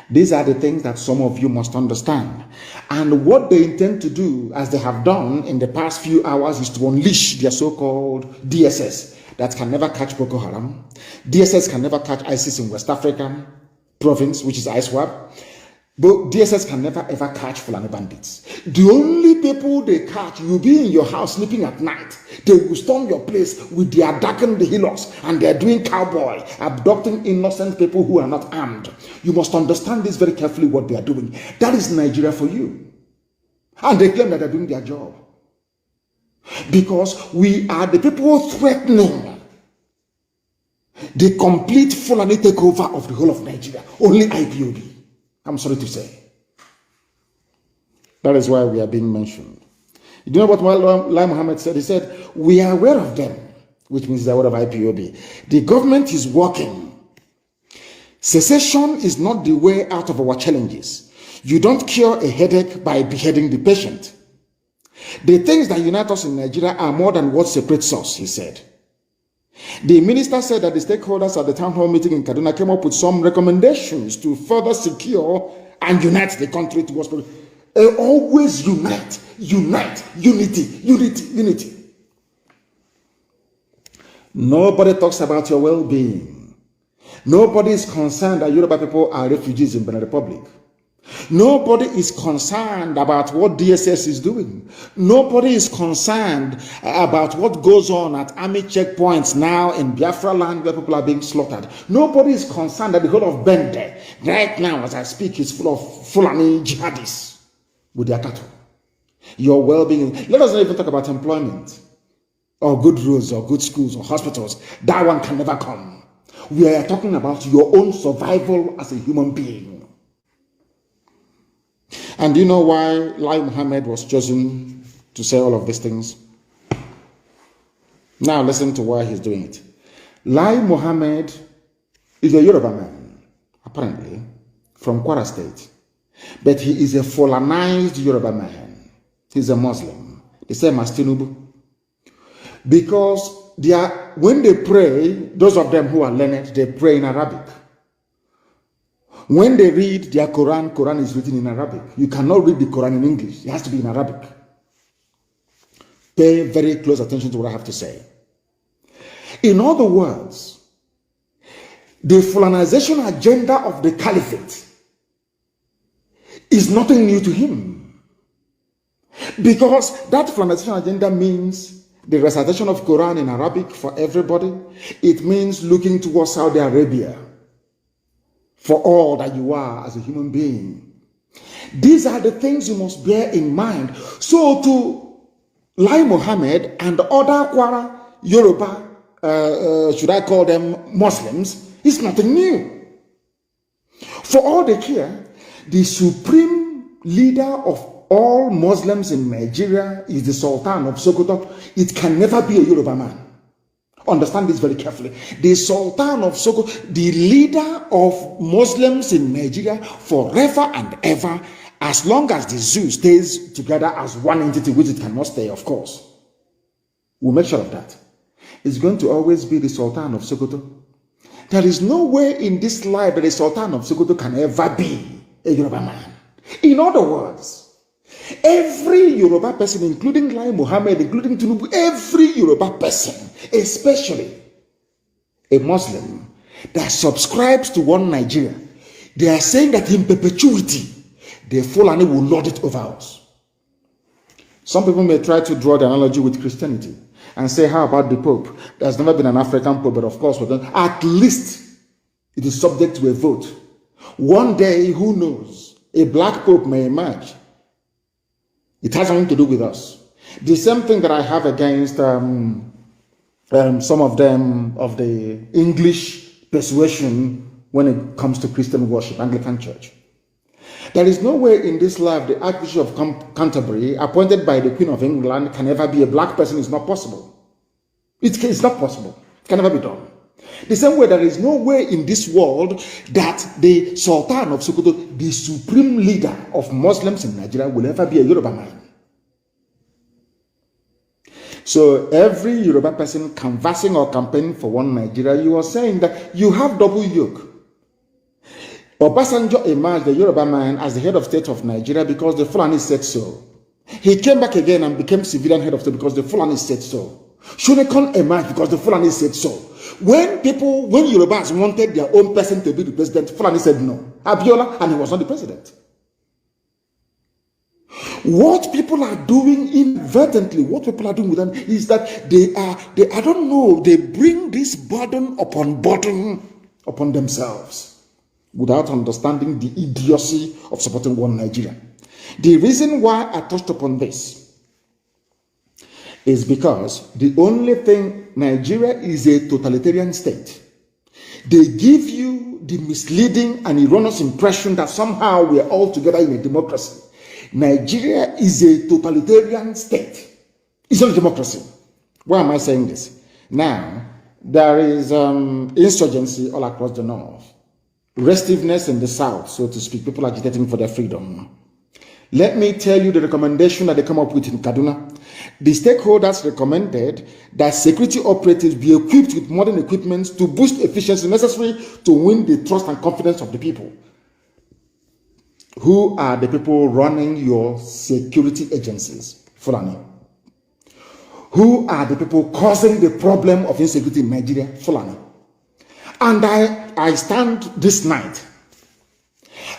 These are the things that some of you must understand. And what they intend to do, as they have done in the past few hours, is to unleash their so-called DSS that can never catch Boko Haram. DSS can never catch ISIS in West African province, which is ISWAP. But DSS can never ever catch Fulani bandits. The only people they catch, you'll be in your house sleeping at night. They will storm your place with their darkened hillocks and they're doing cowboy, abducting innocent people who are not armed. You must understand this very carefully what they are doing. That is Nigeria for you. And they claim that they're doing their job. Because we are the people threatening the complete Fulani takeover of the whole of Nigeria. Only IPOB. I'm sorry to say. That is why we are being mentioned. You know what Lai Mohammed said? He said, we are aware of them, which means they're aware of IPOB. The government is working. Secession is not the way out of our challenges. You don't cure a headache by beheading the patient. The things that unite us in Nigeria are more than what separates us, he said. The minister said that the stakeholders at the town hall meeting in Kaduna came up with some recommendations to further secure and unite the country towards progress. Always unite, unity. Nobody talks about your well-being. Nobody is concerned that Yoruba people are refugees in Benin Republic. Nobody is concerned about what DSS is doing. Nobody is concerned about what goes on at army checkpoints now in Biafra land where people are being slaughtered. Nobody is concerned that the whole of Bende, right now as I speak, is full of Fulani jihadists with their cattle. Your well-being. Let us not even talk about employment or good roads or good schools or hospitals. That one can never come. We are talking about your own survival as a human being. And do you know why Lai Mohammed was chosen to say all of these things? Now listen to why he's doing it. Lai Mohammed is a Yoruba man, apparently, from Kwara State. But he is a Fulanized Yoruba man. He's a Muslim. The same as Tinubu. Because when they pray, those of them who are learned, they pray in Arabic. When they read their Quran is written in Arabic. You cannot read the Quran in English. It has to be in Arabic. Pay very close attention to what I have to say. In other words, the Fulanization agenda of the caliphate is nothing new to him. Because that Fulanization agenda means the recitation of Quran in Arabic for everybody. It means looking towards Saudi Arabia. for all that you are as a human being. These are the things you must bear in mind. So to Lai Mohammed and other Kwara Yoruba, should I call them Muslims, is nothing new. For all they care, the supreme leader of all Muslims in Nigeria is the Sultan of Sokoto. It can never be a Yoruba man. Understand this very carefully. The Sultan of Sokoto, the leader of Muslims in Nigeria forever and ever, as long as the zoo stays together as one entity, which it cannot stay, of course. We'll make sure of that. It's going to always be the Sultan of Sokoto. There is no way in this life that the Sultan of Sokoto can ever be a Yoruba man. In other words, every Yoruba person, including Lai Mohammed, including Tinubu, every Yoruba person, especially a Muslim that subscribes to one Nigeria, they are saying that in perpetuity, the Fulani will lord it over us. Some people may try to draw the analogy with Christianity and say, how about the Pope? There's never been an African Pope, but of course, at least it is subject to a vote. One day, who knows, a black Pope may emerge. It has nothing to do with us. The same thing that I have against some of them of the English persuasion when it comes to Christian worship, Anglican Church. There is no way in this life the Archbishop of Canterbury, appointed by the Queen of England, can ever be a black person. It's not possible. It's not possible. It can never be done. The same way there is no way in this world that the Sultan of Sokoto, the supreme leader of Muslims in Nigeria, will ever be a Yoruba man. So every Yoruba person canvassing or campaigning for one Nigeria, you are saying that you have double yoke. Obasanjo emerged, the Yoruba man, as the head of state of Nigeria because the Fulani said so. He came back again and became civilian head of state because the Fulani said so. Shonekon emerged because the Fulani said so. When Yorubas wanted their own person to be the president, Fulani said no. Abiola, and he was not the president. What people are doing inadvertently, what people are doing with them is that they bring this burden upon themselves without understanding the idiocy of supporting one Nigeria. The reason why I touched upon this is because the only thing, Nigeria is a totalitarian state. They give you the misleading and erroneous impression that somehow we are all together in a democracy. Nigeria is a totalitarian state. It's not a democracy. Why am I saying this? Now, there is insurgency all across the north. Restiveness in the south, so to speak. People agitating for their freedom. Let me tell you the recommendation that they come up with in Kaduna. The stakeholders recommended that security operatives be equipped with modern equipment to boost efficiency necessary to win the trust and confidence of the people. Who are the people running your security agencies? Fulani. Who are the people causing the problem of insecurity in Nigeria? Fulani. And I stand this night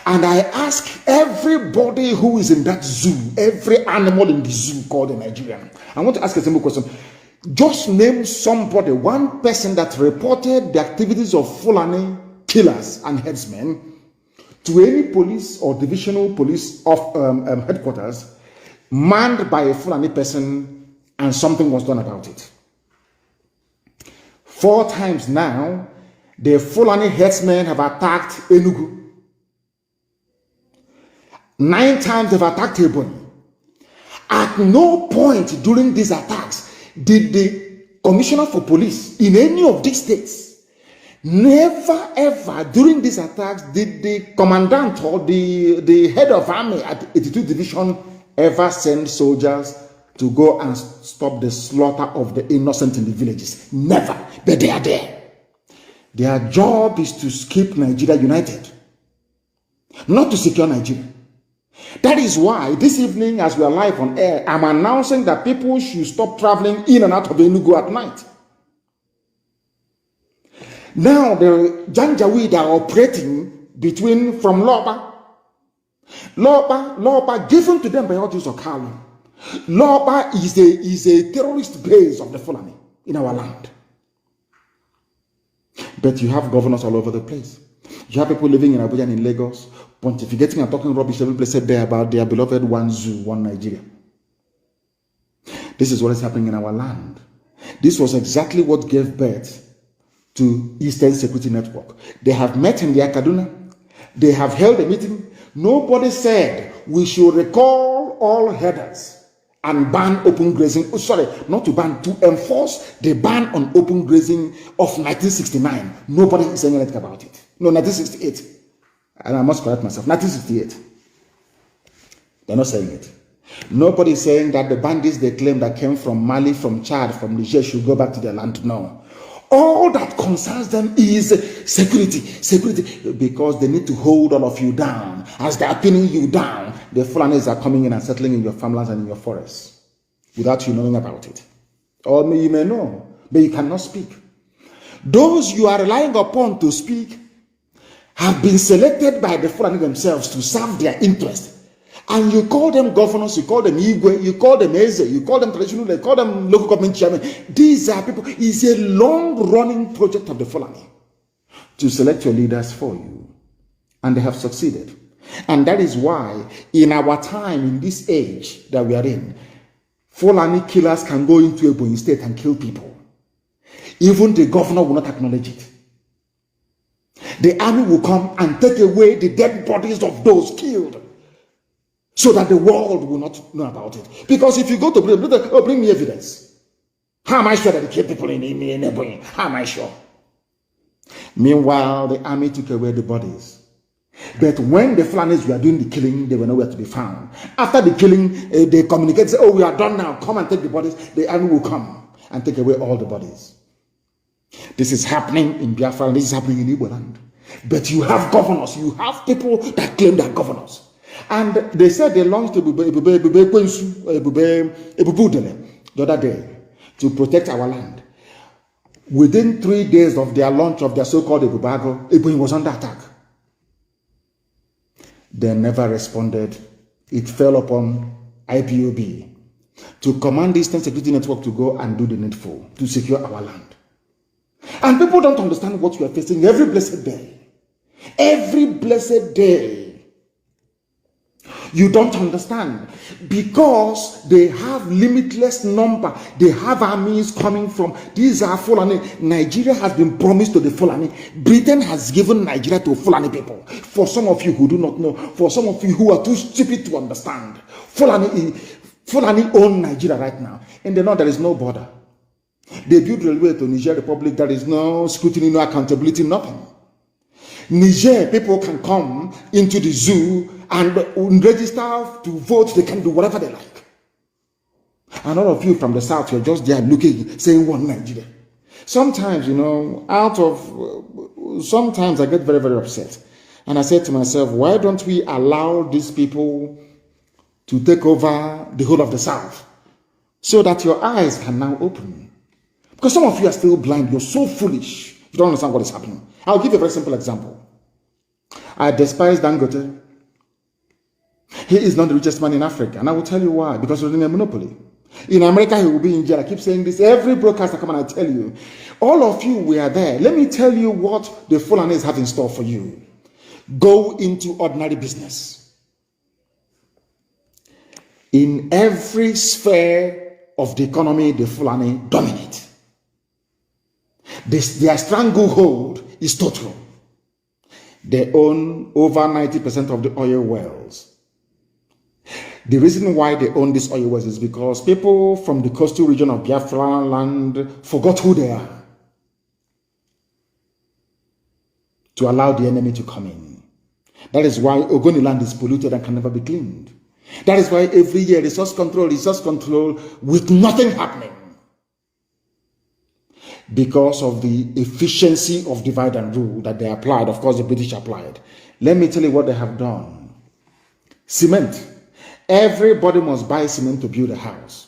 and I ask everybody who is in that zoo, every animal in the zoo called the Nigerian, I want to ask a simple question. Just name somebody, one person that reported the activities of Fulani killers and headsmen to any police or divisional police of headquarters manned by a Fulani person and something was done about it. 4 times now, the Fulani headsmen have attacked Enugu. 9 times they've attacked Ebonyi. At no point during these attacks did the commissioner for police in any of these states, never ever during these attacks did the commandant or the head of army at 82 Division ever send soldiers to go and stop the slaughter of the innocent in the villages. Never. But they are there. Their job is to keep Nigeria united, not to secure Nigeria. That is why this evening, as we are live on air, I'm announcing that people should stop traveling in and out of Enugu at night. Now, the Janjaweed are operating from Loba given to them by Odus Okalu. Loba is a terrorist base of the Fulani in our land. But you have governors all over the place. You have people living in Abuja and in Lagos, pontificating and talking rubbish every blessed day about their beloved one zoo, one Nigeria. This is what is happening in our land. This was exactly what gave birth to Eastern Security Network. They have met in the Kaduna. They have held a meeting. Nobody said we should recall all headers and ban open grazing. Oh, sorry, not to ban, to enforce the ban on open grazing of 1969. Nobody is saying anything about it. No, 1968. And I must correct myself. 1968. They're not saying it. Nobody is saying that the bandits they claim that came from Mali, from Chad, from Niger should go back to their land. No. All that concerns them is security, because they need to hold all of you down. As they are pinning you down, the Fulanis are coming in and settling in your farmlands and in your forests without you knowing about it. Or you may know, but you cannot speak. Those you are relying upon to speak have been selected by the Fulani themselves to serve their interest. And you call them governors, you call them Igwe, you call them Eze, you call them traditional, you call them local government chairman. These are people. It's a long-running project of the Fulani to select your leaders for you. And they have succeeded. And that is why, in our time, in this age that we are in, Fulani killers can go into Ebonyi State and kill people. Even the governor will not acknowledge it. The army will come and take away the dead bodies of those killed, so that the world will not know about it. Because if you go to bring me evidence. How am I sure that they killed people in Ebonyi? How am I sure? Meanwhile, the army took away the bodies. But when the Fulanis were doing the killing, they were nowhere to be found. After the killing, they communicated, say, oh, we are done now. Come and take the bodies. The army will come and take away all the bodies. This is happening in Biafra. This is happening in Igbo land. But you have governors. You have people that claim they're governors. And they said they launched Ebube the other day to protect our land. Within 3 days of their launch of their so-called Ebubago, Ebonyi was under attack. They never responded. It fell upon IPOB to command the Eastern Security Network to go and do the needful to secure our land. And people don't understand what we are facing every blessed day. Every blessed day. You don't understand, because they have limitless number. They have armies coming from, these are Fulani. Nigeria has been promised to the Fulani. Britain has given Nigeria to Fulani people. For some of you who do not know, for some of you who are too stupid to understand, Fulani own Nigeria right now. And they know there is no border. They build railway to Niger Republic. There is no scrutiny, no accountability, nothing. Niger people can come into the zoo and register to vote. They can do whatever they like. And all of you from the south, you're just there looking, saying one Nigeria. Sometimes, sometimes I get very, very upset. And I said to myself, why don't we allow these people to take over the whole of the south, so that your eyes can now open? Because some of you are still blind. You're so foolish. You don't understand what is happening. I'll give you a very simple example. I despise Dangote. He is not the richest man in Africa. And I will tell you why. Because he's in a monopoly. In America, he will be in jail. I keep saying this. Every broadcaster come and I tell you. All of you were there. Let me tell you what the Fulanis have in store for you. Go into ordinary business. In every sphere of the economy, the Fulani dominate. Their stranglehold is total. They own over 90% of the oil wells. The reason why they own these oil wells is because people from the coastal region of Biafra land forgot who they are to allow the enemy to come in. That is why Ogoni land is polluted and can never be cleaned. That is why every year resource control with nothing happening. Because of the efficiency of divide and rule that they applied. Of course, the British applied. Let me tell you what they have done. Cement. Everybody must buy cement to build a house.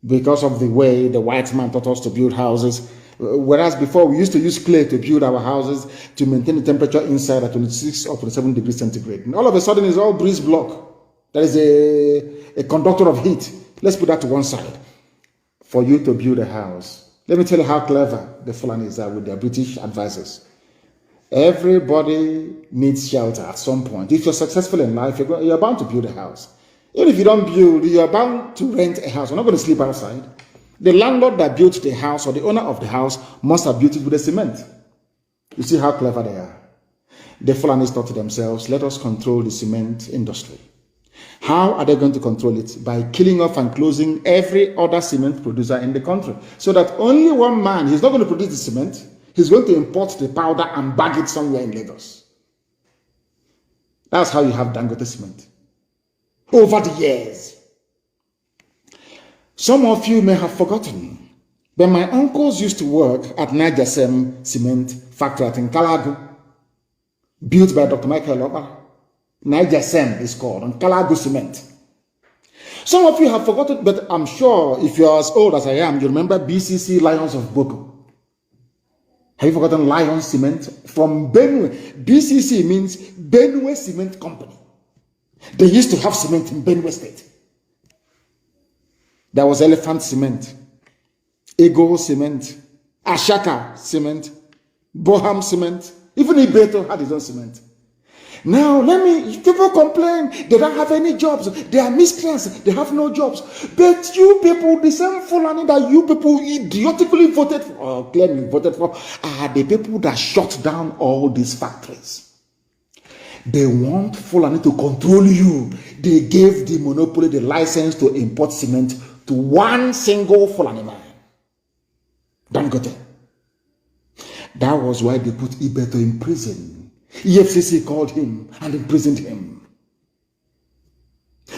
Because of the way the white man taught us to build houses. Whereas before we used to use clay to build our houses to maintain the temperature inside at 26 or 27 degrees centigrade. And all of a sudden it's all breeze block. That is a conductor of heat. Let's put that to one side. For you to build a house. Let me tell you how clever the Fulanis are with their British advisors. Everybody needs shelter at some point. If you're successful in life, you're bound to build a house. Even if you don't build, you're bound to rent a house. You're not going to sleep outside. The landlord that built the house or the owner of the house must have built it with a cement. You see how clever they are. The Fulanis thought to themselves, let us control the cement industry. How are they going to control it? By killing off and closing every other cement producer in the country. So that only one man, he's not going to produce the cement, he's going to import the powder and bag it somewhere in Lagos. That's how you have Dangote cement. Over the years. Some of you may have forgotten, but my uncles used to work at Nigerian cement factory at Nkalagu, built by Dr. Michael Ekpa. Nigerian is called, and Nkalagu cement. Some of you have forgotten, but I'm sure if you're as old as I am, you remember BCC Lions of Boko. Have you forgotten Lion Cement? From Benue. BCC means Benue Cement Company. They used to have cement in Benue State. There was Elephant Cement, Ego Cement, Ashaka Cement, Boham Cement. Even Ibeto had his own cement. Now, people complain, they don't have any jobs, they are miscreants, they have no jobs. But you people, the same Fulani that you people idiotically voted for, or claim you voted for, are the people that shut down all these factories. They want Fulani to control you. They gave the monopoly, the license to import cement to one single Fulani man. Dangote. That was why they put Ibeto in prison. EFCC called him and imprisoned him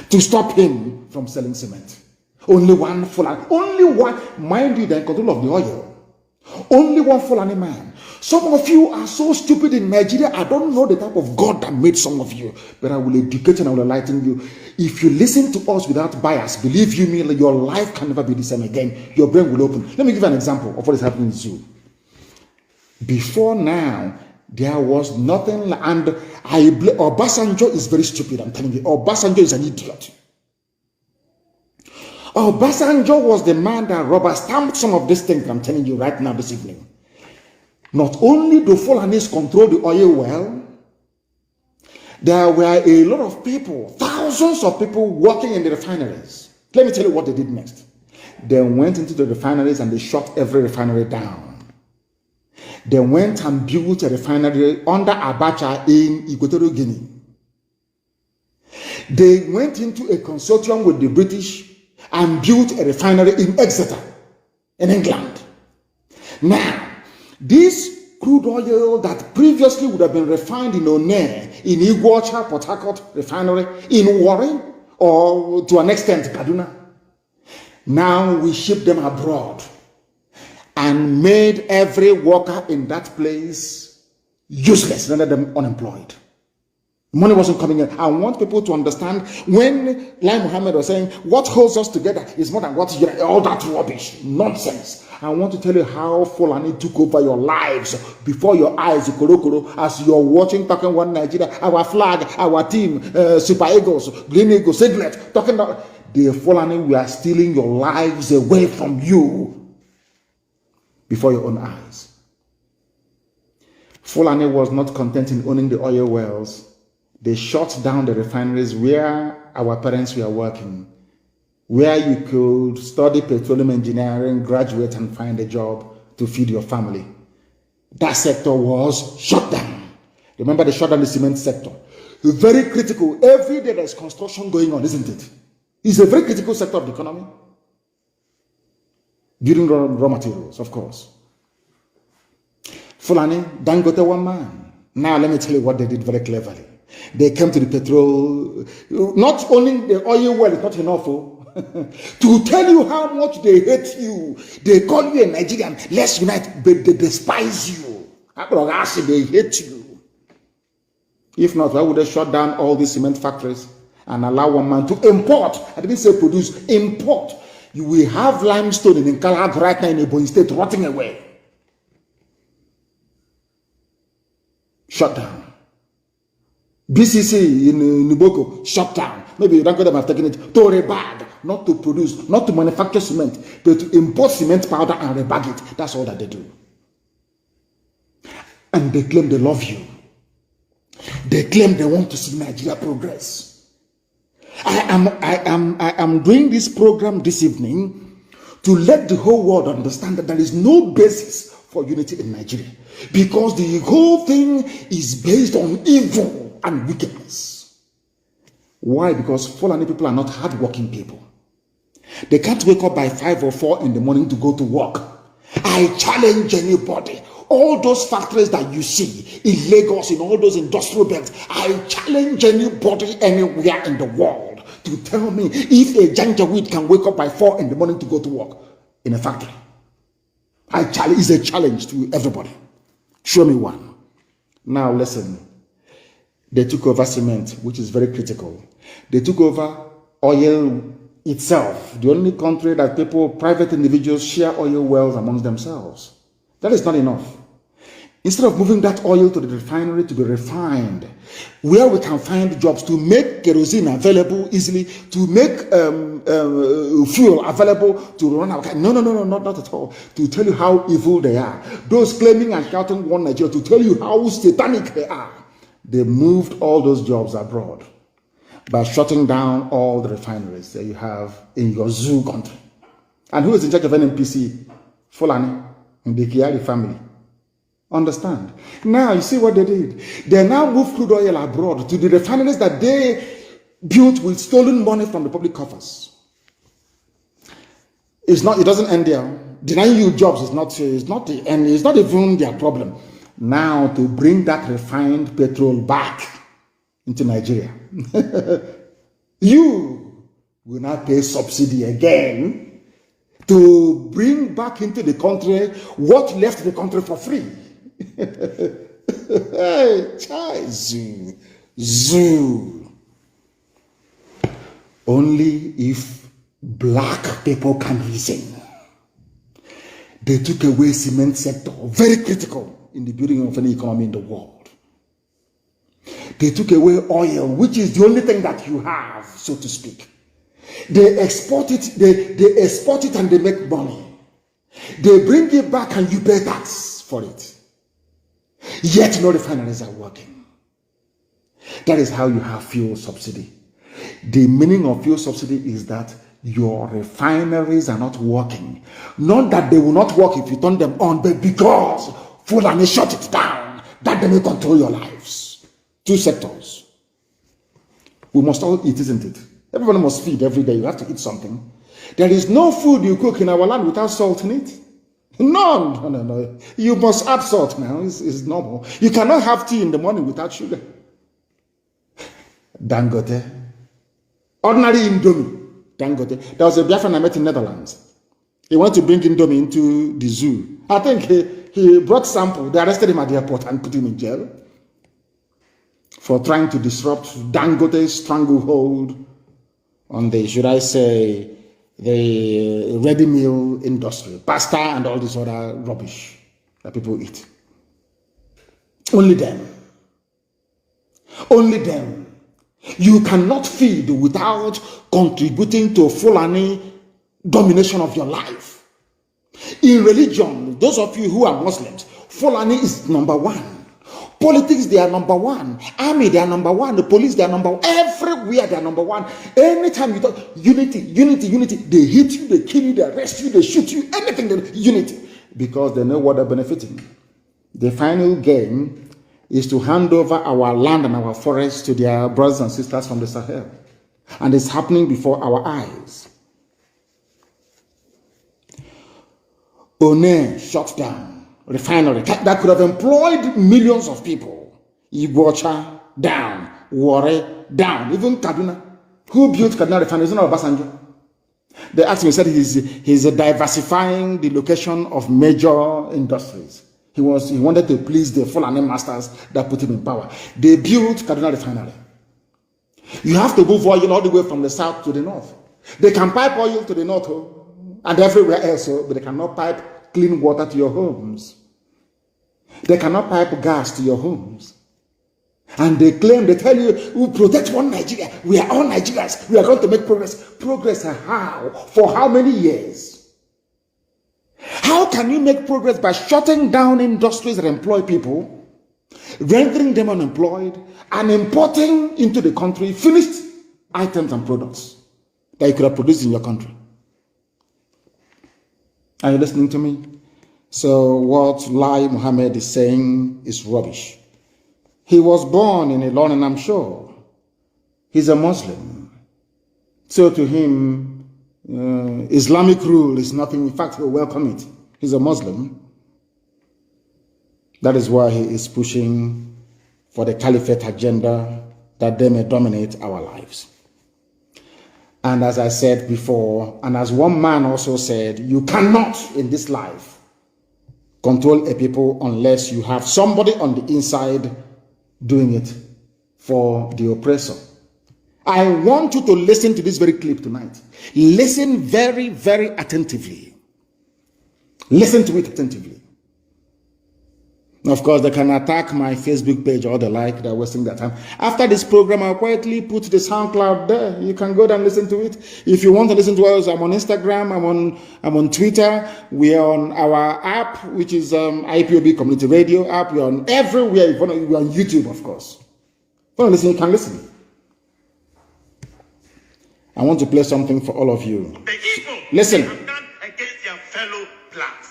to stop him from selling cement. Only one Fulani, only one, mind you, they're in control of the oil. Only one Fulani man. Some of you are so stupid in Nigeria, I don't know the type of God that made some of you, but I will educate and I will enlighten you. If you listen to us without bias, believe you me, your life can never be the same again. Your brain will open. Let me give you an example of what is happening in Zoo. Before now, there was nothing, and Obasanjo is very stupid, I'm telling you. Obasanjo is an idiot. Obasanjo was the man that rubber stamped some of these things I'm telling you right now this evening. Not only do Fulanis control the oil well, there were a lot of people, thousands of people working in the refineries. Let me tell you what they did next. They went into the refineries and they shut every refinery down. They went and built a refinery under Abacha in Equatorial Guinea. They went into a consortium with the British and built a refinery in Exeter, in England. Now, this crude oil that previously would have been refined in One, in Iguacha, Port Harcourt refinery, in Warri, or to an extent Kaduna, now we ship them abroad and made every worker in that place useless, rendered them unemployed. Money wasn't coming in. I want people to understand when Lai Muhammad was saying, what holds us together is more than what, all that rubbish, nonsense. I want to tell you how Fulani took over your lives before your eyes, as you're watching, talking one Nigeria, our flag, our team, Super Eagles, Green Eagles, Siglet, talking about the Fulani, we are stealing your lives away from you before your own eyes. Fulani was not content in owning the oil wells. They shut down the refineries where our parents were working, where you could study petroleum engineering, graduate, and find a job to feed your family. That sector was shut down. Remember, they shut down the cement sector. Very critical. Every day there's construction going on, isn't it? It's a very critical sector of the economy. Building raw materials, of course. Fulani, Dangote one man. Now let me tell you what they did very cleverly. They came to the petrol. Not only the oil well is not enough, to tell you how much they hate you. They call you a Nigerian. Let's unite, but they despise you. They hate you. If not, why would they shut down all these cement factories and allow one man to import? I didn't say produce, import. You will have limestone in Nkalagu right now in Ebonyi State rotting away. Shut down. BCC in Nuboko, shut down. Maybe you don't get them have taken it to rebag, not to produce, not to manufacture cement, but to import cement powder and rebag it. That's all that they do. and they claim they love you. They claim they want to see Nigeria progress. I am doing this program this evening to let the whole world understand that there is no basis for unity in Nigeria, because the whole thing is based on evil and wickedness. Why? Because Fulani people are not hardworking people. They can't wake up by 5 or 4 in the morning to go to work. I challenge anybody. All those factories that you see in Lagos, in all those industrial belts, I challenge anybody anywhere in the world to tell me if a Janjaweed can wake up by 4 in the morning to go to work in a factory. It's a challenge to everybody. Show me one. Now listen. They took over cement, which is very critical. They took over oil itself, the only country that private individuals share oil wells amongst themselves. That is not enough. Instead of moving that oil to the refinery to be refined, where we can find jobs to make kerosene available easily, to make fuel available to run our car. No, not at all. To tell you how evil they are. Those claiming and shouting one Nigeria, to tell you how satanic they are. They moved all those jobs abroad by shutting down all the refineries that you have in your zoo country. And who is in charge of NNPC? Fulani and the Kiari family. Understand? Now, you see what they did? They now moved crude oil abroad to the refineries that they built with stolen money from the public coffers. It doesn't end there. Denying you jobs is not the end. It's not even their problem. Now, to bring that refined petrol back into Nigeria, you will now pay subsidy again to bring back into the country what left the country for free. Hey, zoo. Only if black people can reason. They took away cement sector, very critical in the building of any economy in the world. They took away oil, which is the only thing that you have, so to speak. They export it, they export it and they make money. They bring it back and you pay tax for it. Yet no refineries are working. That is how you have fuel subsidy. The meaning of fuel subsidy is that your refineries are not working. Not that they will not work if you turn them on, but because Fulani shut it down, that they may control your lives. 2 sectors. We must all eat, isn't it? Everyone must feed every day. You have to eat something. There is no food you cook in our land without salt in it. No. You must add salt now. It's normal. You cannot have tea in the morning without sugar. Dangote. Ordinary Indomie. Dangote. There was a Biafran I met in Netherlands. He wanted to bring Indomie into the zoo. I think he brought sample. They arrested him at the airport and put him in jail for trying to disrupt Dangote's stranglehold on the, should I say, the ready meal industry, pasta and all this other rubbish that people eat. Only them. You cannot feed without contributing to Fulani domination of your life. In religion, those of you who are Muslims, Fulani is number 1. Politics, they are number 1. Army, they are number 1. The police, they are number 1. Everywhere, they are number 1. Anytime you talk, unity. They hit you, they kill you, they arrest you, they shoot you, anything, unity. Because they know what they're benefiting. The final game is to hand over our land and our forests to their brothers and sisters from the Sahel. And it's happening before our eyes. One shut down refinery that could have employed millions of people. Igbocha down, Warre down, even Kaduna. Who built Kaduna refinery? It's not Obasanjo. They asked me, said he's diversifying the location of major industries. He wanted to please the Fulani masters that put him in power. They built Kaduna refinery. You have to move oil all the way from the south to the north. They can pipe oil to the north and everywhere else, but they cannot pipe clean water to your homes. They cannot pipe gas to your homes. And they tell you, we protect one Nigeria. We are all Nigerians. We are going to make progress. Progress how? For how many years? How can you make progress by shutting down industries that employ people rendering them unemployed, and importing into the country finished items and products that you could have produced in your country. Are you listening to me? So what Lai Mohammed is saying is rubbish. He was born in Ilorin, and I'm sure he's a Muslim. So to him, Islamic rule is nothing. In fact, he'll welcome it. He's a Muslim. That is why he is pushing for the caliphate agenda, that they may dominate our lives. And as I said before, and as one man also said, you cannot in this life control a people unless you have somebody on the inside doing it for the oppressor. I want you to listen to this very clip tonight. Listen very, very attentively. Listen to it attentively. Of course, they can attack my Facebook page or the like. They're wasting their time. After this program, I'll quietly put the SoundCloud there. You can go down and listen to it. If you want to listen to us, I'm on Instagram. I'm on Twitter. We are on our app, which is IPOB Community Radio app. We're on everywhere. We're on YouTube, of course. If you want to listen, you can listen. I want to play something for all of you. The evil listen. They have done against their fellow blacks.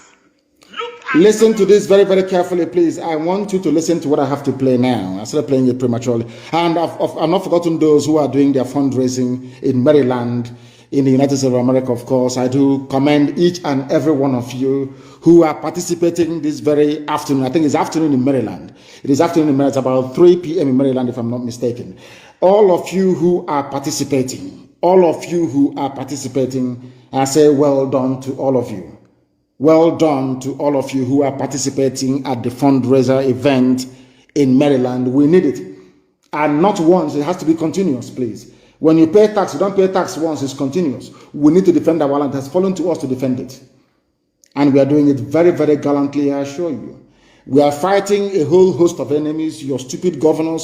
Listen to this very, very carefully, please. I want you to listen to what I have to play now. I started playing it prematurely. And I've not forgotten those who are doing their fundraising in Maryland, in the United States of America, of course. I do commend each and every one of you who are participating this very afternoon. I think it's afternoon in Maryland. It is afternoon in Maryland. It's about 3 p.m. in Maryland, if I'm not mistaken. All of you who are participating, I say well done to all of you. Well done to all of you who are participating at the fundraiser event in Maryland. We need it. And not once, it has to be continuous, please. When you pay tax, you don't pay tax once, it's continuous. We need to defend our land. It has fallen to us to defend it. And we are doing it very, very gallantly, I assure you. We are fighting a whole host of enemies, your stupid governors,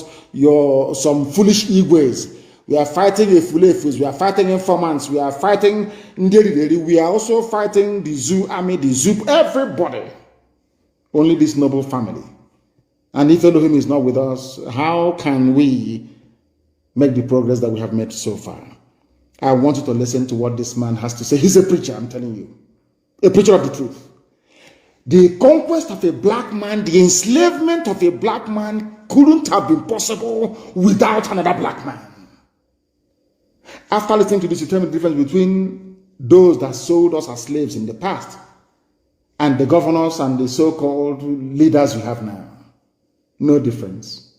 some foolish Igwes. We are fighting Efulefus, we are fighting informants, we are fighting Nderi, we are also fighting the Zoo army, the Zoo, everybody. Only this noble family. And if Elohim is not with us, how can we make the progress that we have made so far? I want you to listen to what this man has to say. He's a preacher, I'm telling you. A preacher of the truth. The conquest of a black man, the enslavement of a black man couldn't have been possible without another black man. After listening to this, you tell me the difference between those that sold us as slaves in the past and the governors and the so-called leaders we have now. No difference.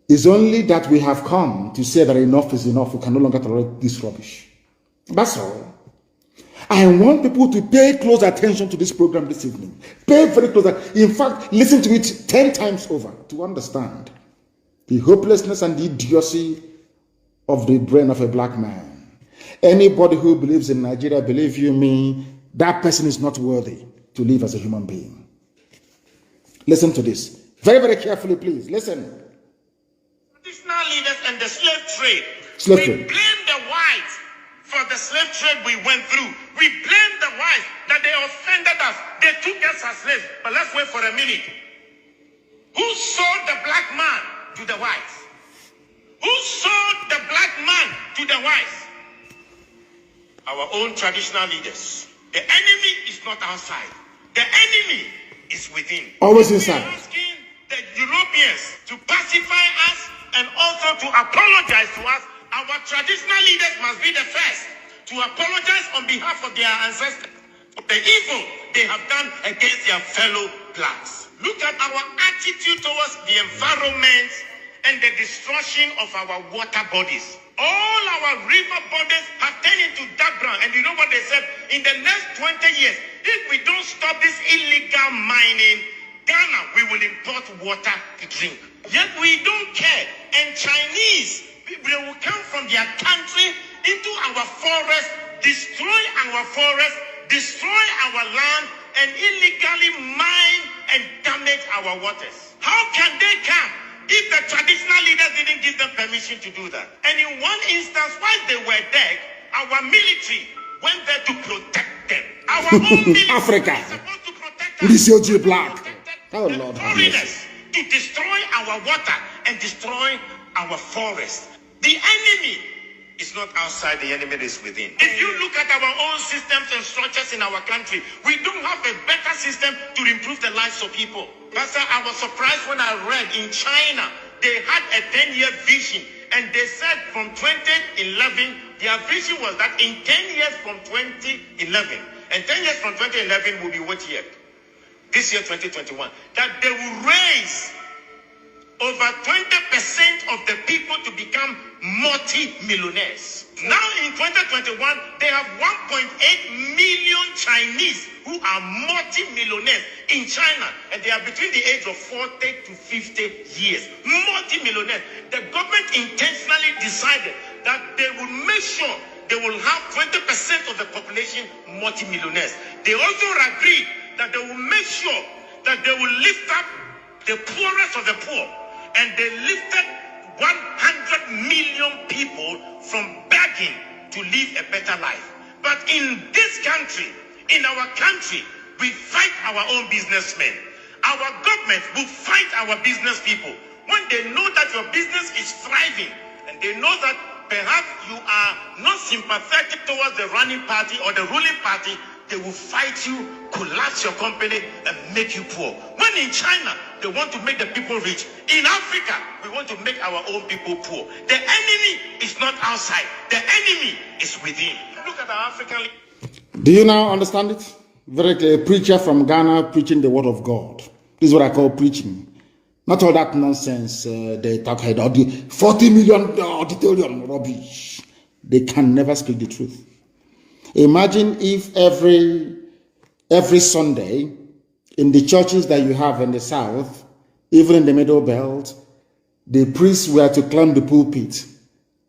It's only that we have come to say that enough is enough. We can no longer tolerate this rubbish. That's all. I want people to pay close attention to this program this evening. Pay very close attention. In fact, listen to it 10 times over to understand the hopelessness and the idiocy of the brain of a black man. Anybody who believes in Nigeria, believe you me, that person is not worthy to live as a human being. Listen to this. Very, very carefully, please. Listen. Traditional leaders and the slave trade. Slave we trade. blame the whites for the slave trade we went through. We blame the whites that they offended us. They took us as slaves. But let's wait for a minute. Who sold the black man to the whites? Who sold the black man to the whites? Our own traditional leaders. The enemy is not outside. The enemy is within. Always inside. We're asking the Europeans to pacify us and also to apologize to us. Our traditional leaders must be the first to apologize on behalf of their ancestors for the evil they have done against their fellow blacks. Look at our attitude towards the environment and the destruction of our water bodies. All our river bodies have turned into dark brown. And you know what they said? In the next 20 years, if we don't stop this illegal mining, Ghana, we will import water to drink. Yet we don't care. And Chinese, they will come from their country into our forest, destroy our forest, destroy our land, and illegally mine and damage our waters. How can they come if the traditional leaders didn't give them permission to do that? And in one instance, while they were there, our military went there to protect them. Our own military Africa. is supposed to protect This us. is black. Oh, Lord, Foreigners destroy our water and destroy our forest. The enemy is not outside, the enemy is within. If you look at our own systems and structures in our country, we don't have a better system to improve the lives of people. Pastor, I was surprised when I read in China, they had a 10-year vision, and they said from 2011, their vision was that in 10 years from 2011, and 10 years from 2011 will be what year? This year, 2021, that they will raise over 20% of the people to become multi-millionaires. Now in 2021, they have 1.8 million Chinese who are multi-millionaires in China, and they are between the age of 40 to 50 years. Multi-millionaires. The government intentionally decided that they will make sure they will have 20% of the population multi-millionaires. They also agreed that they will make sure that they will lift up the poorest of the poor, and they lifted 100 million people from begging to live a better life. But in this country, in our country, we fight our own businessmen. Our government will fight our business people. When they know that your business is thriving, and they know that perhaps you are not sympathetic towards the running party or the ruling party, they will fight you, collapse your company, and make you poor. When in China, they want to make the people rich. In Africa, we want to make our own people poor. The enemy is not outside. The enemy is within. Look at our African... Do you now understand it? Very clear. A preacher from Ghana preaching the word of God. This is what I call preaching. Not all that nonsense they talk about. The 40 million auditorium rubbish. They can never speak the truth. Imagine if every Sunday in the churches that you have in the south, even in the middle belt, the priests were to climb the pulpit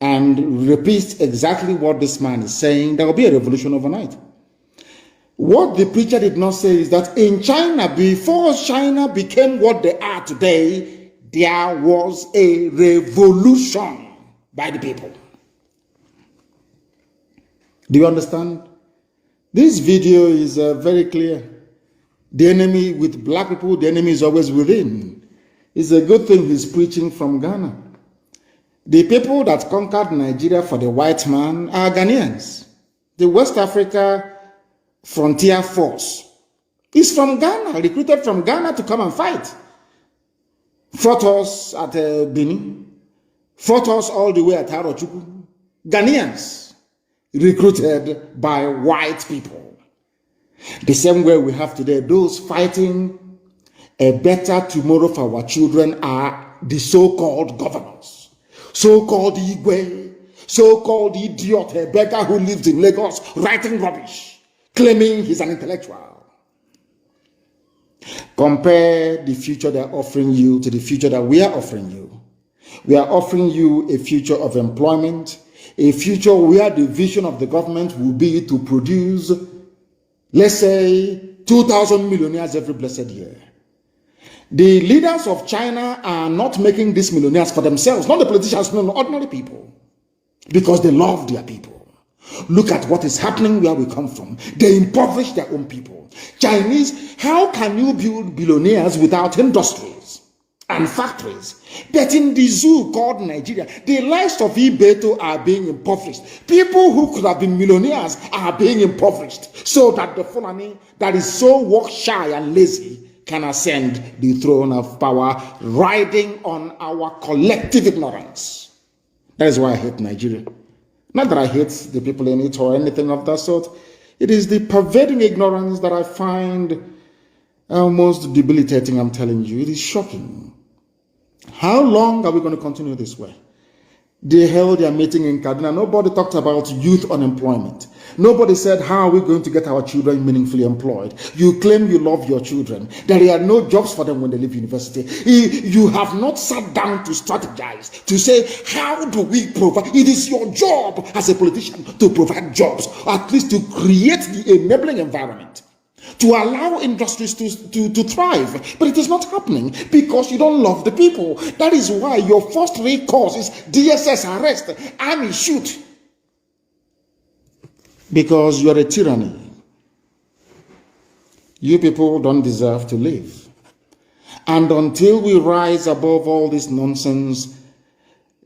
and repeat exactly what this man is saying. There will be a revolution overnight. What the preacher did not say is that in China, before China became what they are today, there was a revolution by the people. Do you understand? This video is very clear. The enemy with black people, the enemy is always within. It's a good thing he's preaching from Ghana. The people that conquered Nigeria for the white man are Ghanaians. The West Africa Frontier Force is from Ghana, recruited from Ghana to come and fight. Fought us at Benin, fought us all the way at Harochukwu. Ghanaians recruited by white people. The same way we have today, those fighting a better tomorrow for our children are the so-called governors, so-called Igwe, so-called idiot, a beggar who lives in Lagos writing rubbish, claiming he's an intellectual. Compare the future they're offering you to the future that we are offering you. We are offering you a future of employment, a future where the vision of the government will be to produce, let's say, 2,000 millionaires every blessed year. The leaders of China are not making these millionaires for themselves, not the politicians, no, ordinary people, because they love their people. Look at what is happening where we come from. They impoverish their own people. Chinese, how can you build billionaires without industries and factories? But in the zoo called Nigeria, the lives of Ibeto are being impoverished. People who could have been millionaires are being impoverished, so that the Fulani that is so work shy and lazy can ascend the throne of power, riding on our collective ignorance. That is why I hate Nigeria. Not that I hate the people in it or anything of that sort. It is the pervading ignorance that I find almost debilitating, I'm telling you. It is shocking. How long are we going to continue this way? They held their meeting in Kaduna. Nobody talked about youth unemployment. Nobody said, how are we going to get our children meaningfully employed? You claim you love your children. There are no jobs for them when they leave university. You have not sat down to strategize, to say, how do we provide? It is your job as a politician to provide jobs, or at least to create the enabling environment, to allow industries to thrive. But it is not happening because you don't love the people. That is why your first recourse is DSS arrest, army shoot. Because you are a tyranny. You people don't deserve to live. And until we rise above all this nonsense,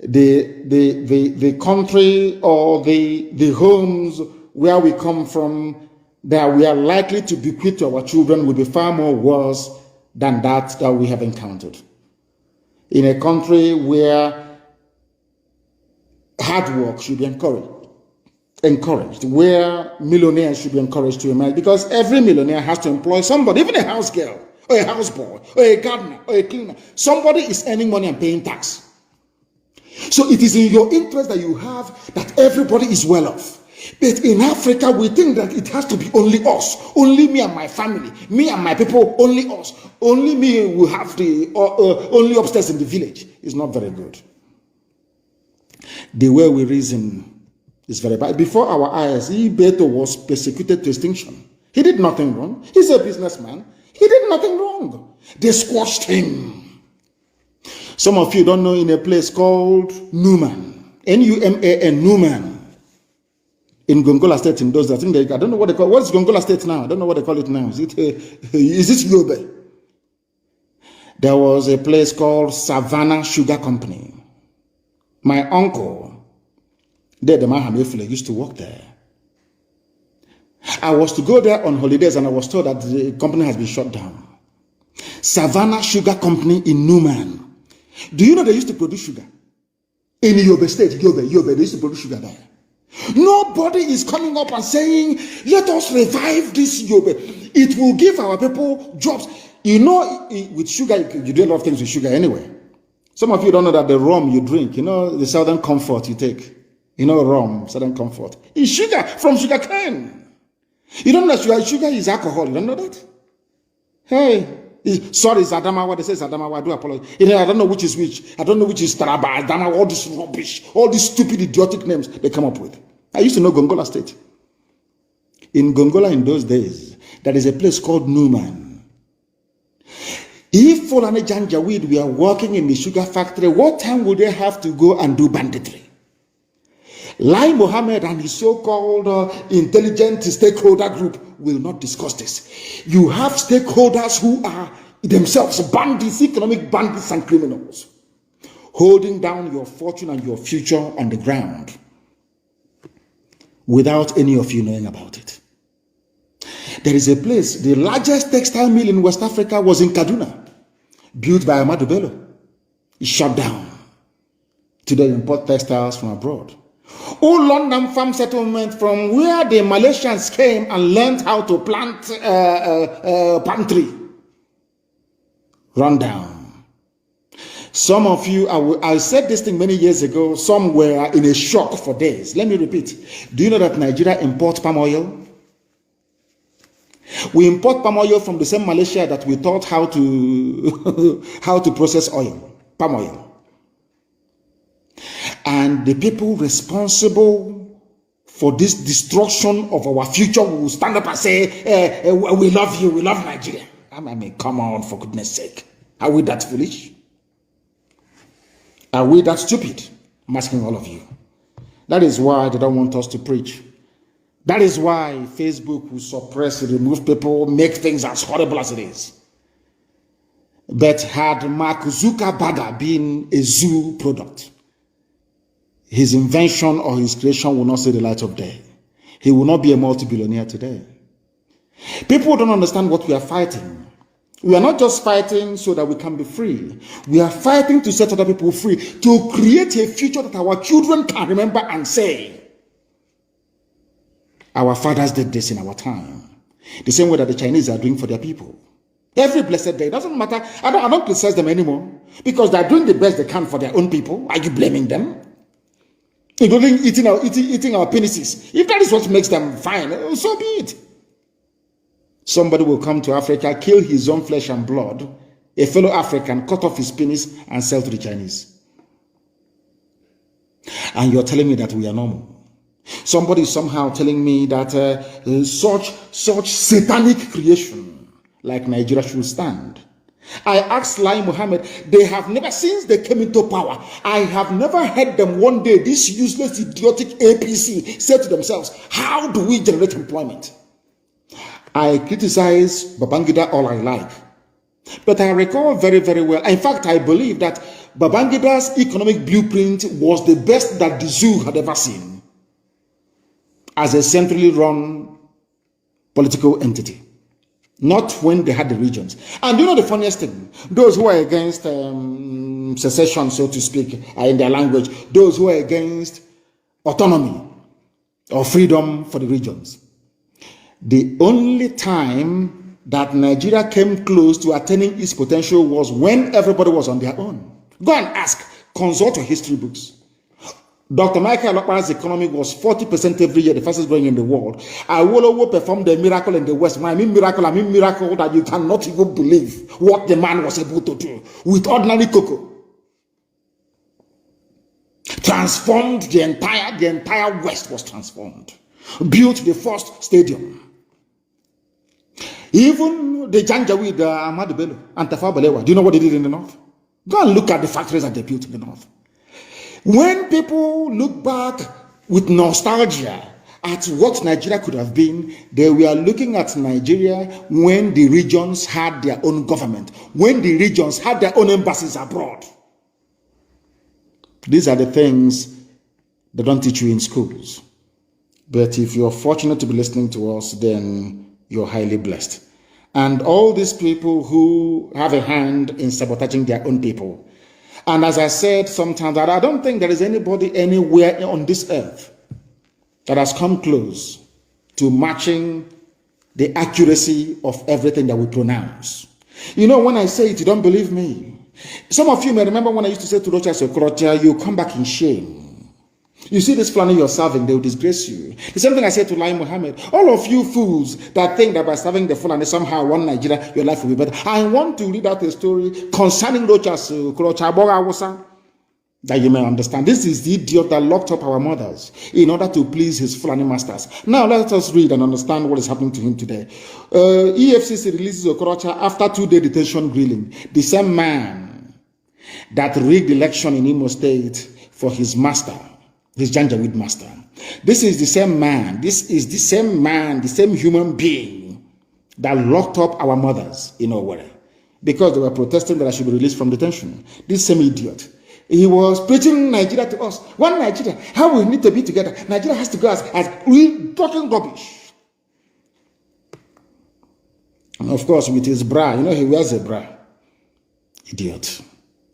the country or the homes where we come from, that we are likely to bequeath to our children will be far more worse than that we have encountered. In a country where hard work should be encouraged, where millionaires should be encouraged to emerge, because every millionaire has to employ somebody, even a house girl, or a houseboy, or a gardener, or a cleaner. Somebody is earning money and paying tax. So it is in your interest that you have that everybody is well off. But in Africa, we think that it has to be only us, only me and my family, me and my people, only us, only me will have the only upstairs in the village. It's not very good. The way we reason is very bad. Before our eyes, Beto was persecuted to extinction. He did nothing wrong. He's a businessman. He did nothing wrong. They squashed him. Some of you don't know, in a place called Numan, N-U-M-A-N, Numan, in Gongola State, in those, I don't know what they call it. What's Gongola State now? I don't know what they call it now. Is it Yobe? There was a place called Savannah Sugar Company. My uncle, the Mahamefle, used to work there. I was to go there on holidays, and I was told that the company has been shut down. Savannah Sugar Company in Numan. Do you know they used to produce sugar? In Yobe State, Yobe, they used to produce sugar there. Nobody is coming up and saying, let us revive this Yobe. It will give our people jobs. You know, with sugar, you do a lot of things with sugar anyway. Some of you don't know that the rum you drink, you know, the Southern Comfort you take. You know, rum, Southern Comfort. It's sugar from sugar cane. You don't know that sugar is alcohol. You don't know that? Hey. Sorry, it's Adamawa. They say it's Adamawa. I do apologize. I don't know which is which. I don't know which is Taraba, Adamawa, all this rubbish, all these stupid, idiotic names they come up with. I used to know Gongola State. In Gongola in those days, there is a place called Numan. If Fulani Janjaweed were working in the sugar factory, what time would they have to go and do banditry? Lai Mohammed and his so-called intelligent stakeholder group will not discuss this. You have stakeholders who are themselves bandits, economic bandits and criminals, holding down your fortune and your future on the ground without any of you knowing about it. There is a place, the largest textile mill in West Africa was in Kaduna, built by Ahmadu Bello. It's shut down. Today they import textiles from abroad. London farm settlement, from where the Malaysians came and learned how to plant palm tree, run down. Some of you, I said this thing many years ago, some were in a shock for days. Let me repeat. Do you know that Nigeria imports palm oil? We import palm oil from the same Malaysia that we taught how to process oil, palm oil. And the people responsible for this destruction of our future will stand up and say, we love you, we love Nigeria. I mean, come on, for goodness sake. Are we that foolish? Are we that stupid? I'm asking all of you. That is why they don't want us to preach. That is why Facebook will suppress, remove people, make things as horrible as it is. But had Mark Zuckerberg been a zoo product, his invention or his creation will not see the light of day. He will not be a multi-billionaire today. People don't understand what we are fighting. We are not just fighting so that we can be free. We are fighting to set other people free, to create a future that our children can remember and say, our fathers did this in our time. The same way that the Chinese are doing for their people. Every blessed day. It doesn't matter. I don't criticize them anymore, because they are doing the best they can for their own people. Are you blaming them? Including eating our penises. If that is what makes them fine, so be it. Somebody will come to Africa, kill his own flesh and blood, a fellow African, cut off his penis and sell to the Chinese. And you're telling me that we are normal. Somebody is somehow telling me that such satanic creation like Nigeria should stand. I asked Lai Mohammed, they have never, since they came into power, I have never heard them one day, this useless, idiotic APC, say to themselves, how do we generate employment? I criticize Babangida all I like. But I recall very, very well. In fact, I believe that Babangida's economic blueprint was the best that the zoo had ever seen as a centrally run political entity. Not when they had the regions. And you know the funniest thing? Those who are against secession, so to speak, in their language, those who are against autonomy or freedom for the regions. The only time that Nigeria came close to attaining its potential was when everybody was on their own. Go and ask, consult your history books. Dr. Michael Okpara's economy was 40% every year, the fastest growing in the world. Awolowo performed a miracle in the West. When I mean miracle that you cannot even believe what the man was able to do with ordinary cocoa. Transformed the entire West was transformed. Built the first stadium. Even the Janjaweed, Ahmadu Bello, and Tafawa Balewa, do you know what they did in the North? Go and look at the factories that they built in the North. When people look back with nostalgia at what Nigeria could have been, they were looking at Nigeria when the regions had their own government, when the regions had their own embassies abroad. These are the things they don't teach you in schools. But if you're fortunate to be listening to us, then you're highly blessed. And all these people who have a hand in sabotaging their own people. And as I said sometimes, that I don't think there is anybody anywhere on this earth that has come close to matching the accuracy of everything that we pronounce. You know, when I say it, you don't believe me. Some of you may remember when I used to say to Rocha Sokorocha, you come back in shame. You see this planning you're serving, they will disgrace you. The same thing I said to Lai Mohammed. All of you fools that think that by serving the Fulani somehow one Nigeria, your life will be better. I want to read out a story concerning Rochas Krocha that you may understand. This is the idiot that locked up our mothers in order to please his Fulani masters. Now let us read and understand what is happening to him today. EFCC releases Okorocha after 2-day detention grilling. The same man that rigged the election in Imo State for his master, his Janjaweed master. This is the same man, the same human being that locked up our mothers in Owerri because they were protesting that I should be released from detention. This same idiot. He was preaching Nigeria to us. One Nigeria, how we need to be together. Nigeria has to go as we talking rubbish. And of course, with his bra, you know, he wears a bra. Idiot.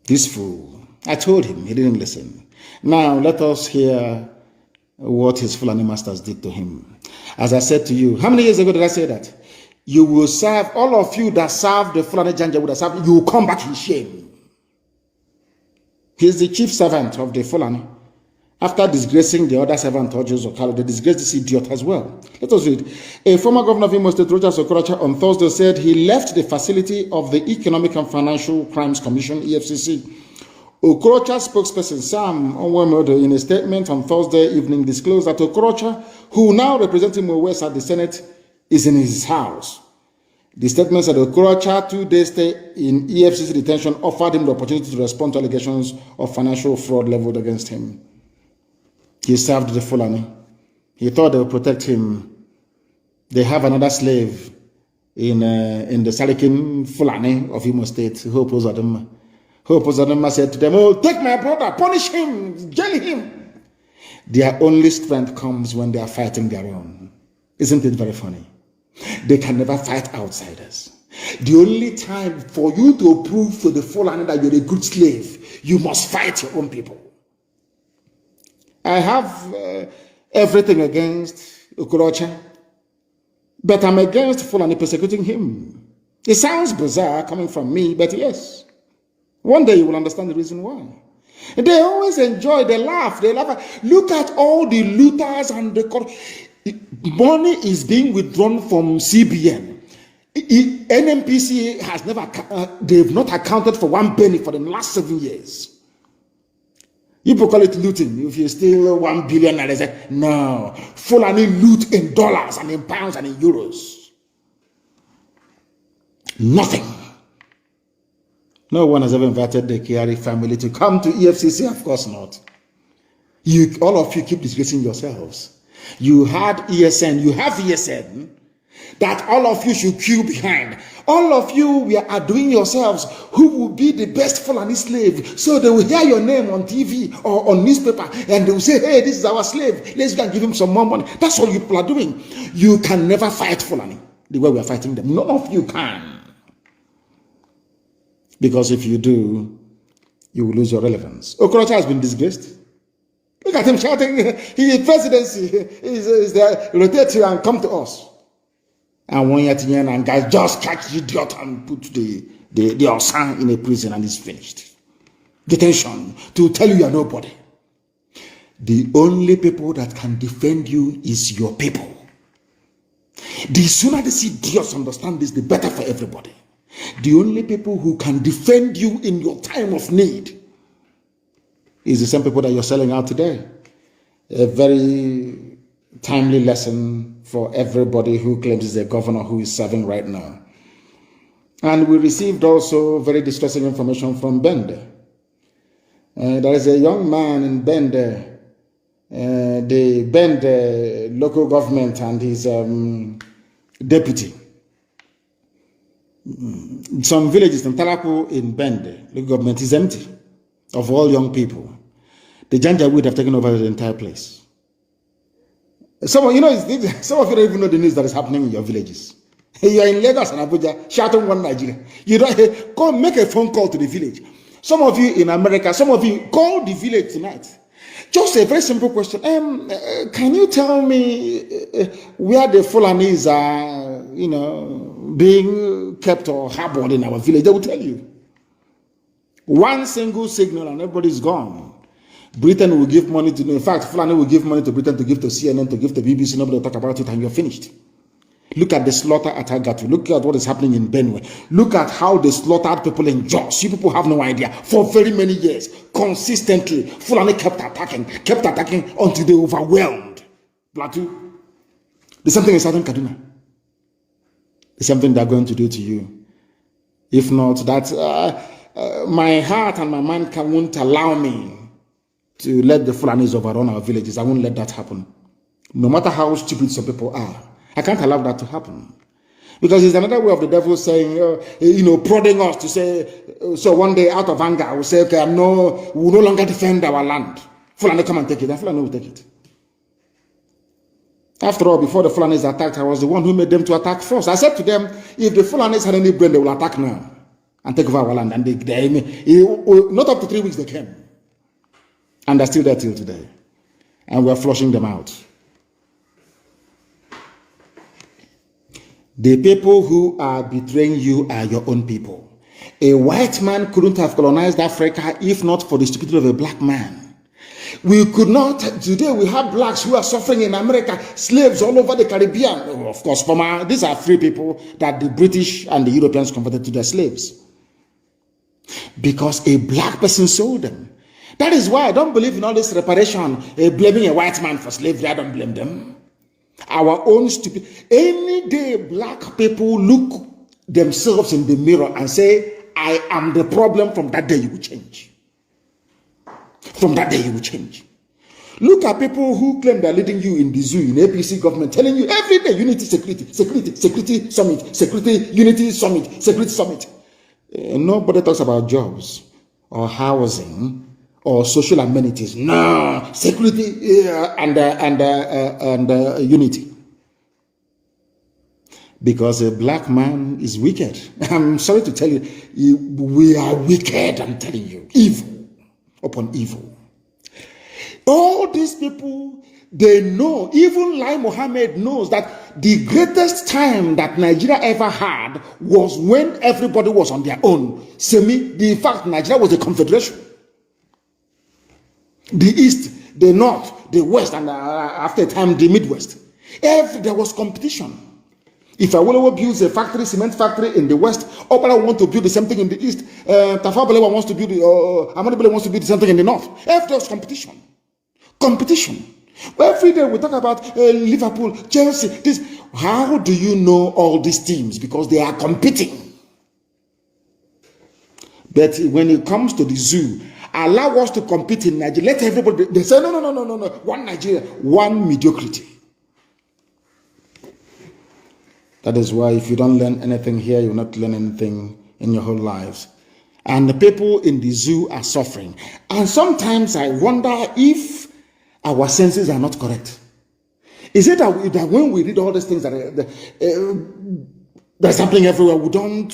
This fool. I told him, he didn't listen. Now, let us hear what his Fulani masters did to him. As I said to you, how many years ago did I say that? You will serve, all of you that serve the Fulani Janjaweed, you will come back in shame. He is the chief servant of the Fulani. After disgracing the other servant, Joseph Okalo, they disgraced this idiot as well. Let us read. A former governor of Imo State, Rochas Okorocha, on Thursday said he left the facility of the Economic and Financial Crimes Commission, EFCC. Okorocha spokesperson Sam Onwemodo, in a statement on Thursday evening, disclosed that Okorocha, who now represents Imo West at the Senate, is in his house. The statement said Okorocha, 2-day stay in EFCC detention, offered him the opportunity to respond to allegations of financial fraud leveled against him. He served the Fulani. He thought they would protect him. They have another slave in the Salikin Fulani of Imo State who opposed them. Hope said to them, oh, take my brother, punish him, jail him. Their only strength comes when they are fighting their own. Isn't it very funny? They can never fight outsiders. The only time for you to prove to the Fulani that you're a good slave, you must fight your own people. I have everything against Okorocha, but I'm against Fulani persecuting him. It sounds bizarre coming from me, but yes. One day you will understand the reason why. They always enjoy, they laugh. Look at all the looters and the money is being withdrawn from CBN. NMPC has never, they've not accounted for 1 penny for the last 7 years. People call it looting. If you steal 1 billion, they say, no, Fulani loot in dollars and in pounds and in euros. Nothing. No one has ever invited the Kiari family to come to EFCC. Of course not. All of you keep disgracing yourselves. You had ESN. You have ESN. that all of you should queue behind. All of you are doing yourselves who will be the best Fulani slave. So they will hear your name on TV or on newspaper and they will say, hey, this is our slave. Let's go and give him some more money. That's all you people are doing. You can never fight Fulani the way we are fighting them. None of you can. Because if you do, you will lose your relevance. Okorocha has been disgraced. Look at him shouting, his presidency is there, rotate here and come to us. And one year and guys just catch the idiot and put the Osan in a prison and it's finished. Detention to tell you are nobody. The only people that can defend you is your people. The sooner these idiots understand this, the better for everybody. The only people who can defend you in your time of need is the same people that you're selling out today. A very timely lesson for everybody who claims he's a governor who is serving right now. And we received also very distressing information from Bende. There is a young man in Bende, the Bende local government and his deputy. Some villages in Talaku in Bende, local government is empty of all young people. The Janjaweed have taken over the entire place. Some of you don't even know the news that is happening in your villages. You are in Lagos and Abuja shouting one Nigeria. You don't go make a phone call to the village. Some of you in America, some of you call the village tonight. Just a very simple question. Can you tell me where the Fulanis are, being kept or harbored in our village? They will tell you. One single signal and everybody's gone. Britain will give money to, in fact, Fulani will give money to Britain to give to CNN, to give to BBC, nobody will talk about it, and you're finished. Look at the slaughter at Agatu. Look at what is happening in Benue. Look at how they slaughtered people in Jos. You people have no idea. For very many years, consistently, Fulani kept attacking until they overwhelmed Plateau. The same thing in Southern Kaduna. The same thing they're going to do to you. If not, that my heart and my mind won't allow me to let the Fulanis overrun our villages. I won't let that happen. No matter how stupid some people are, I can't allow that to happen. Because it's another way of the devil saying, prodding us to say, so one day out of anger, we'll say, okay, we will no longer defend our land. Fulani come and take it, and Fulani will take it. After all, before the Fulanis attacked, I was the one who made them to attack first. I said to them, if the Fulanis had any brain, they will attack now and take over our land. And they not up to 3 weeks they came. And they're still there till today. And we're flushing them out. The people who are betraying you are your own people. A white man couldn't have colonized Africa if not for the stupidity of a black man. We could not, today we have blacks who are suffering in America, slaves all over the Caribbean. Of course, these are free people that the British and the Europeans converted to their slaves. Because a black person sold them. That is why I don't believe in all this reparation, blaming a white man for slavery. I don't blame them. Our own stupid. Any day black people look themselves in the mirror and say, I am the problem, from that day you will change. From that day you will change. Look at people who claim they're leading you in the zoo, in APC government, telling you every day, unity, security summit, security, unity summit, security summit. Nobody talks about jobs or housing or social amenities. No, security and unity. Because a black man is wicked. I'm sorry to tell you, we are wicked, I'm telling you. Evil upon evil. All these people, they know, even Lai Mohammed knows that the greatest time that Nigeria ever had was when everybody was on their own. In fact, Nigeria was a confederation. The East, the North, the West, and after a time, the Midwest. There was competition. If Awolowo builds a factory, cement factory in the West, Obala wants to build the same thing in the East. Tafawa Balewa wants to build, Ahmadu Bello wants to build the same thing in the North. There was competition. Competition. Every day we talk about Liverpool, Chelsea, this. How do you know all these teams? Because they are competing. But when it comes to the zoo, allow us to compete in Nigeria. Let everybody, they say, no. One Nigeria, one mediocrity. That is why if you don't learn anything here, you will not learn anything in your whole lives. And the people in the zoo are suffering. And sometimes I wonder if our senses are not correct. Is it that when we read all these things that's happening everywhere, we don't...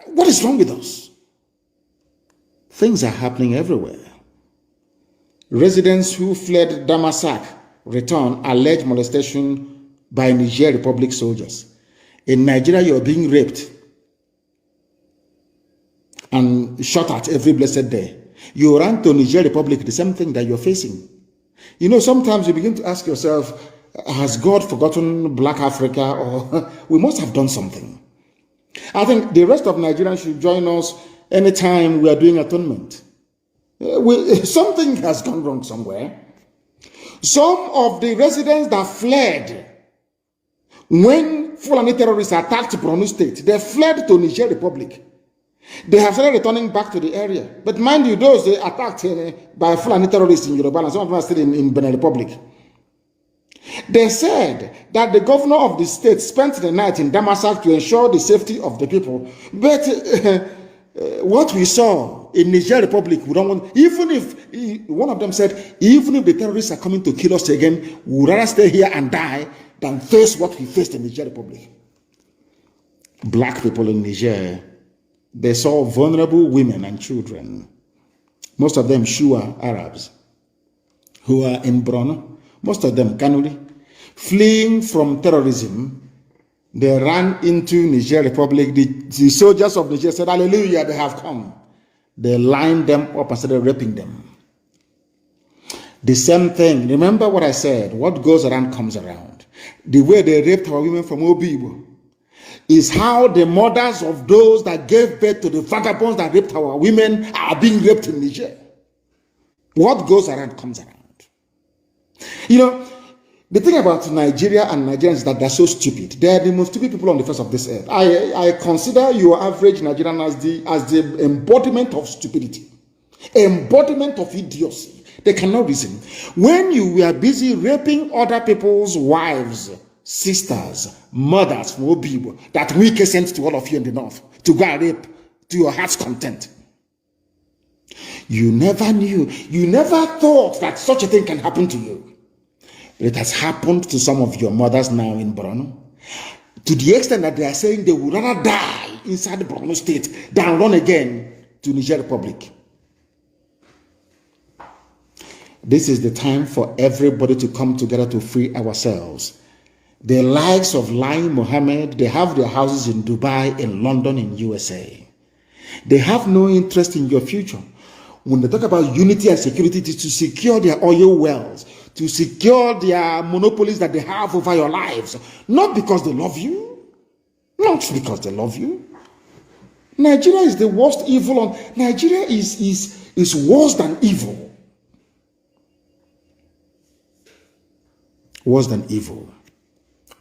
what is wrong with us? Things are happening everywhere. Residents who fled Damasak return alleged molestation by Niger Republic soldiers. In Nigeria, you're being raped and shot at every blessed day. You run to Niger Republic, the same thing that you're facing. You know, sometimes you begin to ask yourself, has God forgotten Black Africa, or we must have done something? I think the rest of Nigerians should join us anytime we are doing atonement. Something has gone wrong somewhere. Some of the residents that fled when Fulani terrorists attacked Borno State, they fled to Niger Republic. They have started returning back to the area. But mind you, those they attacked by Fulani terrorists in Yoruba, and some of them are still in Benin Republic. They said that the governor of the state spent the night in Damasak to ensure the safety of the people. But what we saw in Niger Republic, we don't want, even if, one of them said, even if the terrorists are coming to kill us again, we would rather stay here and die than face what we faced in Niger Republic. Black people in Niger, they saw vulnerable women and children, most of them Shua Arabs, who are in Borno. Most of them, Kanuri, fleeing from terrorism. They ran into Niger Republic. The soldiers of Niger said, hallelujah, they have come. They lined them up and started raping them. The same thing. Remember what I said, what goes around comes around. The way they raped our women from Obibo is how the mothers of those that gave birth to the vagabonds that raped our women are being raped in Niger. What goes around comes around. You know, the thing about Nigeria and Nigerians is that they're so stupid. They're the most stupid people on the face of this earth. I consider your average Nigerian as the embodiment of stupidity, embodiment of idiocy. They cannot reason. When you were busy raping other people's wives, sisters, mothers from Obibo, that we sent to all of you in the north to go and rape to your heart's content. You never knew, you never thought that such a thing can happen to you. It has happened to some of your mothers now in Borno, to the extent that they are saying they would rather die inside the Borno state than run again to Niger Republic. This is the time for everybody to come together to free ourselves. The likes of Lai Mohammed, they have their houses in Dubai, in London, in USA. They have no interest in your future. When they talk about unity and security, it is to secure their oil wells, to secure their monopolies that they have over your lives. Not because they love you. Not because they love you. Nigeria is the worst evil. Nigeria is worse than evil. Worse than evil.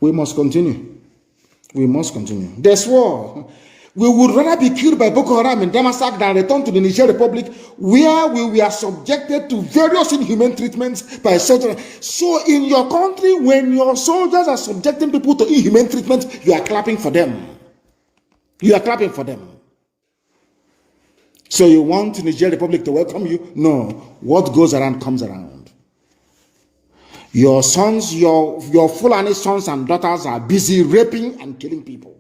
We must continue. We must continue. They swore we would rather be killed by Boko Haram in Damasak than return to the Niger Republic, where we were subjected to various inhumane treatments by soldiers. So in your country, when your soldiers are subjecting people to inhumane treatment, you are clapping for them. You are clapping for them. So you want Niger Republic to welcome you? No. What goes around comes around. Your sons, your Fulani sons and daughters are busy raping and killing people.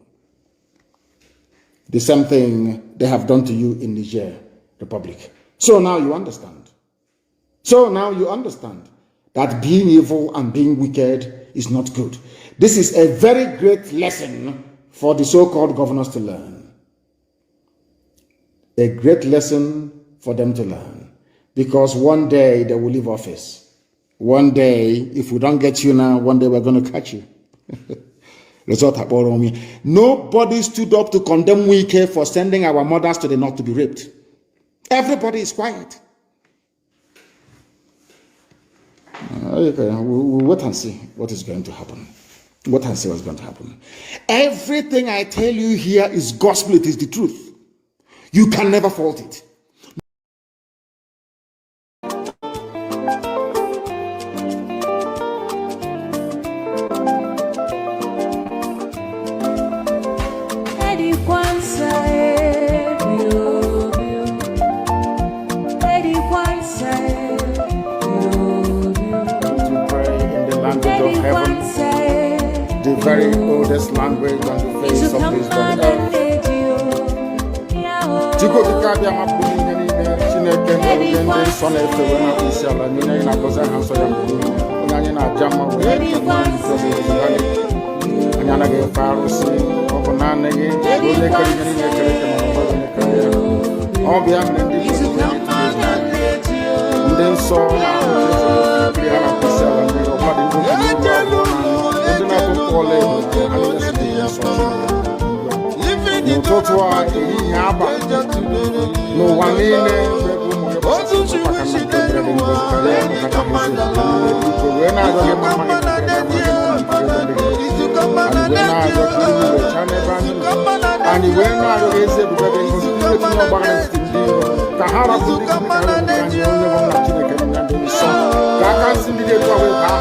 The same thing they have done to you in Niger Republic. So now you understand. So now you understand that being evil and being wicked is not good. This is a very great lesson for the so-called governors to learn. A great lesson for them to learn. Because one day they will leave office. One day, if we don't get you now, one day we're going to catch you. Nobody stood up to condemn Wike for sending our mothers to the north to be raped. Everybody is quiet. Okay, we'll wait and see what is going to happen. Wait and see what's going to happen. Everything I tell you here is gospel. It is the truth. You can never fault it. language of heaven, the very oldest language on the face of this very earth. Chiko kikabia mapuni nyani chineke n'ogende sona efewe na isiala nyina na koza hanso ya mbuni onye na jama we na nzozi zali anya na ge farusi obona nege ole kali nyani nekere ke mama nekere obia mnendi ndị nsọ na kriya na isiala nyina obadi ndo ndị na tukole n'ụtụtụ a ehihie abalị n'ụwa niile wee na-arịọ gị mma gị anyị wee na-arịọ gị ezi ebube gị ngozi tinye ọgbara n'etiti ndị iro ka ha rapụ ndị gị ka ha anyị onye bụ nna Chineke na ndị nsọ ka aka nsị ndị dị etu a wee baa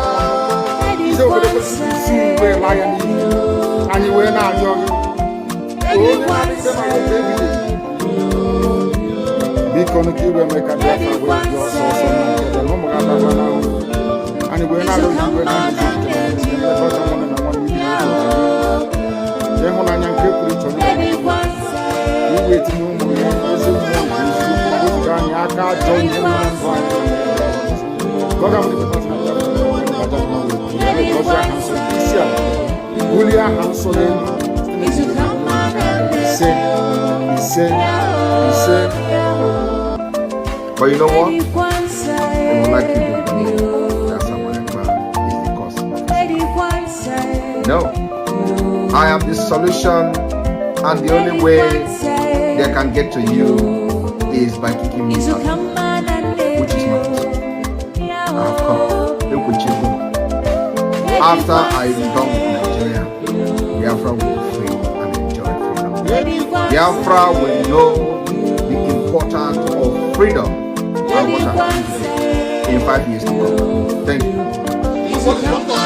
ise obodo kwesịrị isi wee laa ya n'ihi anyị wee na-arịọ gị biko n'ike iwe mee ka Biafra wee dị ọsọ ọsọ na nkele na ụmụ ga-adaba na anyị wee na-arịọ igwe na nlekọta nwanne na nwanne ịhụnanya nke pụrụ iche iwe etinye ụmụ ya ezi mmụọ nke eziokwu anyị aka ajọ ihe na ndụ anyị isi ala bulie aha nsọ n'elu But you know what? They would like you to believe that someone Ekpa is the cause of this. No. I am the solution, and the only way they can get to you is by kicking me out, which is not possible. I have come. Look with you. After I return with Nigeria, Biafra will be free and enjoy freedom. Biafra will know the importance of freedom and what I do today in 5 years to come. Thank you.